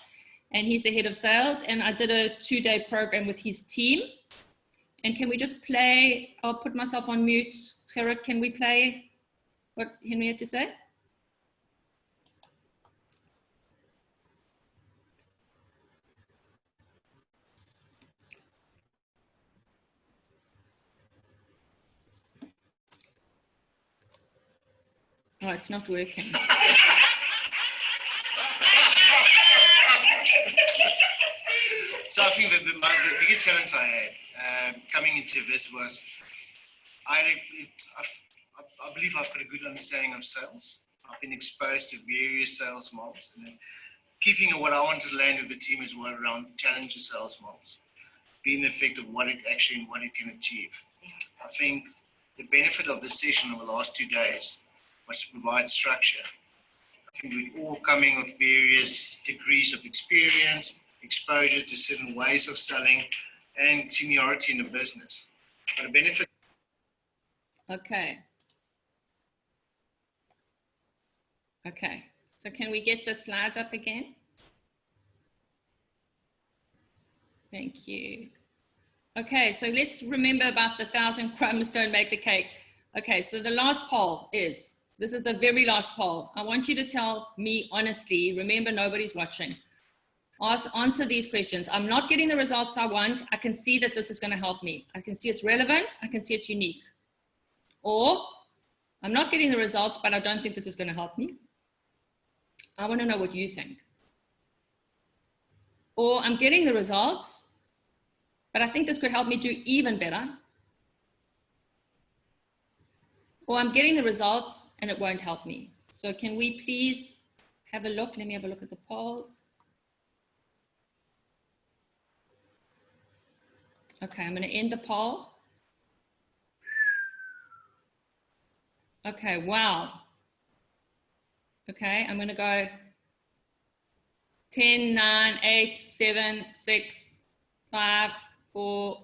And he's the head of sales. And I did a 2-day program with his team. And can we just play, I'll put myself on mute. Gerrit, can we play what Henry had to say? Oh, it's not working. So I think that the biggest challenge I had coming into this was I believe I've got a good understanding of sales. I've been exposed to various sales models, and then key thing of what I want to land with the team is what around challenger sales models, being the effect of what it actually and what it can achieve. I think the benefit of this session over the last 2 days was to provide structure. I think we're all coming with various degrees of experience, exposure to certain ways of selling, and seniority in the business. But the benefit. Okay. Okay. So can we get the slides up again? Thank you. Okay, so let's remember about the 1,000 crumbs don't make the cake. Okay, so the last poll is, this is the very last poll. I want you to tell me honestly, remember nobody's watching. Answer these questions. I'm not getting the results I want. I can see that this is going to help me. I can see it's relevant. I can see it's unique. Or I'm not getting the results, but I don't think this is going to help me. I want to know what you think. Or I'm getting the results, but I think this could help me do even better. Or I'm getting the results and it won't help me. So can we please have a look? Let me have a look at the polls. Okay, I'm going to end the poll. Okay, wow. Okay, I'm going to go 10, 9, 8, 7, 6, 5, 4,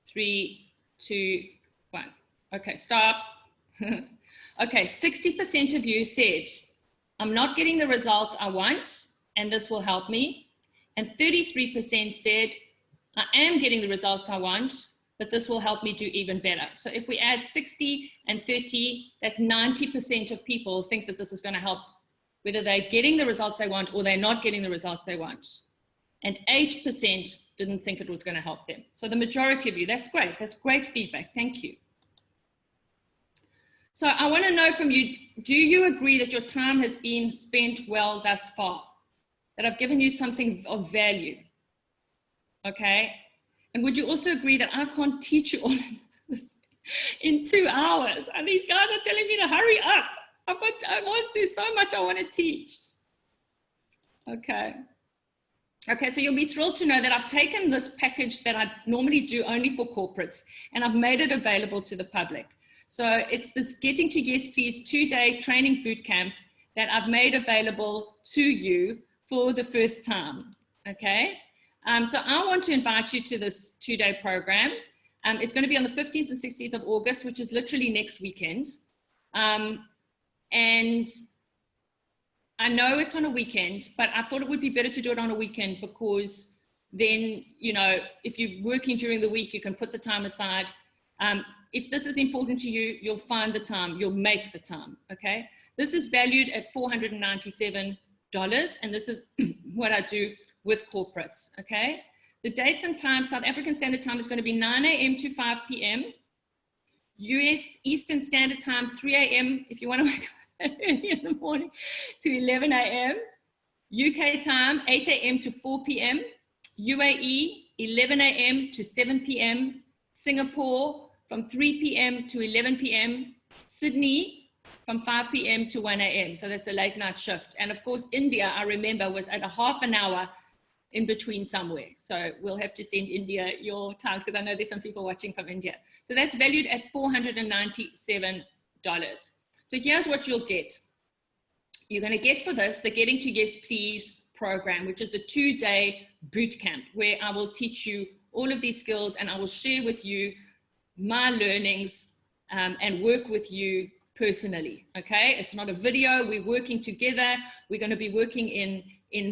3, 2, 1. Okay, stop. Okay, 60% of you said, I'm not getting the results I want, and this will help me. And 33% said, I am getting the results I want, but this will help me do even better. So if we add 60 and 30, that's 90% of people think that this is going to help, whether they're getting the results they want or they're not getting the results they want. And 8% didn't think it was going to help them. So the majority of you, that's great. That's great feedback. Thank you. So I want to know from you, do you agree that your time has been spent well thus far? That I've given you something of value? Okay. And would you also agree that I can't teach you all of this in 2 hours? And these guys are telling me to hurry up. There's so much I want to teach. Okay. Okay, so you'll be thrilled to know that I've taken this package that I normally do only for corporates, and I've made it available to the public. So it's this Getting to Yes Please 2-day training bootcamp that I've made available to you for the first time, okay? So I want to invite you to this 2-day program. It's going to be on the 15th and 16th of August, which is literally next weekend. And I know it's on a weekend, but I thought it would be better to do it on a weekend because then, you know, if you're working during the week, you can put the time aside. If this is important to you, you'll find the time, you'll make the time, okay? This is valued at $497, and this is what I do with corporates, okay? The dates and times, South African Standard Time is going to be 9 a.m. to 5 p.m. US Eastern Standard Time, 3 a.m. if you want to wake up early in the morning to 11 a.m. UK time, 8 a.m. to 4 p.m. UAE, 11 a.m. to 7 p.m. Singapore, from 3 p.m. to 11 p.m. Sydney, from 5 p.m. to 1 a.m. So that's a late night shift. And of course, India, I remember, was at a half an hour in between somewhere. So we'll have to send India your times because I know there's some people watching from India. So that's valued at $497. So here's what you'll get. You're going to get for this the Getting to Yes Please program, which is the 2-day boot camp where I will teach you all of these skills and I will share with you my learnings and work with you personally, okay? It's not a video, we're working together. We're going to be working in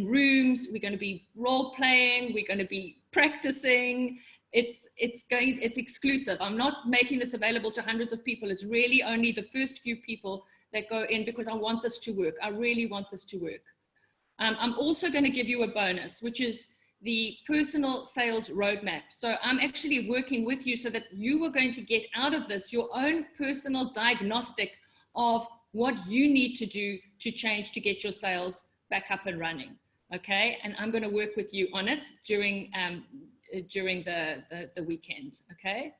rooms, we're going to be role playing, we're going to be practicing. It's exclusive. I'm not making this available to hundreds of people. It's really only the first few people that go in because I want this to work. I really want this to work. I'm also going to give you a bonus, which is the personal sales roadmap. So I'm actually working with you so that you are going to get out of this your own personal diagnostic of what you need to do to change to get your sales back up and running, okay? And I'm going to work with you on it during the weekend, okay?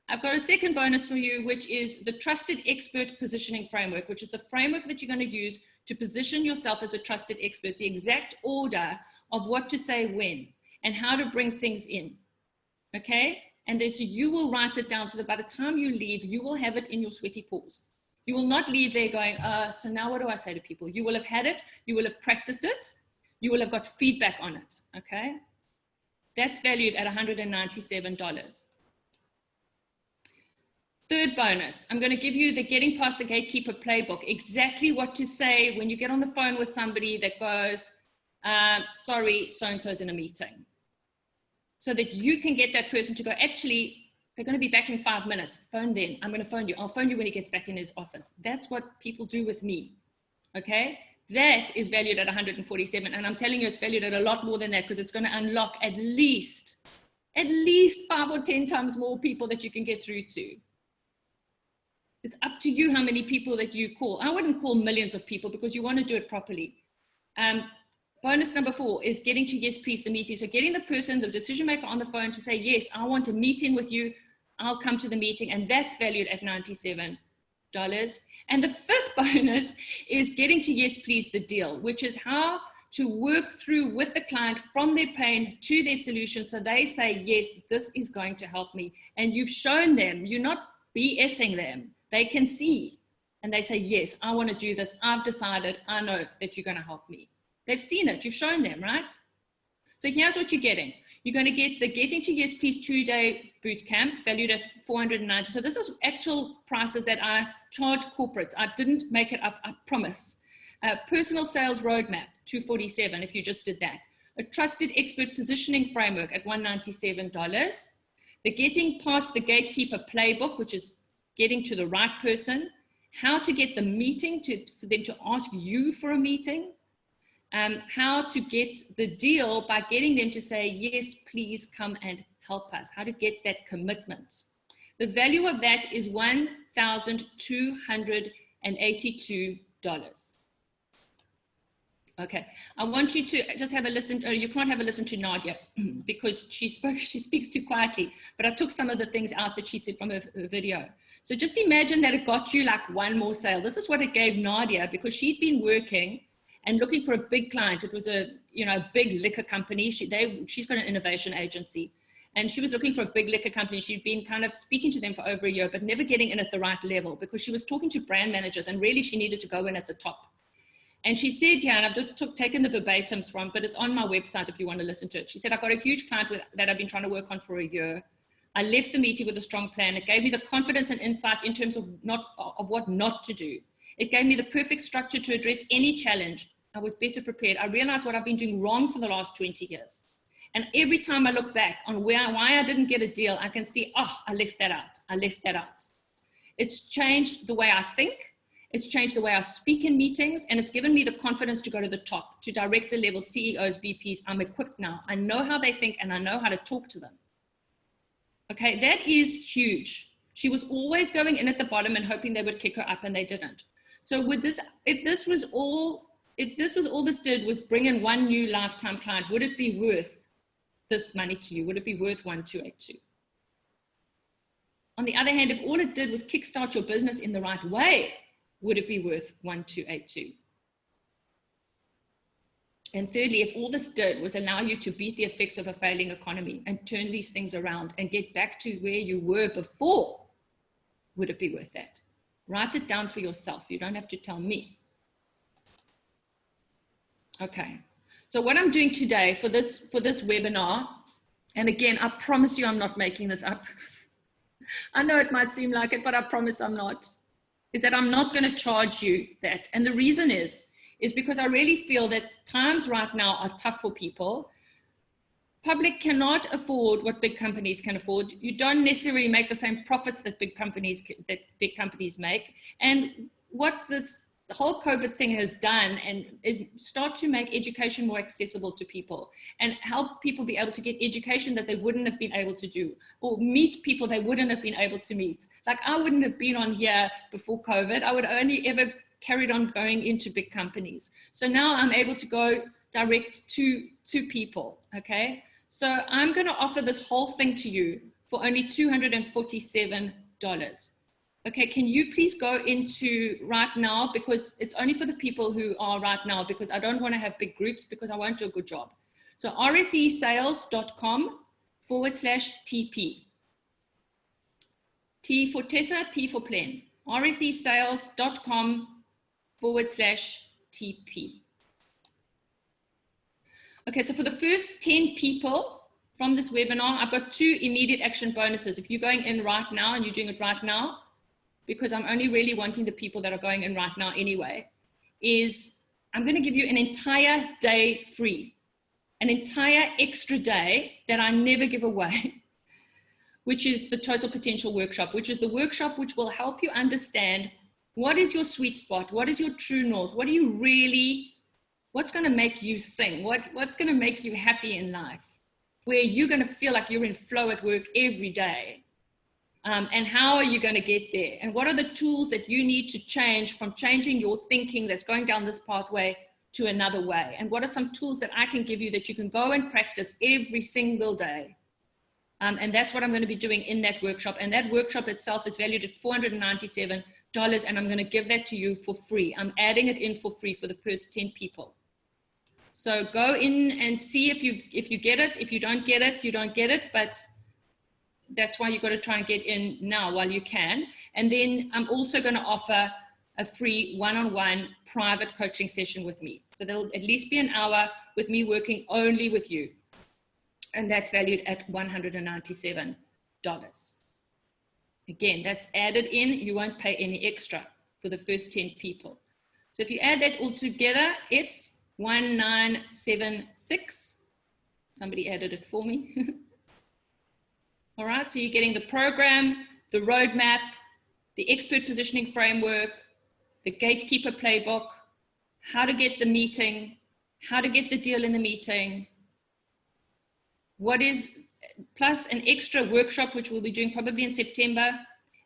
I've got a second bonus for you, which is the Trusted Expert Positioning Framework, which is the framework that you're going to use to position yourself as a trusted expert, the exact order of what to say when and how to bring things in, okay? And then so you will write it down so that by the time you leave, you will have it in your sweaty paws. You will not leave there going, so now what do I say to people? You will have had it, you will have practiced it, you will have got feedback on it, okay? That's valued at $197. Third bonus, I'm going to give you the Getting Past the Gatekeeper playbook, exactly what to say when you get on the phone with somebody that goes, sorry, so-and-so's in a meeting. So that you can get that person to go, actually, they're going to be back in 5 minutes. Phone then. I'm going to phone you. I'll phone you when he gets back in his office. That's what people do with me, okay? That is valued at $147. And I'm telling you, it's valued at a lot more than that because it's going to unlock at least 5 or 10 times more people that you can get through to. It's up to you how many people that you call. I wouldn't call millions of people because you want to do it properly. Bonus number 4 is Getting to Yes Please the meeting. So getting the person, the decision maker on the phone to say, yes, I want a meeting with you. I'll come to the meeting. And that's valued at $97. And the 5th bonus is Getting to Yes Please the deal, which is how to work through with the client from their pain to their solution. So they say, yes, this is going to help me. And you've shown them, you're not BSing them. They can see and they say, yes, I want to do this. I've decided, I know that you're going to help me. They've seen it. You've shown them, right? So here's what you're getting. You're going to get the Getting to Yes Please 2-day boot camp valued at $490. So this is actual prices that I charge corporates. I didn't make it up, I promise. Personal sales roadmap, $247 if you just did that. A Trusted Expert Positioning Framework at $197. The Getting Past the Gatekeeper playbook, which is getting to the right person. How to get the meeting for them to ask you for a meeting. How to get the deal by getting them to say, yes, please come and help us. How to get that commitment. The value of that is $1,282. Okay, I want you to just have a listen. You can't have a listen to Nadia because she speaks too quietly, but I took some of the things out that she said from her video. So just imagine that it got you like one more sale. This is what it gave Nadia because she'd been working and looking for a big client. It was a big liquor company. She's got an innovation agency. And she was looking for a big liquor company. She'd been kind of speaking to them for over a year, but never getting in at the right level because she was talking to brand managers and really she needed to go in at the top. And she said, yeah, and I've just taken the verbatims from, but it's on my website if you want to listen to it. She said, I've got a huge client that I've been trying to work on for a year. I left the meeting with a strong plan. It gave me the confidence and insight in terms of what not to do. It gave me the perfect structure to address any challenge. I was better prepared. I realized what I've been doing wrong for the last 20 years. And every time I look back on why I didn't get a deal, I can see, oh, I left that out. I left that out. It's changed the way I think. It's changed the way I speak in meetings. And it's given me the confidence to go to the top, to director level, CEOs, VPs. I'm equipped now. I know how they think and I know how to talk to them. Okay, that is huge. She was always going in at the bottom and hoping they would kick her up and they didn't. So with this, if this was all this did was bring in one new lifetime client, would it be worth this money to you? Would it be worth 1282? On the other hand, if all it did was kickstart your business in the right way, would it be worth 1282? And thirdly, if all this did was allow you to beat the effects of a failing economy and turn these things around and get back to where you were before, would it be worth that? Write it down for yourself. You don't have to tell me. Okay. So what I'm doing today for this webinar, and again, I promise you I'm not making this up. I know it might seem like it, but I promise I'm not, is that I'm not going to charge you that. And the reason is because I really feel that times right now are tough for people. Public cannot afford what big companies can afford. You don't necessarily make the same profits that big companies make. And what the whole COVID thing has done is start to make education more accessible to people and help people be able to get education that they wouldn't have been able to do, or meet people they wouldn't have been able to meet. Like I wouldn't have been on here before COVID. I would only ever carried on going into big companies. So now I'm able to go direct to people, okay? So I'm gonna offer this whole thing to you for only $247. Okay, can you please go into right now, because it's only for the people who are right now, because I don't wanna have big groups because I won't do a good job. So rsesales.com/TP. T for Tessa, P for Plen. rsesales.com/TP. Okay, so for the first 10 people from this webinar, I've got 2 immediate action bonuses. If you're going in right now and you're doing it right now, because I'm only really wanting the people that are going in right now anyway, is I'm going to give you an entire day free, an entire extra day that I never give away, which is the Total Potential Workshop, which is the workshop which will help you understand what is your sweet spot, what is your true north, what do you really, what's going to make you sing, what's going to make you happy in life, where you're going to feel like you're in flow at work every day. And how are you going to get there? And what are the tools that you need to change from changing your thinking that's going down this pathway to another way? And what are some tools that I can give you that you can go and practice every single day? And that's what I'm going to be doing in that workshop. And that workshop itself is valued at $497, and I'm going to give that to you for free. I'm adding it in for free for the first 10 people. So go in and see if you get it. If you don't get it, you don't get it. But that's why you've got to try and get in now while you can. And then I'm also going to offer a free one-on-one private coaching session with me. So there'll at least be an hour with me working only with you. And that's valued at $197. Again, that's added in. You won't pay any extra for the first 10 people. So if you add that all together, it's 1976. Somebody added it for me. All right, so you're getting the program, the roadmap, the expert positioning framework, the gatekeeper playbook, how to get the meeting, how to get the deal in the meeting, plus an extra workshop, which we'll be doing probably in September,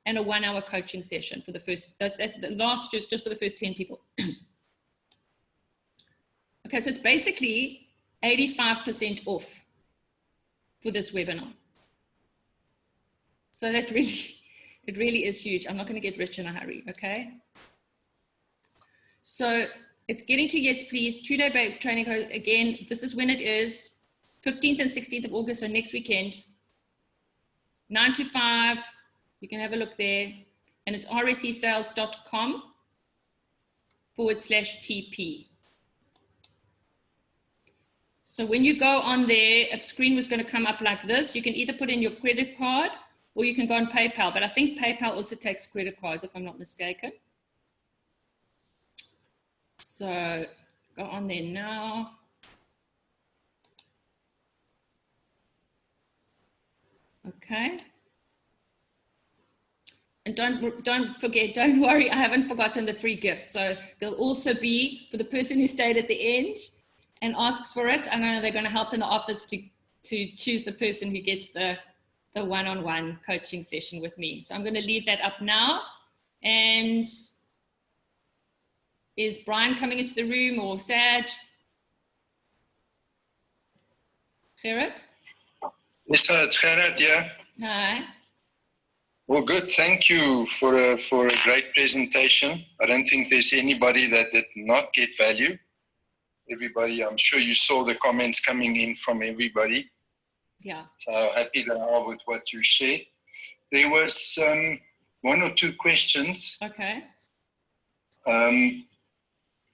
and a 1-hour coaching session for the first, that's the last, just for the first 10 people. Okay, so it's basically 85% off for this webinar. So that really, it really is huge. I'm not going to get rich in a hurry, okay? So it's getting to yes, please. 2-day training. Again, this is when it is, 15th and 16th of August, so next weekend. 9 to 5. You can have a look there. And it's rscsales.com/TP. So when you go on there, a screen was going to come up like this. You can either put in your credit card or you can go on PayPal. But I think PayPal also takes credit cards, if I'm not mistaken. So go on there now. Okay. And don't forget, don't worry, I haven't forgotten the free gift. So there'll also be, for the person who stayed at the end and asks for it, I know they're going to help in the office to choose the person who gets the one-on-one coaching session with me. So I'm going to leave that up now. And is Brian coming into the room, or Saj? Gerrit? Yes, it's Gerrit, yeah. Hi. Well, good. Thank you for a great presentation. I don't think there's anybody that did not get value. Everybody, I'm sure you saw the comments coming in from everybody. Yeah. So happy they are with what you shared. There was one or two questions. Okay.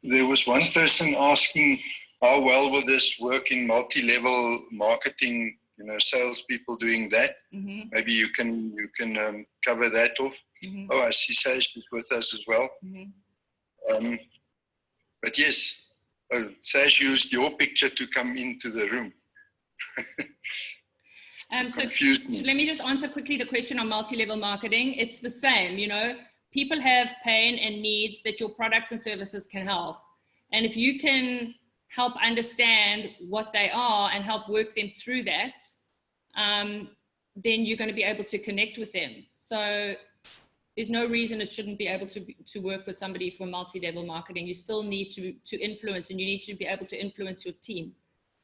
There was one person asking how well will this work in multi-level marketing, you know, salespeople doing that. Mm-hmm. Maybe you can cover that off. Mm-hmm. Oh, I see Saj is with us as well. Mm-hmm. But yes, Saj used your picture to come into the room. So let me just answer quickly the question on multi-level marketing. It's the same, you know, people have pain and needs that your products and services can help. And if you can help understand what they are and help work them through that, then you're going to be able to connect with them. So there's no reason it shouldn't be able to work with somebody for multi-level marketing. You still need to influence, and you need to be able to influence your team,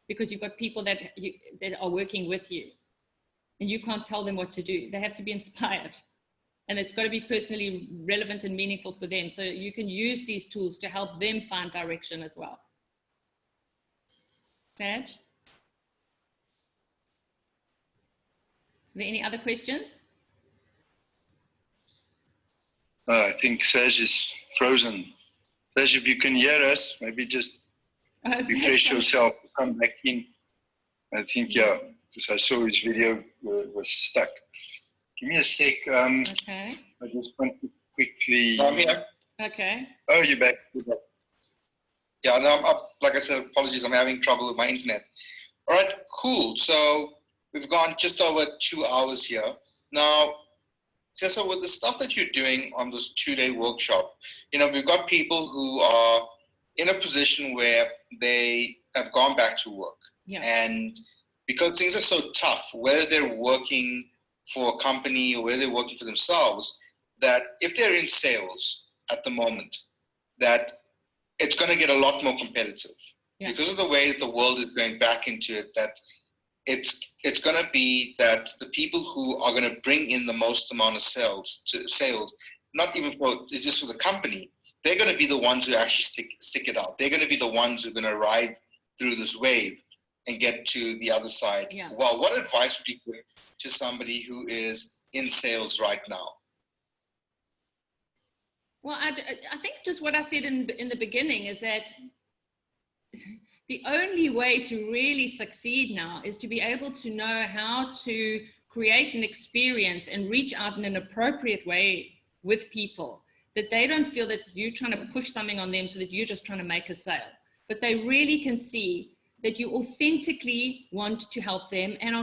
because you've got people that are working with you, and you can't tell them what to do. They have to be inspired, and it's got to be personally relevant and meaningful for them. So you can use these tools to help them find direction as well. Saj? Are there any other questions? I think Saj is frozen. Saj, if you can hear us, maybe just refresh yourself, come back in. I think, yeah, because I saw his video was stuck. Give me a sec. Okay. I just want to quickly... I'm here. Okay. Oh, you're back. Yeah, no, I'm up. Like I said, apologies, I'm having trouble with my internet. All right, cool. So we've gone just over 2 hours here. Now, Tessa, with the stuff that you're doing on this 2-day workshop, you know, we've got people who are in a position where they have gone back to work. Yeah. And because things are so tough, whether they're working for a company or whether they're working for themselves, that if they're in sales at the moment, that it's going to get a lot more competitive. Yeah. Because of the way that the world is going back into it, that it's going to be that the people who are going to bring in the most amount of sales, not even just for the company, they're going to be the ones who actually stick it out. They're going to be the ones who are going to ride through this wave and get to the other side. Yeah. Well, what advice would you give to somebody who is in sales right now? Well, I think just what I said in the beginning is that the only way to really succeed now is to be able to know how to create an experience and reach out in an appropriate way with people, that they don't feel that you're trying to push something on them so that you're just trying to make a sale, but they really can see that you authentically want to help them and